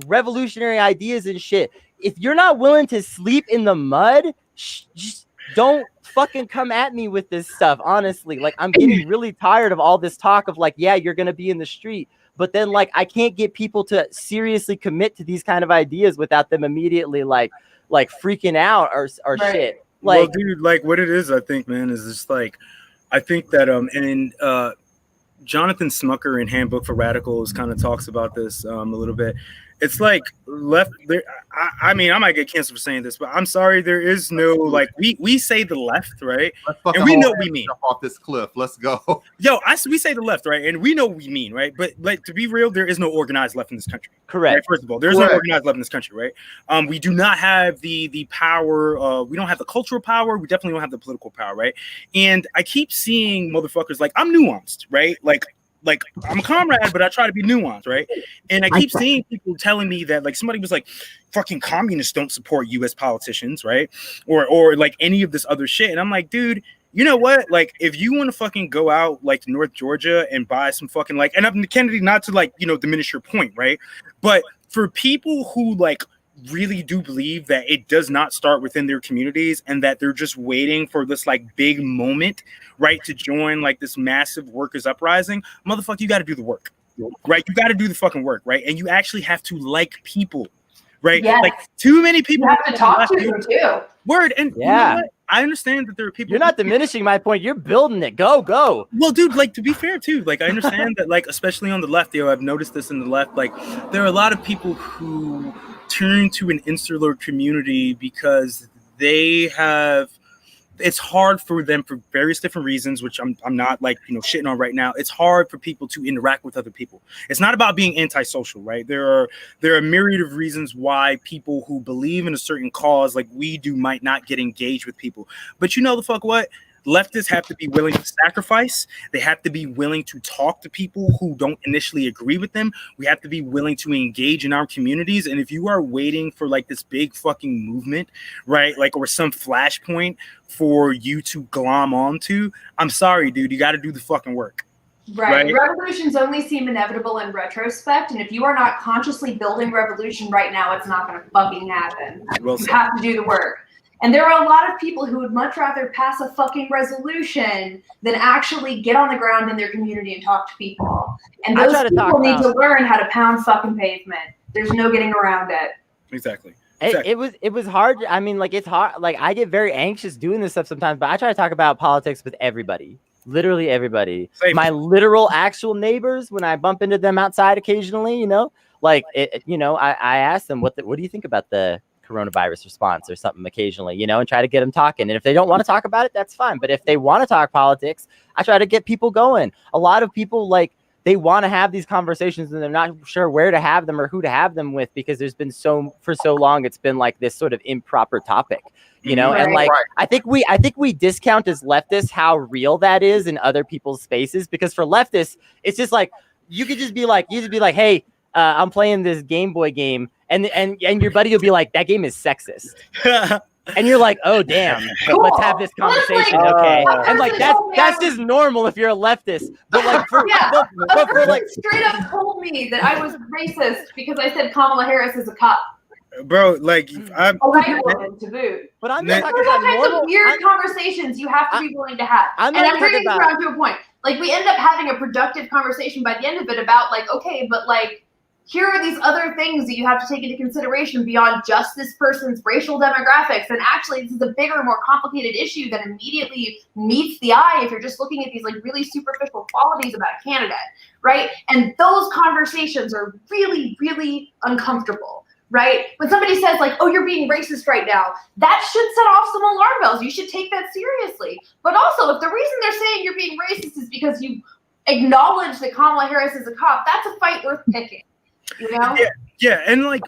revolutionary ideas and shit. If you're not willing to sleep in the mud, just don't fucking come at me with this stuff. Honestly, like, I'm getting really tired of all this talk of like, yeah, you're gonna be in the street, but then like I can't get people to seriously commit to these kind of ideas without them immediately like freaking out or shit. Like, well, dude, like what it is, I think, man, is just like, I think that Jonathan Smucker in Handbook for Radicals kind of talks about this a little bit. It's like left there. I mean, I might get canceled for saying this, but I'm sorry. There is no like we say the left, right? And we know what we mean. Off this cliff, let's go. Yo, we say the left, right? And we know what we mean, right? But like, to be real, there is no organized left in this country. Correct. Right? First of all, there's no organized left in this country, right? We do not have the power. We don't have the cultural power. We definitely don't have the political power, right? And I keep seeing motherfuckers like, I'm nuanced, right? Like I'm a comrade, but I try to be nuanced, right? And I keep seeing people telling me that like somebody was like, fucking communists don't support U.S. politicians, right? Or like any of this other shit. And I'm like, dude, you know what? Like, if you want to fucking go out like to North Georgia and buy some fucking like, and I'm Kennedy, not to like, you know, diminish your point, right? But for people who like really do believe that it does not start within their communities and that they're just waiting for this like big moment, right, to join like this massive workers uprising, motherfucker, you got to do the work, right? You got to do the fucking work, right? And you actually have to like people, right? Yes. Like, too many people have to talk to them too. Word. And you know what? I understand that there are people. You're not diminishing my point. You're building it. Go. Well, dude, like, to be fair too, like, I understand that, like, especially on the left, I've noticed this in the left, like, there are a lot of people who turn to an insular community because they have, it's hard for them for various different reasons, which I'm not like, you know, shitting on right now. It's hard for people to interact with other people. It's not about being antisocial, right? There are a myriad of reasons why people who believe in a certain cause, like we do, might not get engaged with people. But you know the fuck what? Leftists have to be willing to sacrifice. They have to be willing to talk to people who don't initially agree with them. We have to be willing to engage in our communities. And if you are waiting for like this big fucking movement, right, like, or some flashpoint for you to glom onto, I'm sorry, dude, you got to do the fucking work. Right. Revolutions only seem inevitable in retrospect, and if you are not consciously building revolution right now, it's not going to fucking happen. You have to do the work. And there are a lot of people who would much rather pass a fucking resolution than actually get on the ground in their community and talk to people. And those people need to learn how to pound fucking pavement. There's no getting around it. Exactly. It was hard. I mean, like, it's hard. Like, I get very anxious doing this stuff sometimes, but I try to talk about politics with everybody, literally everybody. Same. My literal actual neighbors, when I bump into them outside occasionally, you know, like, I ask them, what do you think about the coronavirus response or something occasionally, you know, and try to get them talking. And if they don't want to talk about it, that's fine. But if they want to talk politics, I try to get people going. A lot of people, like, they want to have these conversations and they're not sure where to have them or who to have them with, because there's been for so long it's been like this sort of improper topic, you know. Right. And like, I think we discount as leftists how real that is in other people's spaces, because for leftists it's just like you could just be like, hey, I'm playing this Game Boy game, and your buddy will be like, that game is sexist. And you're like, oh damn, Cool. let's have this conversation, Well, okay? like, And like that's just normal if you're a leftist. But like but for like straight up told me that I was racist because I said Kamala Harris is a cop. Bro, like I'm A white woman to boot. But I'm Man. just There's talking all about kinds normal. of weird conversations you have to be willing to have. I'm And not I'm talking bringing this about- around to a point. Like, we end up having a productive conversation by the end of it about, like, okay, but like, here are these other things that you have to take into consideration beyond just this person's racial demographics. And actually, this is a bigger, more complicated issue that immediately meets the eye if you're just looking at these like really superficial qualities about a candidate, right? And those conversations are really, really uncomfortable, right? When somebody says like, oh, you're being racist right now, that should set off some alarm bells. You should take that seriously. But also, if the reason they're saying you're being racist is because you acknowledge that Kamala Harris is a cop, that's a fight worth picking. You know? Yeah, and like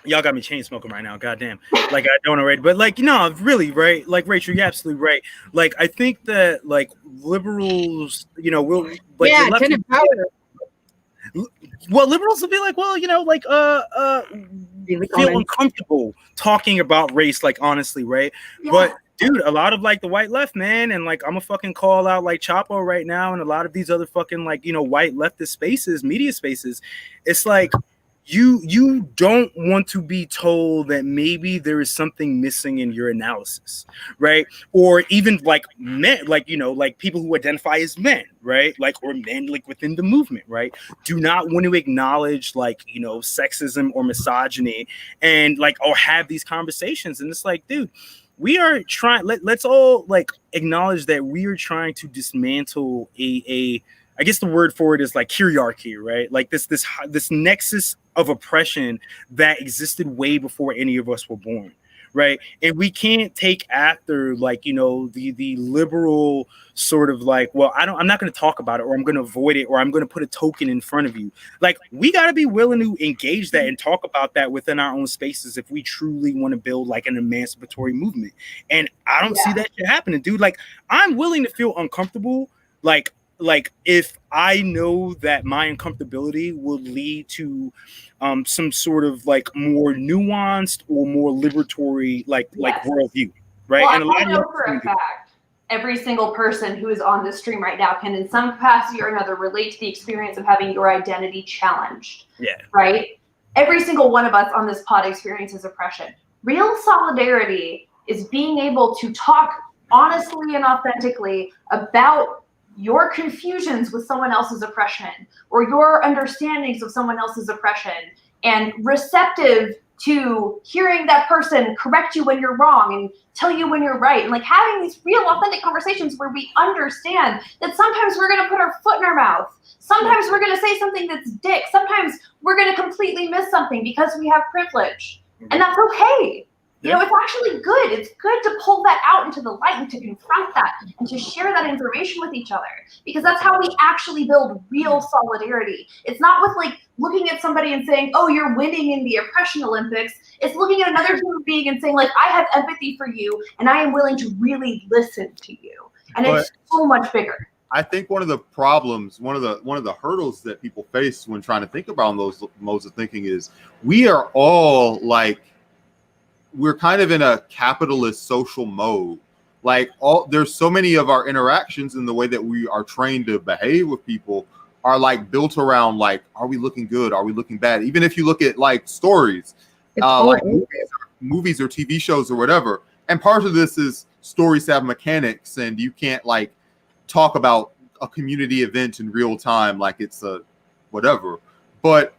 y'all got me chain smoking right now, goddamn. Like, I don't already, but like, no, really, right? Like, Rachel, you're absolutely right. Like, I think that like liberals, you know, will like Yeah, the left- tenant power. well, liberals will be like, well, you know, like feel uncomfortable talking about race, like, honestly, right? Yeah. But dude, a lot of like the white left, man, and like I'm gonna fucking call out like Chapo right now, and a lot of these other fucking like, you know, white leftist spaces, media spaces. It's like you don't want to be told that maybe there is something missing in your analysis, right? Or even like men, like, you know, like people who identify as men, right? Like, or men like within the movement, right? Do not want to acknowledge like, you know, sexism or misogyny and like, or have these conversations. And it's like, dude, we are trying, let's all like acknowledge that we are trying to dismantle a I guess the word for it is like hierarchy, right? Like this nexus of oppression that existed way before any of us were born, right? And we can't take after like, you know, the liberal sort of like, well, I'm not going to talk about it, or I'm going to avoid it, or I'm going to put a token in front of you. Like, we got to be willing to engage that and talk about that within our own spaces if we truly want to build like an emancipatory movement. And I don't see that shit happening, dude. Like, I'm willing to feel uncomfortable, like if I know that my uncomfortability will lead to some sort of like more nuanced or more liberatory like worldview, right? Well, and a lot I know of for a fact every single person who is on this stream right now can in some capacity or another relate to the experience of having your identity challenged. Yeah. Right? Every single one of us on this pod experiences oppression. Real solidarity is being able to talk honestly and authentically about your confusions with someone else's oppression or your understandings of someone else's oppression, and receptive to hearing that person correct you when you're wrong and tell you when you're right, and like having these real authentic conversations where we understand that sometimes we're going to put our foot in our mouth, sometimes we're going to say something that's dick, sometimes we're going to completely miss something because we have privilege, and that's okay. You know, it's actually good. It's good to pull that out into the light and to confront that and to share that information with each other, because that's how we actually build real solidarity. It's not with like looking at somebody and saying, oh, you're winning in the oppression Olympics. It's looking at another human being and saying like, I have empathy for you and I am willing to really listen to you. And it's so much bigger. I think one of the problems, one of the hurdles that people face when trying to think about those modes of thinking is we are all like, we're kind of in a capitalist social mode. Like there's so many of our interactions in the way that we are trained to behave with people are like built around like, are we looking good? Are we looking bad? Even if you look at like stories, like movies or TV shows or whatever. And part of this is stories have mechanics and you can't like talk about a community event in real time like it's a whatever. But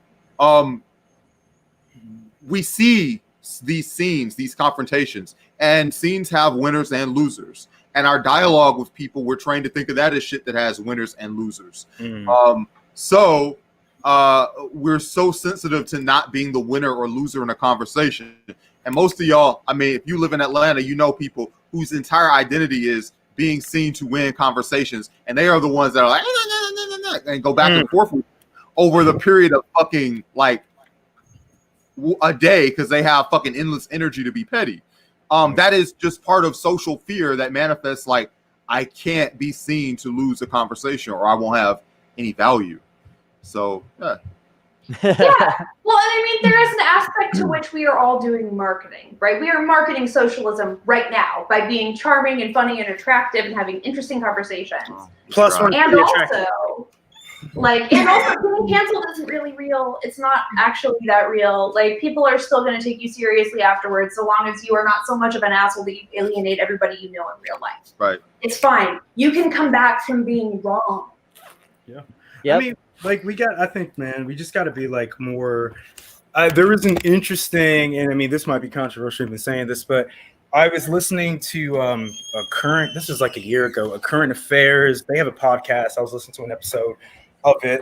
we see these scenes, these confrontations, and scenes have winners and losers. And our dialogue with people, we're trained to think of that as shit that has winners and losers. So we're so sensitive to not being the winner or loser in a conversation. And most of y'all, I mean, if you live in Atlanta, you know people whose entire identity is being seen to win conversations, and they are the ones that are like and go back and forth with over the period of fucking like a day because they have fucking endless energy to be petty. That is just part of social fear that manifests like, I can't be seen to lose a conversation or I won't have any value. So, yeah. Yeah. Well, and I mean, there is an aspect to which we are all doing marketing, right? We are marketing socialism right now by being charming and funny and attractive and having interesting conversations. Plus one, and also, getting canceled isn't really real. It's not actually that real. Like, people are still going to take you seriously afterwards, so long as you are not so much of an asshole that you alienate everybody you know in real life. Right. It's fine. You can come back from being wrong. Yeah. Yep. I mean, like I think, man, we just got to be like more. There is an interesting, and I mean, this might be controversial even saying this, but I was listening to this was like a year ago, a Current Affairs. They have a podcast. I was listening to an episode of it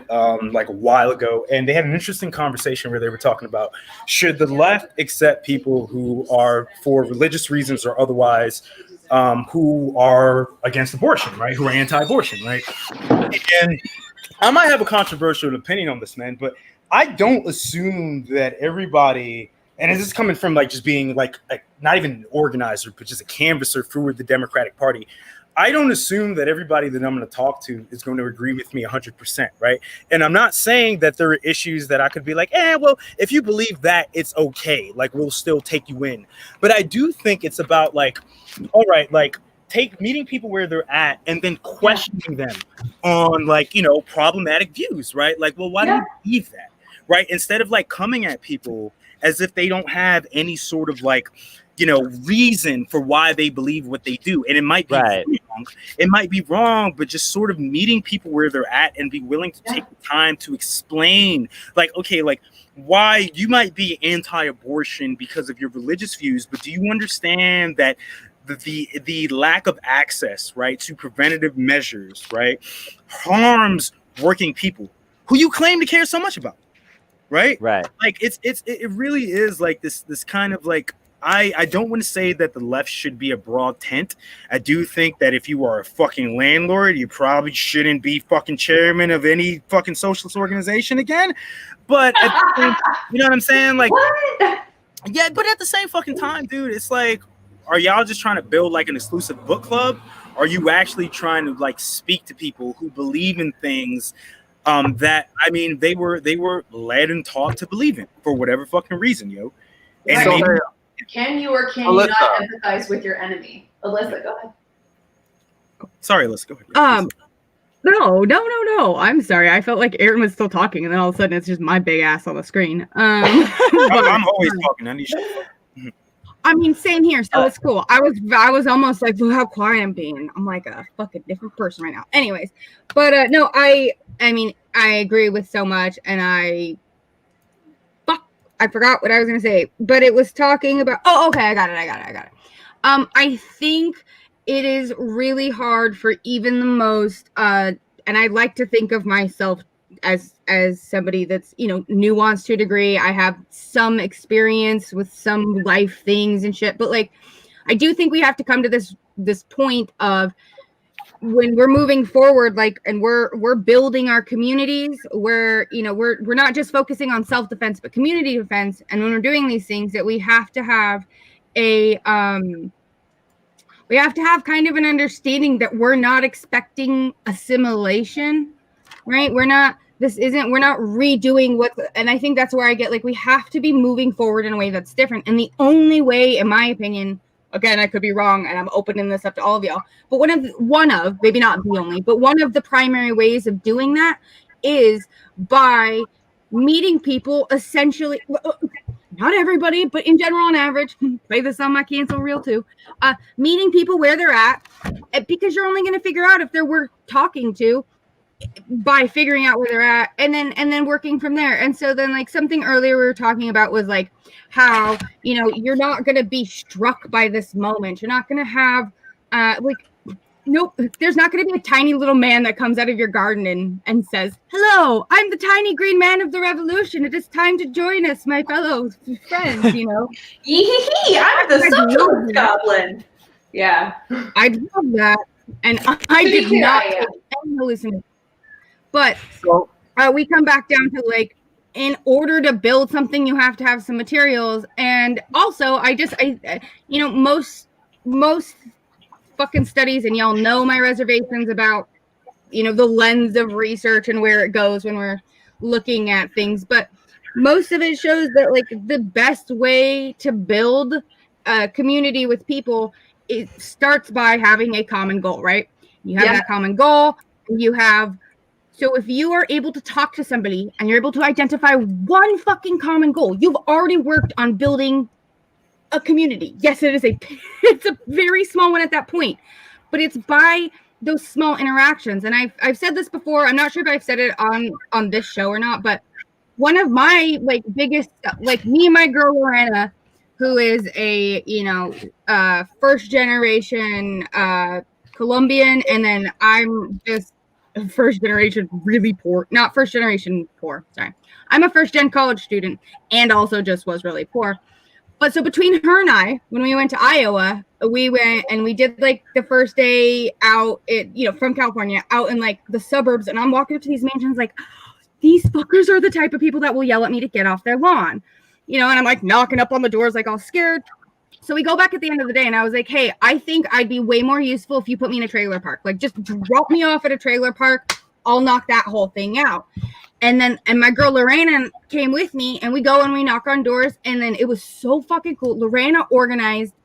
like a while ago, and they had an interesting conversation where they were talking about, should the left accept people who are, for religious reasons or otherwise, who are against abortion, right? Who are anti-abortion, right? And I might have a controversial opinion on this, man, but I don't assume that everybody, and this is coming from like just being like not even an organizer, but just a canvasser for the Democratic Party. I don't assume that everybody that I'm going to talk to is going to agree with me 100%, right? And I'm not saying that there are issues that I could be like, well, if you believe that, it's okay. Like, we'll still take you in. But I do think it's about like, all right, like, meeting people where they're at and then questioning them on like, problematic views, right? Like, well, why do you believe that, right? Instead of like coming at people as if they don't have any sort of like, reason for why they believe what they do. And it might be wrong. It might be wrong, but just sort of meeting people where they're at and be willing to take the time to explain like, okay, like why you might be anti-abortion because of your religious views, but do you understand that the lack of access, right, to preventative measures, right, harms working people who you claim to care so much about, right? Like it really is like this kind of like, I don't want to say that the left should be a broad tent. I do think that if you are a fucking landlord, you probably shouldn't be fucking chairman of any fucking socialist organization again. But at the same, you know what I'm saying? Like, yeah, but at the same fucking time, dude, it's like, are y'all just trying to build like an exclusive book club? Are you actually trying to like speak to people who believe in things that, I mean, they were led and taught to believe in for whatever fucking reason, yo? And Right. maybe, Can you or can you not empathize with your enemy? Alyssa, go ahead. sorry, let's go ahead. No. I'm sorry. I felt like Aaron was still talking, and then all of a sudden it's just my big ass on the screen. I'm always talking. I need shit. I mean, same here. So it's cool. I was almost like, look how quiet I'm being. I'm like a fucking different person right now. Anyways, but no, I mean, I agree with so much, and I forgot what I was gonna say, but it was talking about. Oh, okay, I got it. I think it is really hard for even the most, and I like to think of myself as somebody that's nuanced to a degree. I have some experience with some life things and shit, but like, I do think we have to come to this point of when we're moving forward, like, and we're building our communities where we're not just focusing on self-defense but community defense, and when we're doing these things, that we have to have kind of an understanding that we're not expecting assimilation, right? We're not redoing and I think that's where I get like, we have to be moving forward in a way that's different, and the only way, in my opinion, again, I could be wrong, and I'm opening this up to all of y'all, but one of maybe not the only, but one of the primary ways of doing that is by meeting people, essentially, not everybody, but in general, on average, play this on my cancel reel too, meeting people where they're at, because you're only going to figure out if they're worth talking to by figuring out where they're at and then working from there. And so then like something earlier we were talking about was like how, you know, you're not going to be struck by this moment. You're not going to have nope, there's not going to be a tiny little man that comes out of your garden and says, hello, I'm the tiny green man of the revolution. It is time to join us, my fellow friends, you know. I'm the socialist goblin. Yeah. I love that. And I did not take any hallucination. But we come back down to like, in order to build something, you have to have some materials. And also, you know, most fucking studies, and y'all know my reservations about, you know, the lens of research and where it goes when we're looking at things. But most of it shows that like the best way to build a community with people, it starts by having a common goal, right? You have that common goal. So if you are able to talk to somebody and you're able to identify one fucking common goal, you've already worked on building a community. Yes, it's a very small one at that point, but it's by those small interactions. And I've said this before. I'm not sure if I've said it on this show or not, but one of my like biggest, like me and my girl Lorena, who is a, you know, first generation Colombian, and then I'm just first generation really poor. Not first generation poor, sorry. I'm a first gen college student and also just was really poor. But so between her and I, when we went to Iowa, we went and we did like the first day out, from California, out in like the suburbs. And I'm walking up to these mansions like, these fuckers are the type of people that will yell at me to get off their lawn. You know, and I'm like knocking up on the doors like all scared. So we go back at the end of the day and I was like, hey, I think I'd be way more useful if you put me in a trailer park. Like just drop me off at a trailer park. I'll knock that whole thing out. And my girl Lorena came with me and we go and we knock on doors. And then it was so fucking cool. Lorena organized.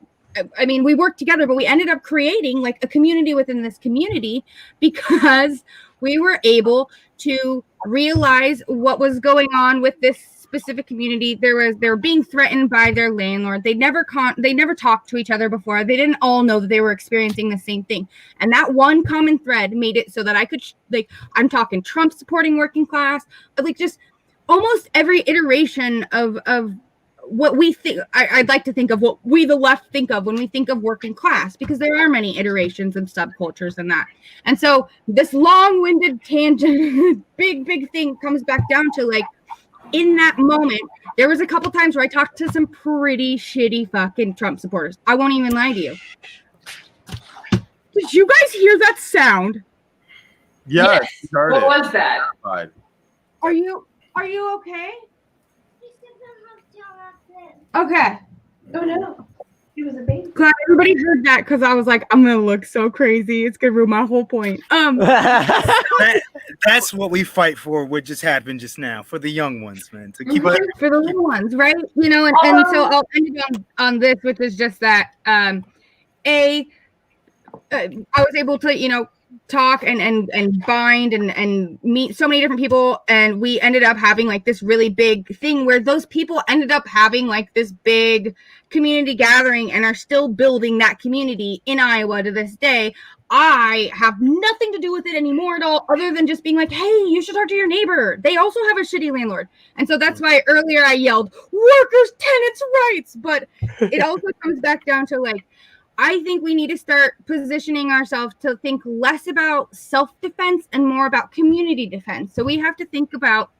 I mean, we worked together, but we ended up creating like a community within this community because we were able to realize what was going on with this specific community. They were being threatened by their landlord. They never talked to each other before. They didn't all know that they were experiencing the same thing. And that one common thread made it so that I could I'm talking Trump supporting working class, like just almost every iteration of what we think. I'd like to think of what we the left think of when we think of working class, because there are many iterations and subcultures in that. And so this long-winded tangent, big thing comes back down to like, in that moment, there was a couple times where I talked to some pretty shitty fucking Trump supporters. I won't even lie to you. Did you guys hear that sound? Yes. What was that? Are you okay? Okay. Oh no. He was a baby. Glad everybody heard that, because I was like, I'm gonna look so crazy. It's gonna ruin my whole point. That's what we fight for. What just happened just now for the young ones, man. To keep for the little ones, right? You know, and so I'll end it on this, which is just that I was able to, you know, talk and bind and meet so many different people, and we ended up having like this really big thing where those people ended up having like this big community gathering and are still building that community in Iowa to this day. I have nothing to do with it anymore at all, other than just being like, hey, you should talk to your neighbor. They also have a shitty landlord. And so that's why earlier I yelled workers' tenants' rights. But it also comes back down to like, I think we need to start positioning ourselves to think less about self-defense and more about community defense. So we have to think about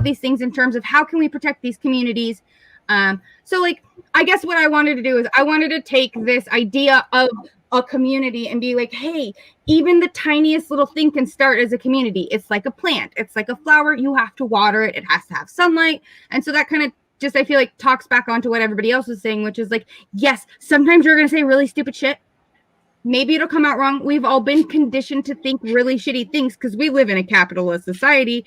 these things in terms of how can we protect these communities. So like, I guess what I wanted to do is I wanted to take this idea of a community and be like, hey, even the tiniest little thing can start as a community. It's like a plant. It's like a flower. You have to water it. It has to have sunlight. And so that kind of just, I feel like, talks back onto what everybody else was saying, which is like, yes, sometimes you're going to say really stupid shit. Maybe it'll come out wrong. We've all been conditioned to think really shitty things because we live in a capitalist society.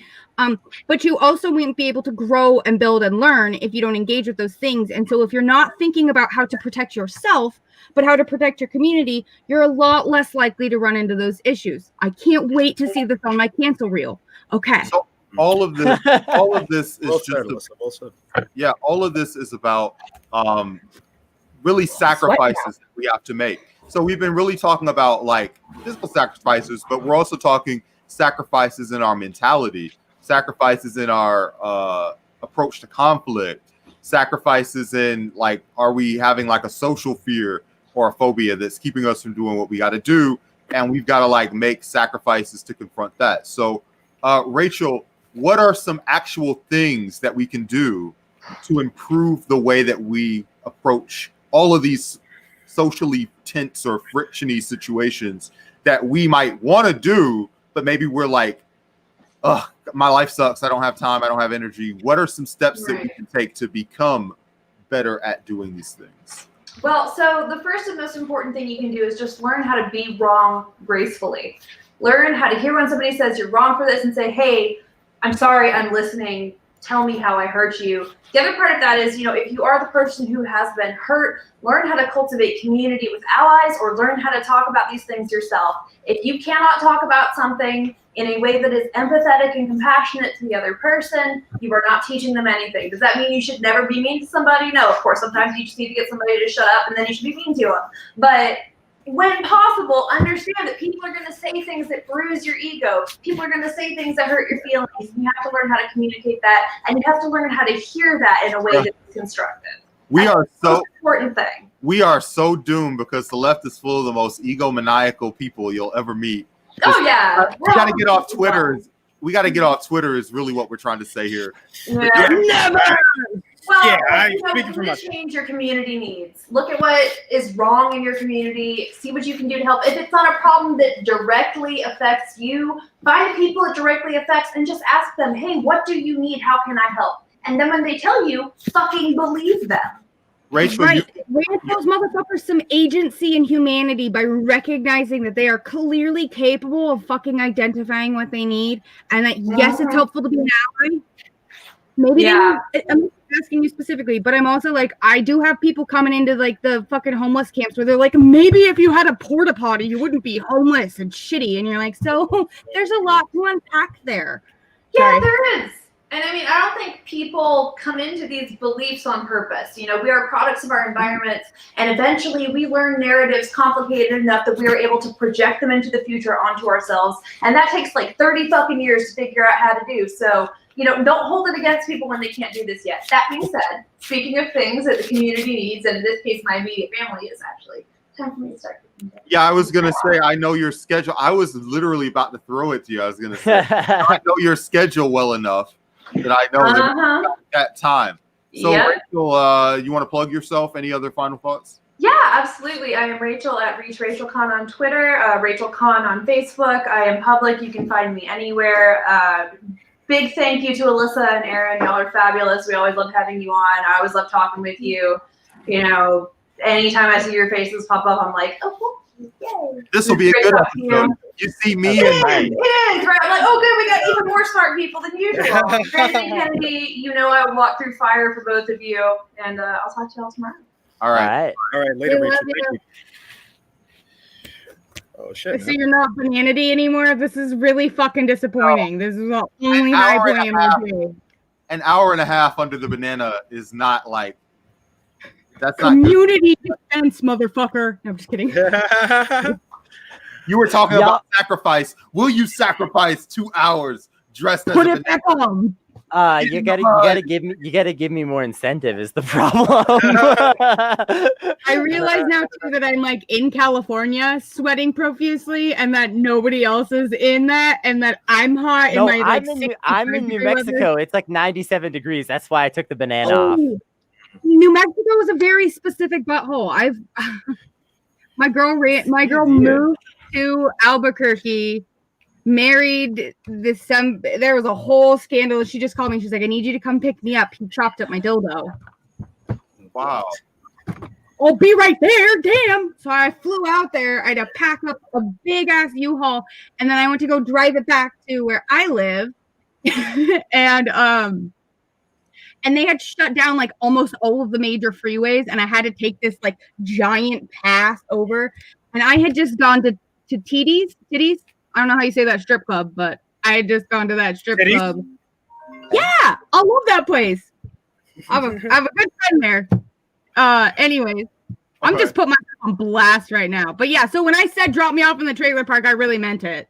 But you also won't be able to grow and build and learn if you don't engage with those things. And so if you're not thinking about how to protect yourself, but how to protect your community, you're a lot less likely to run into those issues. I can't wait to see this on my cancel reel. Okay. So all of this is all of this is about really sacrifices that we have to make. So we've been really talking about like physical sacrifices, but we're also talking sacrifices in our mentality, sacrifices in our approach to conflict, sacrifices in like, are we having like a social fear or a phobia that's keeping us from doing what we got to do, and we've got to like make sacrifices to confront that. So Rachel, what are some actual things that we can do to improve the way that we approach all of these socially tense or frictiony situations that we might want to do, but maybe we're like, oh, my life sucks, I don't have time, I don't have energy? What are some steps that we can take to become better at doing these things? Well, so the first and most important thing you can do is just learn how to be wrong gracefully. Learn how to hear when somebody says you're wrong for this and say, hey, I'm sorry, I'm listening. Tell me how I hurt you. The other part of that is, if you are the person who has been hurt, learn how to cultivate community with allies, or learn how to talk about these things yourself. If you cannot talk about something in a way that is empathetic and compassionate to the other person, you are not teaching them anything. Does that mean you should never be mean to somebody? No, of course. Sometimes you just need to get somebody to shut up, and then you should be mean to them. But when possible, understand that people are going to say things that bruise your ego. People are going to say things that hurt your feelings. You have to learn how to communicate that, and you have to learn how to hear that in a way that's constructive. We are so important thing. We are so doomed because the left is full of the most egomaniacal people you'll ever meet. Oh yeah, we got to get off Twitter. We got to get off Twitter is really what we're trying to say here. Yeah. Never. Well, speaking for myself. Change your community needs. Look at what is wrong in your community. See what you can do to help. If it's not a problem that directly affects you, find people it directly affects and just ask them, hey, what do you need? How can I help? And then when they tell you, fucking believe them. Rachel, grant those motherfuckers some agency and humanity by recognizing that they are clearly capable of fucking identifying what they need, and that yes, it's helpful to be an ally. Maybe I'm asking you specifically, but I'm also like, I do have people coming into like the fucking homeless camps where they're like, maybe if you had a porta potty, you wouldn't be homeless and shitty, and you're like, so there's a lot to unpack there. Yeah, there is. And I mean, I don't think people come into these beliefs on purpose. We are products of our environments, and eventually we learn narratives complicated enough that we are able to project them into the future onto ourselves. And that takes like 30 fucking years to figure out how to do. So, don't hold it against people when they can't do this yet. That being said, speaking of things that the community needs, and in this case, my immediate family, is actually time for me to start. Yeah, I was going to say, I know your schedule. I was literally about to throw it to you. I was going to say, I know your schedule well enough that I know that time. So, Rachel, you want to plug yourself? Any other final thoughts? Yeah, absolutely. I am Rachel at Reach Rachel Con on Twitter, Rachel Con on Facebook. I am public. You can find me anywhere. Big thank you to Alyssa and Aaron. Y'all are fabulous. We always love having you on. I always love talking with you. Anytime I see your faces pop up, I'm like, oh, yay. This will be a good episode. You see me. It is, right? I'm like, oh, good. We got even more smart people than usual. Brandon Kennedy, I would walk through fire for both of you. And I'll talk to y'all tomorrow. All right. Later, Rachel. Thank you. Oh shit! So you're not Bananity anymore. This is really fucking disappointing. This is the only high point in my day. An hour and a half under the banana is not like that's community defense, motherfucker. No, I'm just kidding. You were talking about sacrifice. Will you sacrifice 2 hours dressed as a banana? Back on. You gotta give me more incentive is the problem. I realize now too that I'm like in California sweating profusely, and that nobody else is in that, and that I'm hot. No, I'm in New Mexico. It's like 97 degrees. That's why I took the banana off. New Mexico is a very specific butthole. My girl moved to Albuquerque. Married there was a whole scandal. She just called me. She's like, I need you to come pick me up. He chopped up my dildo. Wow. I'll be right there. Damn. So I flew out there. I had to pack up a big ass U-Haul, and then I went to go drive it back to where I live. and they had shut down like almost all of the major freeways, and I had to take this like giant pass over. And I had just gone to Titties. I don't know how you say that strip club, but I had just gone to that strip club. Yeah, I love that place. I have a good friend there. Anyways, I'm just putting myself on blast right now. But yeah, so when I said drop me off in the trailer park, I really meant it.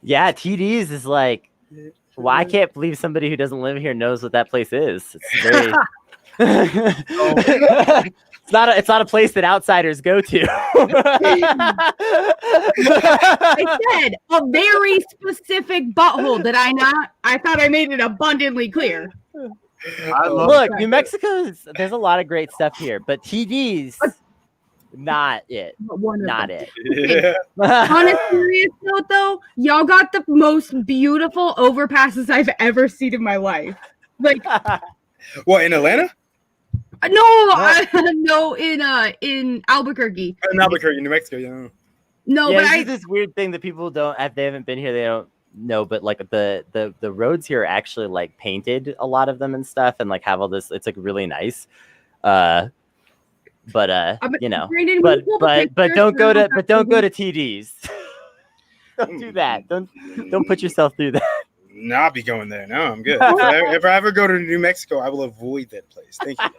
Yeah, TD's is like. Well, I can't believe somebody who doesn't live here knows what that place is. It's very. It's not a place that outsiders go to. I said a very specific butthole. Did I not? I thought I made it abundantly clear. Look, New Mexico. There's a lot of great stuff here, but TD's not it. Not it. Yeah. On a serious note, though, y'all got the most beautiful overpasses I've ever seen in my life. Like, What, in Atlanta? no, in Albuquerque. In Albuquerque, New Mexico. Yeah. No, Yeah, but this is this weird thing that people don't. If they haven't been here, they don't know. But like the roads here are actually like painted, a lot of them and stuff, and like have all this. It's like really nice. But don't go to TD's. Don't do that. Don't put yourself through that. No, I'll be going there. No, I'm good. If I ever go to New Mexico, I will avoid that place. Thank you.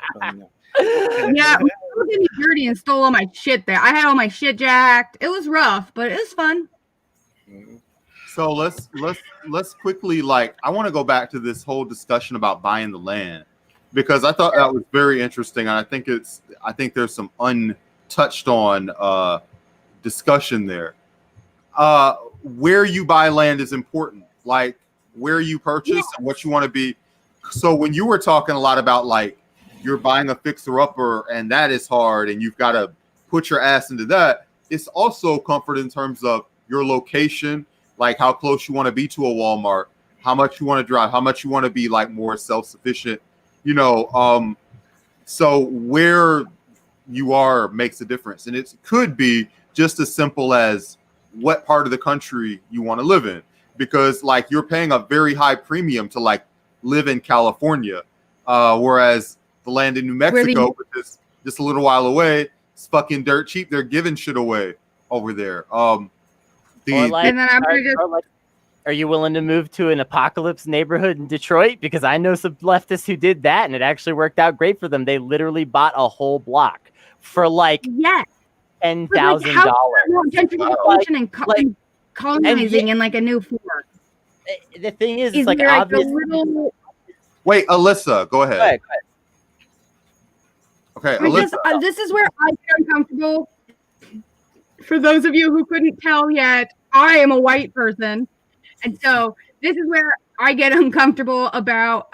Yeah, we was in New Jersey and stole all my shit there. I had all my shit jacked. It was rough, but it was fun. So let's quickly, like, I want to go back to this whole discussion about buying the land, because I thought that was very interesting, and I think there's some untouched on discussion there. Where you buy land is important, like where you purchase and what you want to be. So when you were talking a lot about like you're buying a fixer-upper and that is hard and you've got to put your ass into that, it's also comfort in terms of your location, like how close you want to be to a Walmart, how much you want to drive, how much you want to be like more self-sufficient, so where you are makes a difference. And it could be just as simple as what part of the country you want to live in, because like you're paying a very high premium to like live in California, whereas the land in New Mexico, which is just a little while away, it's fucking dirt cheap. They're giving shit away over there. Are you willing to move to an apocalypse neighborhood in Detroit? Because I know some leftists who did that and it actually worked out great for them. They literally bought a whole block for like $10,000. Gentrification and colonizing in like a new form. The thing is, it's like obvious. Wait, Alyssa, go ahead. Go ahead. Okay, Alyssa. This is where I get uncomfortable. For those of you who couldn't tell yet, I am a white person. And so this is where I get uncomfortable about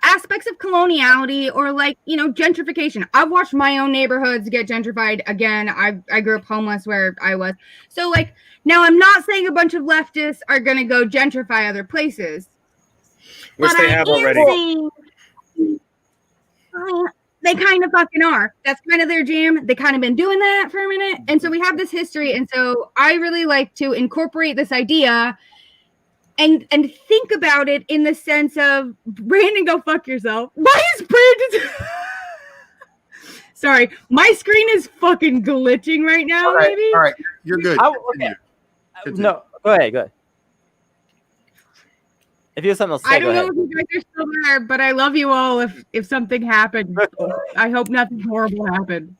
aspects of coloniality or like, gentrification. I've watched my own neighborhoods get gentrified again. I grew up homeless where I was. So like, now I'm not saying a bunch of leftists are going to go gentrify other places. Which they have already. They kind of fucking are. That's kind of their jam. They kind of been doing that for a minute. And so we have this history. And so I really like to incorporate this idea and think about it in the sense of, Brandon, go fuck yourself. Why is Brandon... Sorry, my screen is fucking glitching right now, all right, maybe? All right, you're good. Okay. No, go ahead. If you have something else to say, I don't know if you guys are still there, but I love you all. If something happened, I hope nothing horrible happened.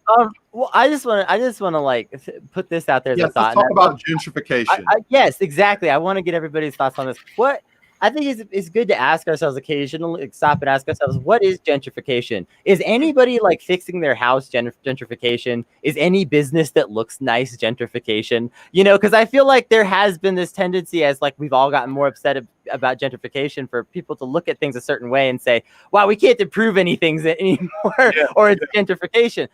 Well, I just want to like put this out there as a thought. Let's talk about gentrification. Yes, exactly. I want to get everybody's thoughts on this. What I think is good to ask ourselves occasionally, stop and ask ourselves, what is gentrification? Is anybody like fixing their house gentrification? Is any business that looks nice gentrification? Because I feel like there has been this tendency, as like we've all gotten more upset about gentrification, for people to look at things a certain way and say, wow, we can't improve anything anymore, or it's gentrification.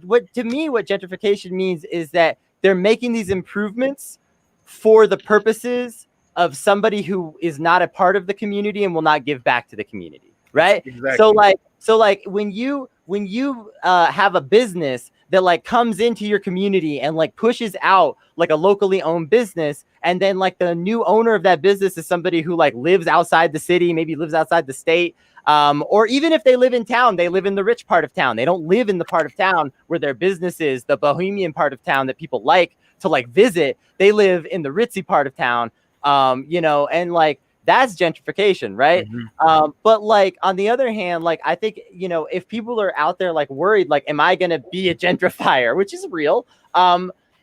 What gentrification means is that they're making these improvements for the purposes of somebody who is not a part of the community and will not give back to the community, right? Exactly. So like when you have a business that like comes into your community and like pushes out like a locally owned business, and then like the new owner of that business is somebody who like lives outside the city, maybe lives outside the state, or even if they live in town, they live in the rich part of town. They don't live in the part of town where their business is, the bohemian part of town that people like to like visit. They live in the ritzy part of town. And like that's gentrification, right? Mm-hmm. But like on the other hand, like I think, if people are out there like worried, like, am I gonna be a gentrifier, which is real?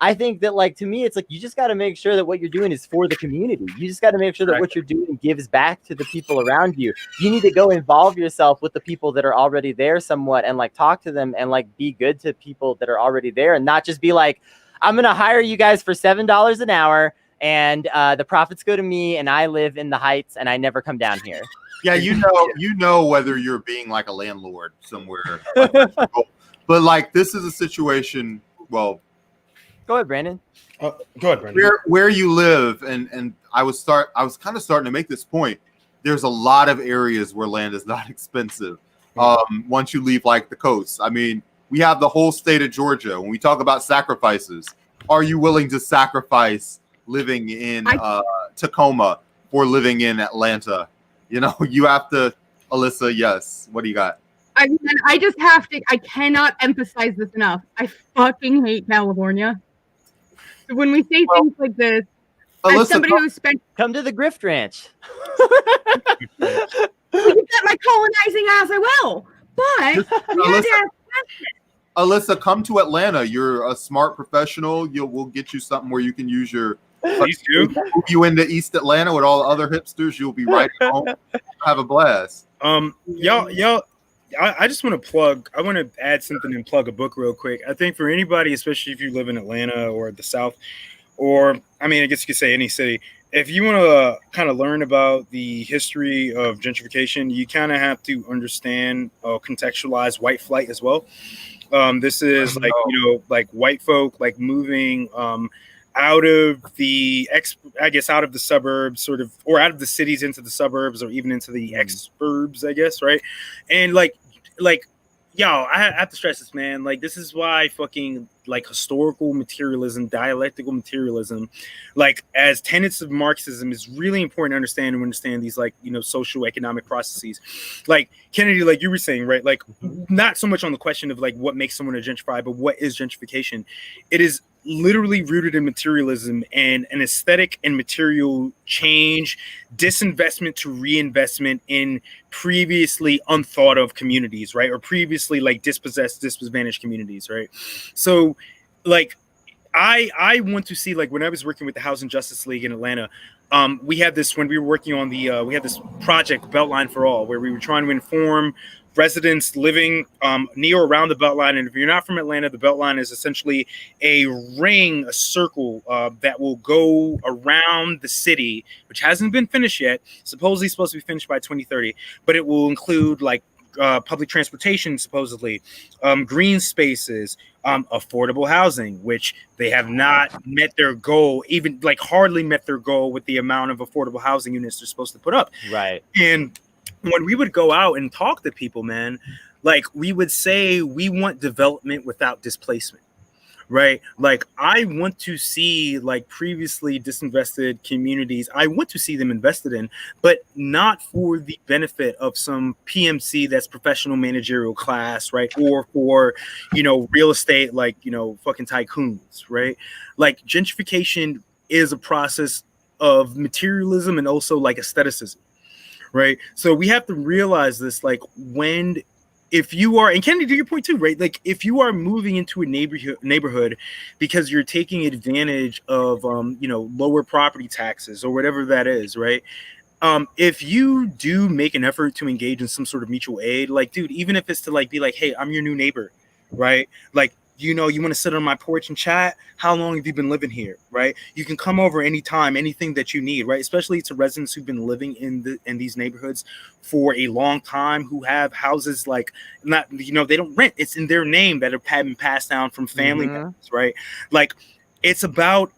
I think that, like, to me, it's like you just got to make sure that what you're doing is for the community. You just got to make sure that what you're doing gives back to the people around you. You need to go involve yourself with the people that are already there somewhat, and like talk to them and like be good to people that are already there, and not just be like, I'm gonna hire you guys for $7 an hour, and the profits go to me, and I live in the Heights, and I never come down here. Yeah, you know whether you're being like a landlord somewhere, but like this is a situation. Well, go ahead, Brandon. Go ahead, Brandon. Where you live, and I was kind of starting to make this point. There's a lot of areas where land is not expensive. Once you leave like the coast, I mean, we have the whole state of Georgia. When we talk about sacrifices, are you willing to sacrifice living in Tacoma for living in Atlanta? You know, you have to, Alyssa. Yes. What do you got? I mean, I just have to. I cannot emphasize this enough. I fucking hate California. So when we say things like this, Alyssa, as somebody who spent, come to the Grift Ranch. you get my colonizing ass, I will. But we had to ask questions. Alyssa, come to Atlanta. You're a smart professional. We'll get you something where you can use your. Move you into East Atlanta with all the other hipsters. You'll be right at home. Have a blast. Y'all. I just want to plug. I want to add something and plug a book real quick. I think for anybody, especially if you live in Atlanta or the South, or I mean, I guess you could say any city. If you want to kind of learn about the history of gentrification, you kind of have to understand, contextualize white flight as well. This is like, like white folk like moving out of the out of the suburbs, sort of, or out of the cities into the suburbs, or even into the exurbs, I guess, right? And like, y'all, I have to stress this, man. Like, this is why fucking like historical materialism, dialectical materialism, like as tenets of Marxism, is really important to understand these like, social economic processes. Like Kennedy, like you were saying, right? Like not so much on the question of like what makes someone a gentrifier, but what is gentrification? It is literally rooted in materialism and an aesthetic and material change, disinvestment to reinvestment in previously unthought of communities, right? Or previously like dispossessed, disadvantaged communities, right? So like I want to see, like when I was working with the Housing Justice League in Atlanta, we had this, when we were working on we had this project Beltline for All, where we were trying to inform residents living near or around the Beltline. And if you're not from Atlanta, the Beltline is essentially a ring, a circle that will go around the city, which hasn't been finished yet. Supposedly supposed to be finished by 2030, but it will include like public transportation, supposedly, green spaces, affordable housing, which they have not met their goal, even like hardly met their goal with the amount of affordable housing units they're supposed to put up. Right. And when we would go out and talk to people, man, like we would say we want development without displacement, right? Like I want to see like previously disinvested communities, I want to see them invested in, but not for the benefit of some PMC that's professional managerial class, right? Or for, real estate, like, fucking tycoons, right? Like gentrification is a process of materialism and also like aestheticism. Right. So we have to realize this, like if you are, and Kennedy, to your point too, right? Like if you are moving into a neighborhood because you're taking advantage of, lower property taxes or whatever that is, right? If you do make an effort to engage in some sort of mutual aid, like, dude, even if it's to like be like, hey, I'm your new neighbor, right? Like, you want to sit on my porch and chat? How long have you been living here, right? You can come over anytime, anything that you need, right? Especially to residents who've been living in these neighborhoods for a long time, who have houses like not, they don't rent. It's in their name that have been passed down from family members, right? Like it's about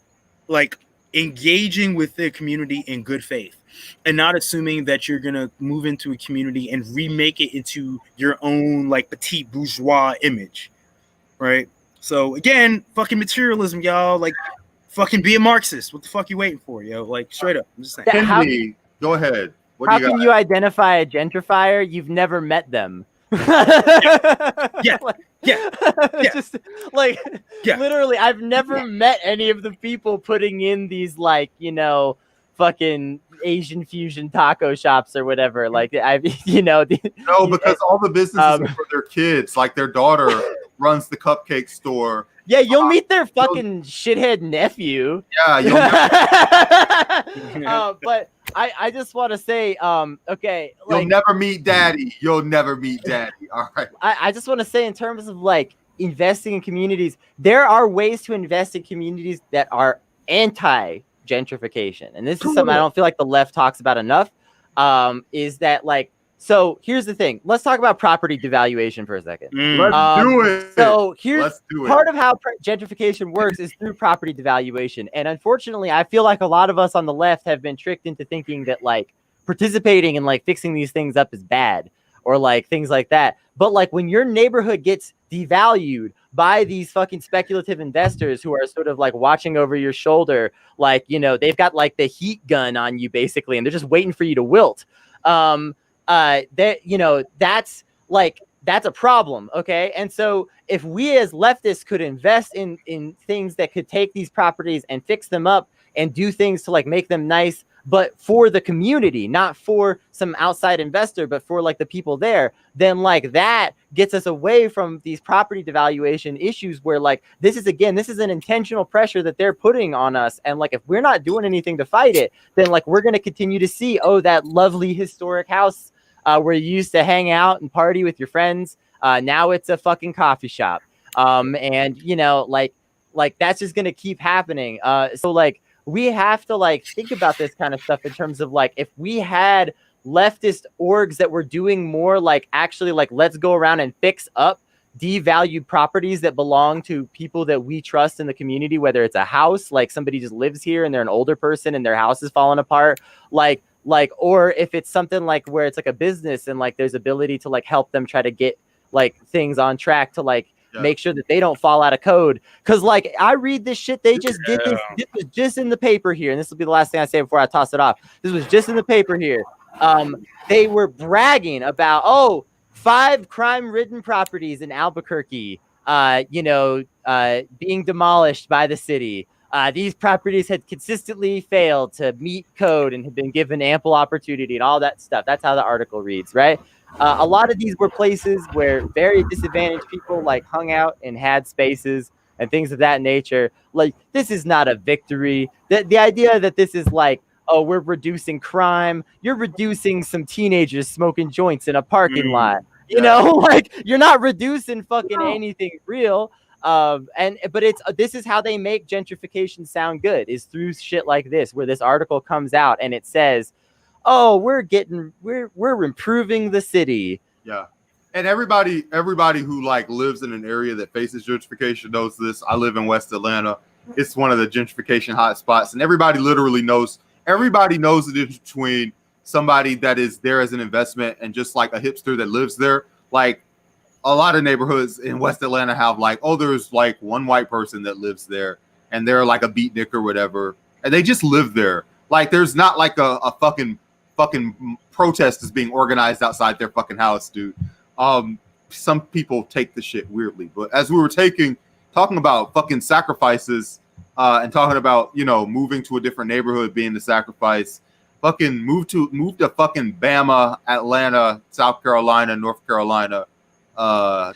like engaging with the community in good faith and not assuming that you're going to move into a community and remake it into your own like petite bourgeois image. Right. So again, fucking materialism, y'all. Like, fucking be a Marxist. What the fuck you waiting for, yo? Like, straight up. I'm just saying. Kennedy, go ahead. How can you identify a gentrifier? You've never met them. Yeah. Just like literally, I've never met any of the people putting in these like fucking Asian fusion taco shops or whatever. Like no, because all the businesses are for their kids. Like their daughter runs the cupcake store Yeah, you'll meet their fucking shithead nephew. Yeah, you'll never, But I just want to say, okay, you'll like never meet daddy. You'll never meet daddy. All right. I just want to say, in terms of like investing in communities, there are ways to invest in communities that are anti-gentrification, and this is something I don't feel like the left talks about enough. Is that like, so here's the thing. Let's talk about property devaluation for a second. Let's do it. So here's Let's do it. part of how gentrification works is through property devaluation. And unfortunately, I feel like a lot of us on the left have been tricked into thinking that like participating in like fixing these things up is bad, or like things like that. But like when your neighborhood gets devalued by these fucking speculative investors who are sort of like watching over your shoulder, like, you know, they've got like the heat gun on you basically, and they're just waiting for you to wilt. That, you know, that's a problem. Okay. And so if we as leftists could invest in things that could take these properties and fix them up and do things to like make them nice, but for the community, not for some outside investor, but for like the people there, then like that gets us away from these property devaluation issues where like this is an intentional pressure that they're putting on us. And like if we're not doing anything to fight it, then like we're going to continue to see, oh, that lovely historic house where you used to hang out and party with your friends. Now it's a fucking coffee shop. And you know, like that's just going to keep happening. So like, we have to like think about this kind of stuff in terms of like, if we had leftist orgs that were doing more like actually like, let's go around and fix up devalued properties that belong to people that we trust in the community, whether it's a house, like somebody just lives here and they're an older person and their house is falling apart, like, or if it's something like where it's like a business and like there's ability to like help them try to get like things on track to like, make sure that they don't fall out of code. Because like I read this shit, they just did this. This was just in the paper here, and this will be the last thing I say before I toss it off. This was just in the paper here. They were bragging about 5 crime-ridden properties in Albuquerque, being demolished by the city. These properties had consistently failed to meet code and had been given ample opportunity and all that stuff. That's how the article reads, right? A lot of these were places where very disadvantaged people like hung out and had spaces and things of that nature. Like, this is not a victory. The idea that this is like, oh, we're reducing crime. You're reducing some teenagers smoking joints in a parking lot. You know, like you're not reducing fucking anything real. This is how they make gentrification sound good, is through shit like this, where this article comes out and it says, oh, we're improving the city. Yeah. And everybody who like lives in an area that faces gentrification knows this. I live in West Atlanta. It's one of the gentrification hotspots, and everybody literally knows. Everybody knows the difference between somebody that is there as an investment and just like a hipster that lives there. Like a lot of neighborhoods in West Atlanta have like, oh, there's like one white person that lives there, and they're like a beatnik or whatever, and they just live there. Like there's not like a fucking protest is being organized outside their fucking house, dude. Some people take the shit weirdly, but as we were talking about fucking sacrifices, and talking about, you know, moving to a different neighborhood being the sacrifice, fucking move to fucking Bama, Atlanta, South Carolina, North Carolina,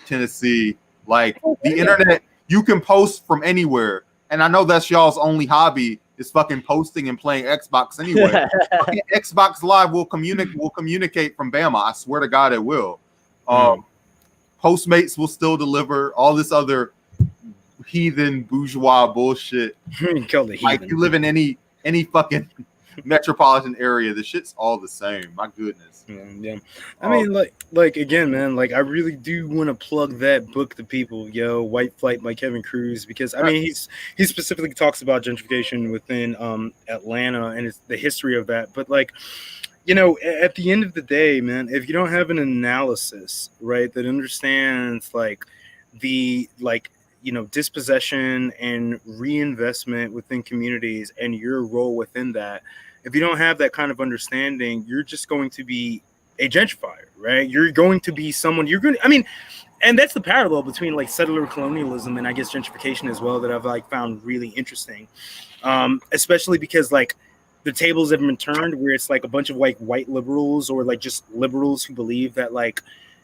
Tennessee. Like the internet, you can post from anywhere, and I know that's y'all's only hobby is fucking posting and playing Xbox anyway. Fucking Xbox Live will communicate from Bama. I swear to God, it will. Postmates will still deliver. All this other heathen bourgeois bullshit. Like you live in any fucking metropolitan area, the shit's all the same. My goodness. Yeah. I mean, like again, man, like I really do want to plug that book to people, White Flight by Kevin Cruz, because I mean he specifically talks about gentrification within Atlanta and it's the history of that. But like, you know, at the end of the day, man, if you don't have an analysis, right, that understands like the dispossession and reinvestment within communities and your role within that, if you don't have that kind of understanding, you're just going to be a gentrifier, right? You're going to be someone, and that's the parallel between like settler colonialism and I guess gentrification as well that I've like found really interesting, especially because like the tables have been turned where it's like a bunch of like white liberals or like just liberals who believe that like,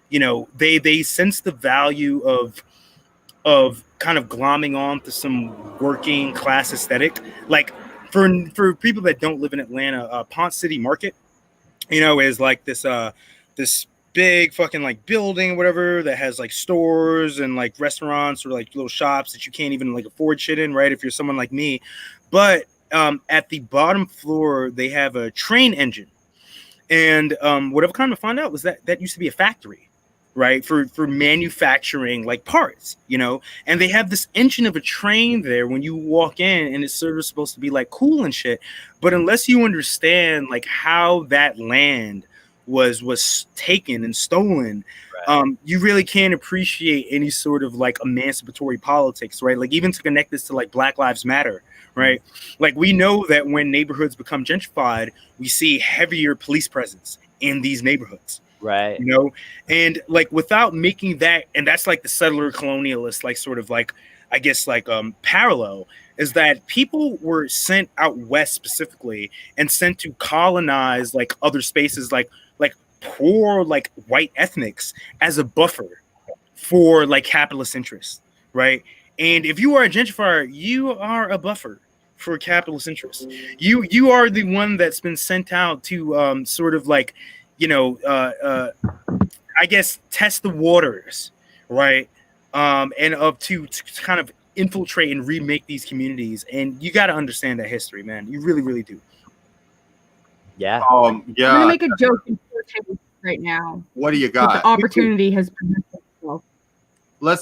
you know, they sense the value of kind of glomming on to some working class aesthetic. Like for people that don't live in Atlanta, Ponce City Market, you know, is like this big fucking like building, whatever, that has like stores and like restaurants or like little shops that you can't even like afford shit in, right? If you're someone like me. But at the bottom floor, they have a train engine. And what I've come to find out was that used to be a factory, right? For manufacturing like parts, you know, and they have this engine of a train there when you walk in, and it's sort of supposed to be like cool and shit. But unless you understand like how that land was taken and stolen, you really can't appreciate any sort of like emancipatory politics, right? Like even to connect this to like Black Lives Matter, right? Like we know that when neighborhoods become gentrified, we see heavier police presence in these neighborhoods. Right. You know, and like without making that, and that's like the settler colonialist, like sort of like, I guess like parallel, is that people were sent out west specifically and sent to colonize like other spaces, like poor like white ethnics as a buffer for like capitalist interests, right? And if you are a gentrifier, you are a buffer for capitalist interests. You are the one that's been sent out to sort of like, you know, I guess test the waters, right? And to kind of infiltrate and remake these communities. And you got to understand that history, man. You really, really do. Yeah. I'm Yeah. gonna make a joke in right now. What do you But got? the opportunity has presented itself.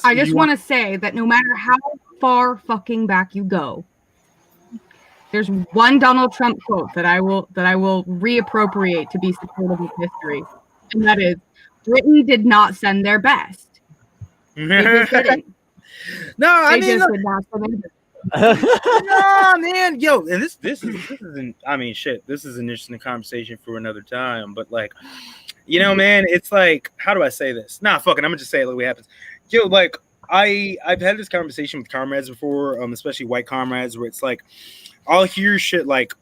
I just want to say that no matter how far fucking back you go, there's one Donald Trump quote that I will reappropriate to be supportive of history, and that is, "Britain did not send their best. They just didn't. No, I They mean, just look, did not send their best." no, man, yo, and this isn't. I mean, shit, this is an interesting conversation for another time. But like, you know, man, it's like, how do I say this? Nah, fuck it, I'm gonna just say it the way it happens. Yo, like, I've had this conversation with comrades before, especially white comrades, where it's like, I'll hear shit like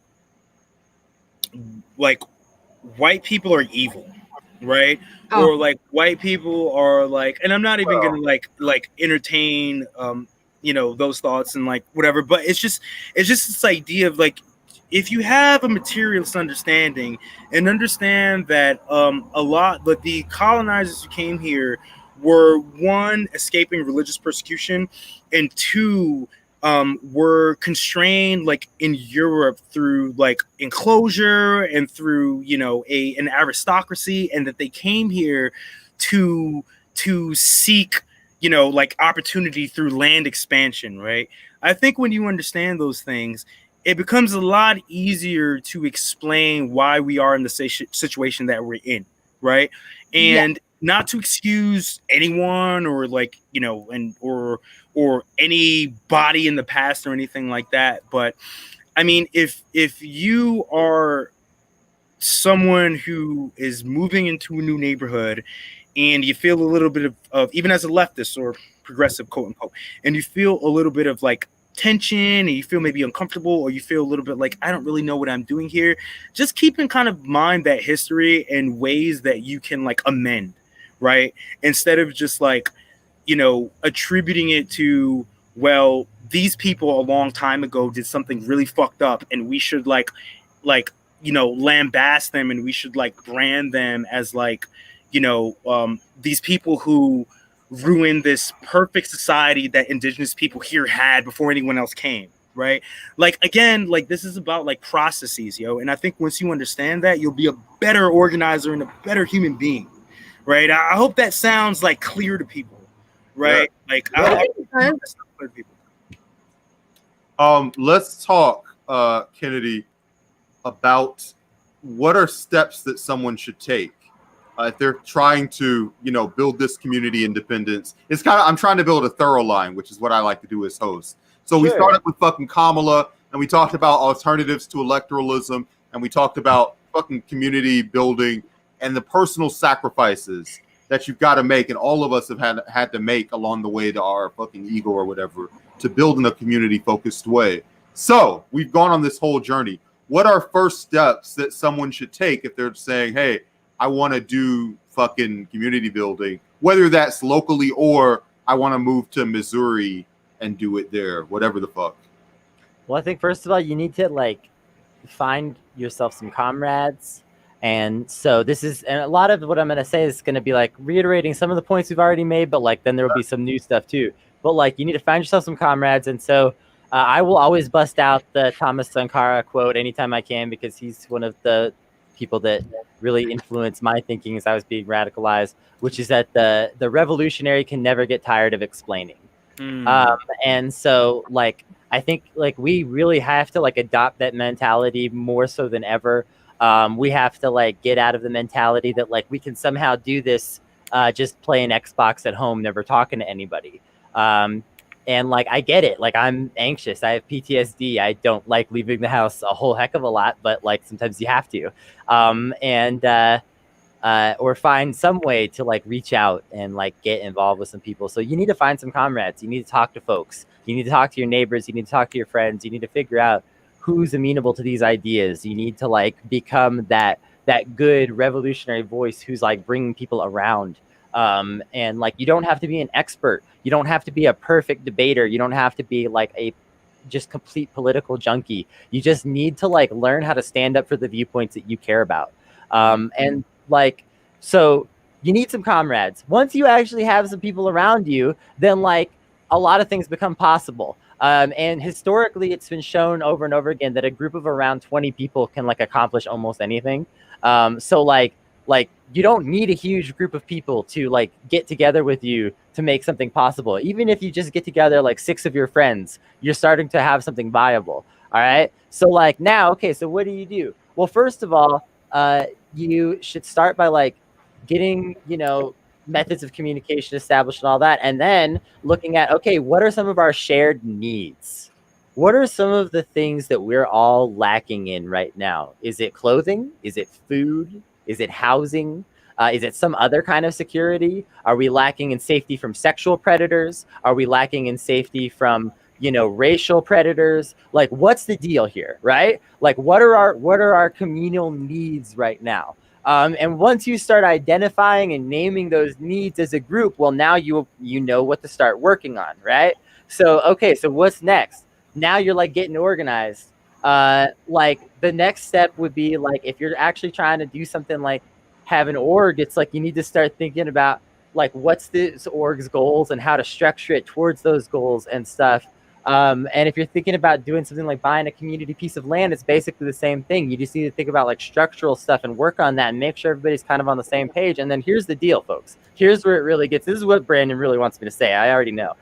white people are evil, right? Oh. Or like white people are like, and I'm not even gonna like entertain you know, those thoughts and like whatever, but it's just this idea of like, if you have a materialist understanding and understand that a lot, but the colonizers who came here were, one, escaping religious persecution, and two, were constrained like in Europe through like enclosure and through, you know, an aristocracy, and that they came here to seek, you know, like opportunity through land expansion, right? I think when you understand those things, it becomes a lot easier to explain why we are in the situation that we're in, right? And not to excuse anyone or like, you know, and or anybody in the past or anything like that. But I mean, if you are someone who is moving into a new neighborhood and you feel a little bit of even as a leftist or progressive, quote unquote, and you feel a little bit of like tension and you feel maybe uncomfortable, or you feel a little bit like, I don't really know what I'm doing here, just keep in kind of mind that history and ways that you can like amend, right? Instead of just like, you know, attributing it to, well, these people a long time ago did something really fucked up and we should like, you know, lambast them, and we should like brand them as like, you know, these people who ruined this perfect society that indigenous people here had before anyone else came, right? Like, again, like this is about like processes, yo. And I think once you understand that, you'll be a better organizer and a better human being, right? I hope that sounds like clear to people, right? Yeah. Like, I hope that's clear to people. Let's talk, Kennedy, about what are steps that someone should take if they're trying to, you know, build this community independence. It's kind of, I'm trying to build a thorough line, which is what I like to do as host. So we started with fucking Kamala, and we talked about alternatives to electoralism, and we talked about fucking community building and the personal sacrifices that you've got to make, and all of us have had to make along the way to our fucking ego or whatever, to build in a community-focused way. So we've gone on this whole journey. What are first steps that someone should take if they're saying, hey, I want to do fucking community building, whether that's locally or I want to move to Missouri and do it there, whatever the fuck. Well, I think first of all, you need to like find yourself some comrades. And so and a lot of what I'm going to say is going to be like reiterating some of the points we've already made, but like then there will be some new stuff too. But like you need to find yourself some comrades. And so I will always bust out the Thomas Sankara quote anytime I can, because he's one of the people that really influenced my thinking as I was being radicalized, which is that the revolutionary can never get tired of explaining. And so like I think like we really have to like adopt that mentality more so than ever. We have to like get out of the mentality that like we can somehow do this just playing Xbox at home, never talking to anybody. And like I get it, like I'm anxious, I have PTSD, I don't like leaving the house a whole heck of a lot, but like sometimes you have to. Or find some way to like reach out and like get involved with some people. So you need to find some comrades. You need to talk to folks. You need to talk to your neighbors. You need to talk to your friends. You need to figure out who's amenable to these ideas. You need to like become that good revolutionary voice who's like bringing people around. And like you don't have to be an expert. You don't have to be a perfect debater. You don't have to be like a just complete political junkie. You just need to like learn how to stand up for the viewpoints that you care about. And like, so you need some comrades. Once you actually have some people around you, then like a lot of things become possible. And historically, it's been shown over and over again that a group of around 20 people can like accomplish almost anything. So like you don't need a huge group of people to like get together with you to make something possible. Even if you just get together like 6 of your friends, you're starting to have something viable. All right. So like now, okay, so what do? Well, first of all, you should start by like getting, methods of communication established and all that. And then looking at, okay, what are some of our shared needs? What are some of the things that we're all lacking in right now? Is it clothing? Is it food? Is it housing? Is it some other kind of security? Are we lacking in safety from sexual predators? Are we lacking in safety from, racial predators? Like, what's the deal here, right? Like, what are our communal needs right now? And once you start identifying and naming those needs as a group, well, now you know what to start working on, right? So, okay, so what's next? Now you're like getting organized. Like the next step would be like, if you're actually trying to do something like have an org, it's like you need to start thinking about like what's this org's goals and how to structure it towards those goals and stuff. And if you're thinking about doing something like buying a community piece of land, it's basically the same thing. You just need to think about like structural stuff and work on that and make sure everybody's kind of on the same page. And then here's the deal, folks. Here's where it really gets. This is what Brandon really wants me to say. I already know.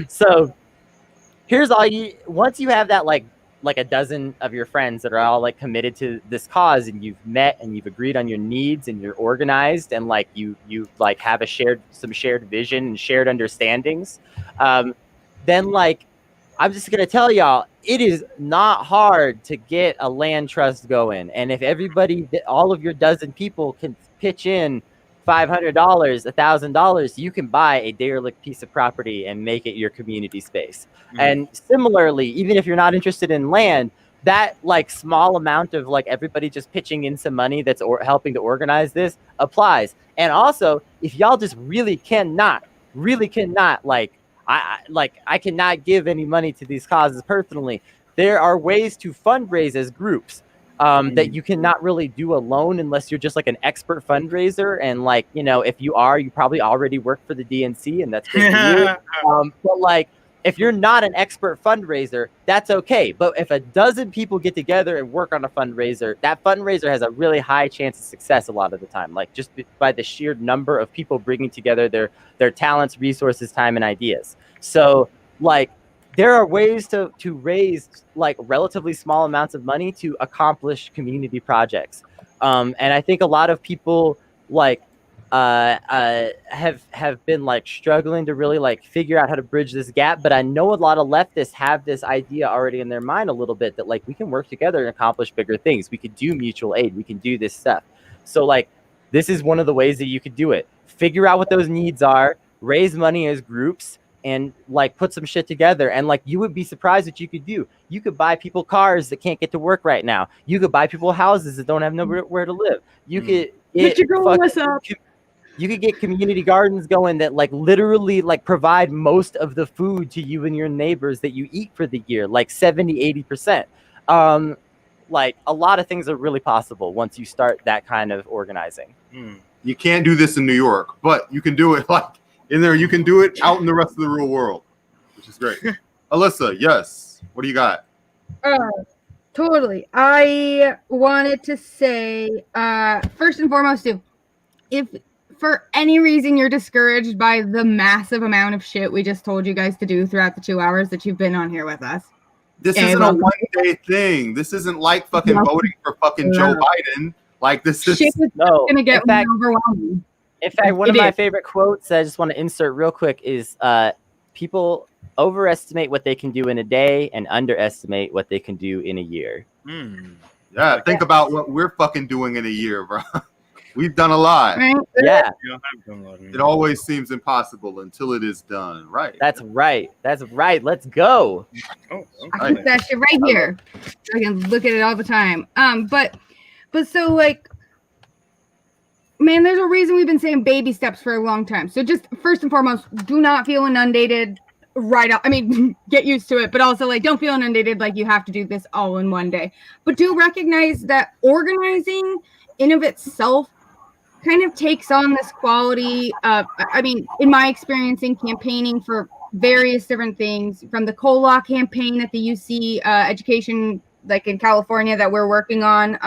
So here's all once you have that like a dozen of your friends that are all like committed to this cause, and you've met and you've agreed on your needs and you're organized and like you like have some shared vision and shared understandings, then like I'm just gonna tell y'all, it is not hard to get a land trust going. And if everybody, all of your dozen people can pitch in $500, $1,000, you can buy a derelict piece of property and make it your community space. And similarly, even if you're not interested in land, that like small amount of like everybody just pitching in some money that's helping to organize this applies. And also, if y'all just really cannot like I cannot give any money to these causes personally, there are ways to fundraise as groups. That you cannot really do alone unless you're just like an expert fundraiser. And like, if you probably already work for the DNC, and that's great for you. But like, if you're not an expert fundraiser, that's okay. But if a dozen people get together and work on a fundraiser, that fundraiser has a really high chance of success a lot of the time, like just by the sheer number of people bringing together their talents, resources, time, and ideas. So like, there are ways to raise like relatively small amounts of money to accomplish community projects. And I think a lot of people like have been like struggling to really like figure out how to bridge this gap. But I know a lot of leftists have this idea already in their mind a little bit that like we can work together and accomplish bigger things. We could do mutual aid. We can do this stuff. So like, this is one of the ways that you could do it. Figure out what those needs are, raise money as groups, and like put some shit together. And like, you would be surprised what you could do. You could buy people cars that can't get to work right now. You could buy people houses that don't have nowhere to live. You could You could get community gardens going that like literally like provide most of the food to you and your neighbors that you eat for the year, like 70-80%. Like a lot of things are really possible once you start that kind of organizing. You can't do this in New York, but you can do it like in there. You can do it out in the rest of the real world, which is great. Alyssa, yes. What do you got? Totally. I wanted to say, first and foremost, too, if for any reason you're discouraged by the massive amount of shit we just told you guys to do throughout the 2 hours that you've been on here with us. This isn't a one-day thing. This isn't like fucking voting for fucking Joe Biden. Like this is gonna get overwhelming. In fact, one of my favorite quotes I just want to insert real quick is people overestimate what they can do in a day and underestimate what they can do in a year. Yeah, think about what we're fucking doing in a year, bro. We've done a lot. Right? Yeah. It always seems impossible until it is done. Right. That's right. That's right. Let's go. I keep that shit right here. I can look at it all the time. But so like, man, there's a reason we've been saying baby steps for a long time. So just first and foremost, do not feel inundated right out. I mean, get used to it, but also like don't feel inundated like you have to do this all in one day. But do recognize that organizing in of itself kind of takes on this quality of, I mean, in my experience in campaigning for various different things, from the COLA campaign at the UC education, like in California that we're working on,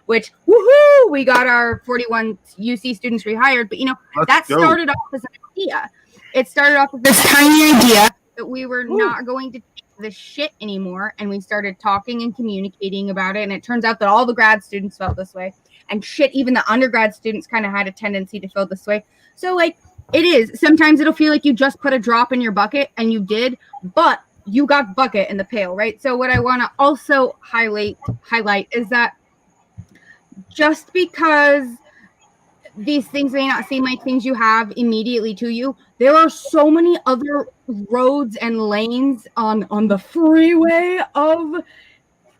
which, woohoo, we got our 41 UC students rehired. But, you know, that started off as an idea. It started off with this tiny idea that we were not going to take this shit anymore. And we started talking and communicating about it. And it turns out that all the grad students felt this way. And shit, even the undergrad students kind of had a tendency to feel this way. So, like, it is. Sometimes it'll feel like you just put a drop in your bucket, and you did, but you got bucket in the pail, right? So what I want to also highlight is that just because these things may not seem like things you have immediately to you, there are so many other roads and lanes on the freeway of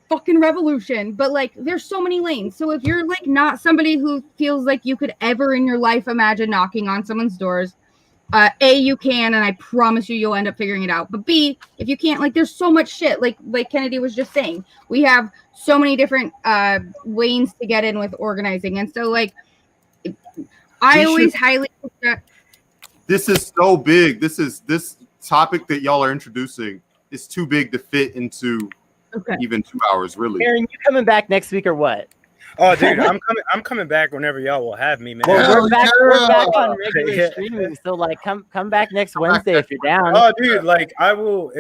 fucking revolution, but like there's so many lanes. So if you're like not somebody who feels like you could ever in your life imagine knocking on someone's doors, A, you can, and I promise you'll end up figuring it out. But B, if you can't, like there's so much shit, like Kennedy was just saying, we have so many different lanes to get in with organizing. And so like I always highly suggest. This is so big. This topic that y'all are introducing is too big to fit into even 2 hours, really. Aaron, you coming back next week or what? Oh, dude, I'm coming back whenever y'all will have me, man. Well, we're back on regular streaming, so like come back next Wednesday if you're down. Oh, dude, like I will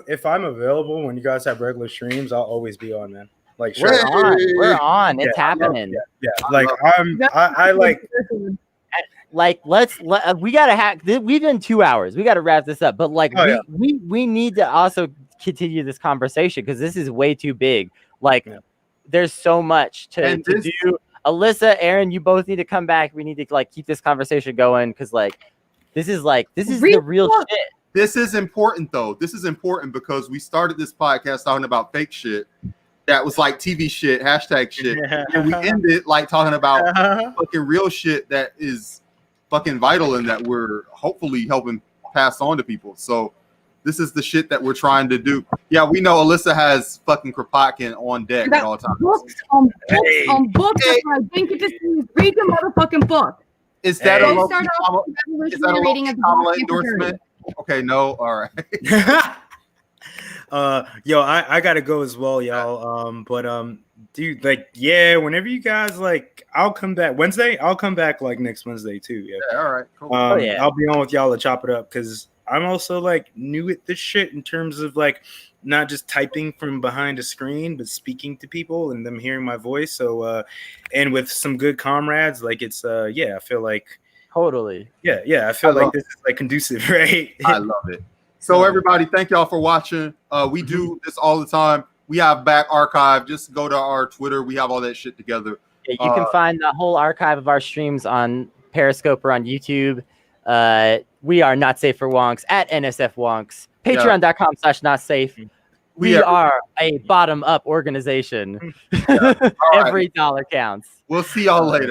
if I'm available when you guys have regular streams, I'll always be on, man. Like we're on. It's happening. Yeah. Like I like. We gotta have. We've done 2 hours. We gotta wrap this up. But like we need to also continue this conversation because this is way too big. Like there's so much to do. Alyssa, Aaron, you both need to come back. We need to like keep this conversation going because like this is the real shit. This is important though. This is important because we started this podcast talking about fake shit that was like TV shit, hashtag shit, and we ended like talking about fucking real shit that is fucking vital and that we're hopefully helping pass on to people. So this is the shit that we're trying to do. Yeah, we know Alyssa has fucking Kropotkin on deck at all times. Books. I think it just means read the motherfucking book. Is that a low-key Kamala endorsement? Okay, no, all right. Yo, I gotta go as well, y'all. Dude, like, yeah, whenever you guys like, I'll come back Wednesday. I'll come back like next Wednesday too. Yeah, all right, cool. I'll be on with y'all to chop it up because I'm also like new at this shit in terms of like not just typing from behind a screen, but speaking to people and them hearing my voice. So, and with some good comrades, like it's, I feel like totally. Yeah, I feel like this is like conducive, right? I love it. So everybody, thank y'all for watching. We do this all the time. We have back archive. Just go to our Twitter. We have all that shit together. Yeah, you can find the whole archive of our streams on Periscope or on YouTube. We are Not Safe for Wonks at NSF Wonks. Patreon.com/notsafe. We are a bottom-up organization. Every dollar counts. We'll see y'all later.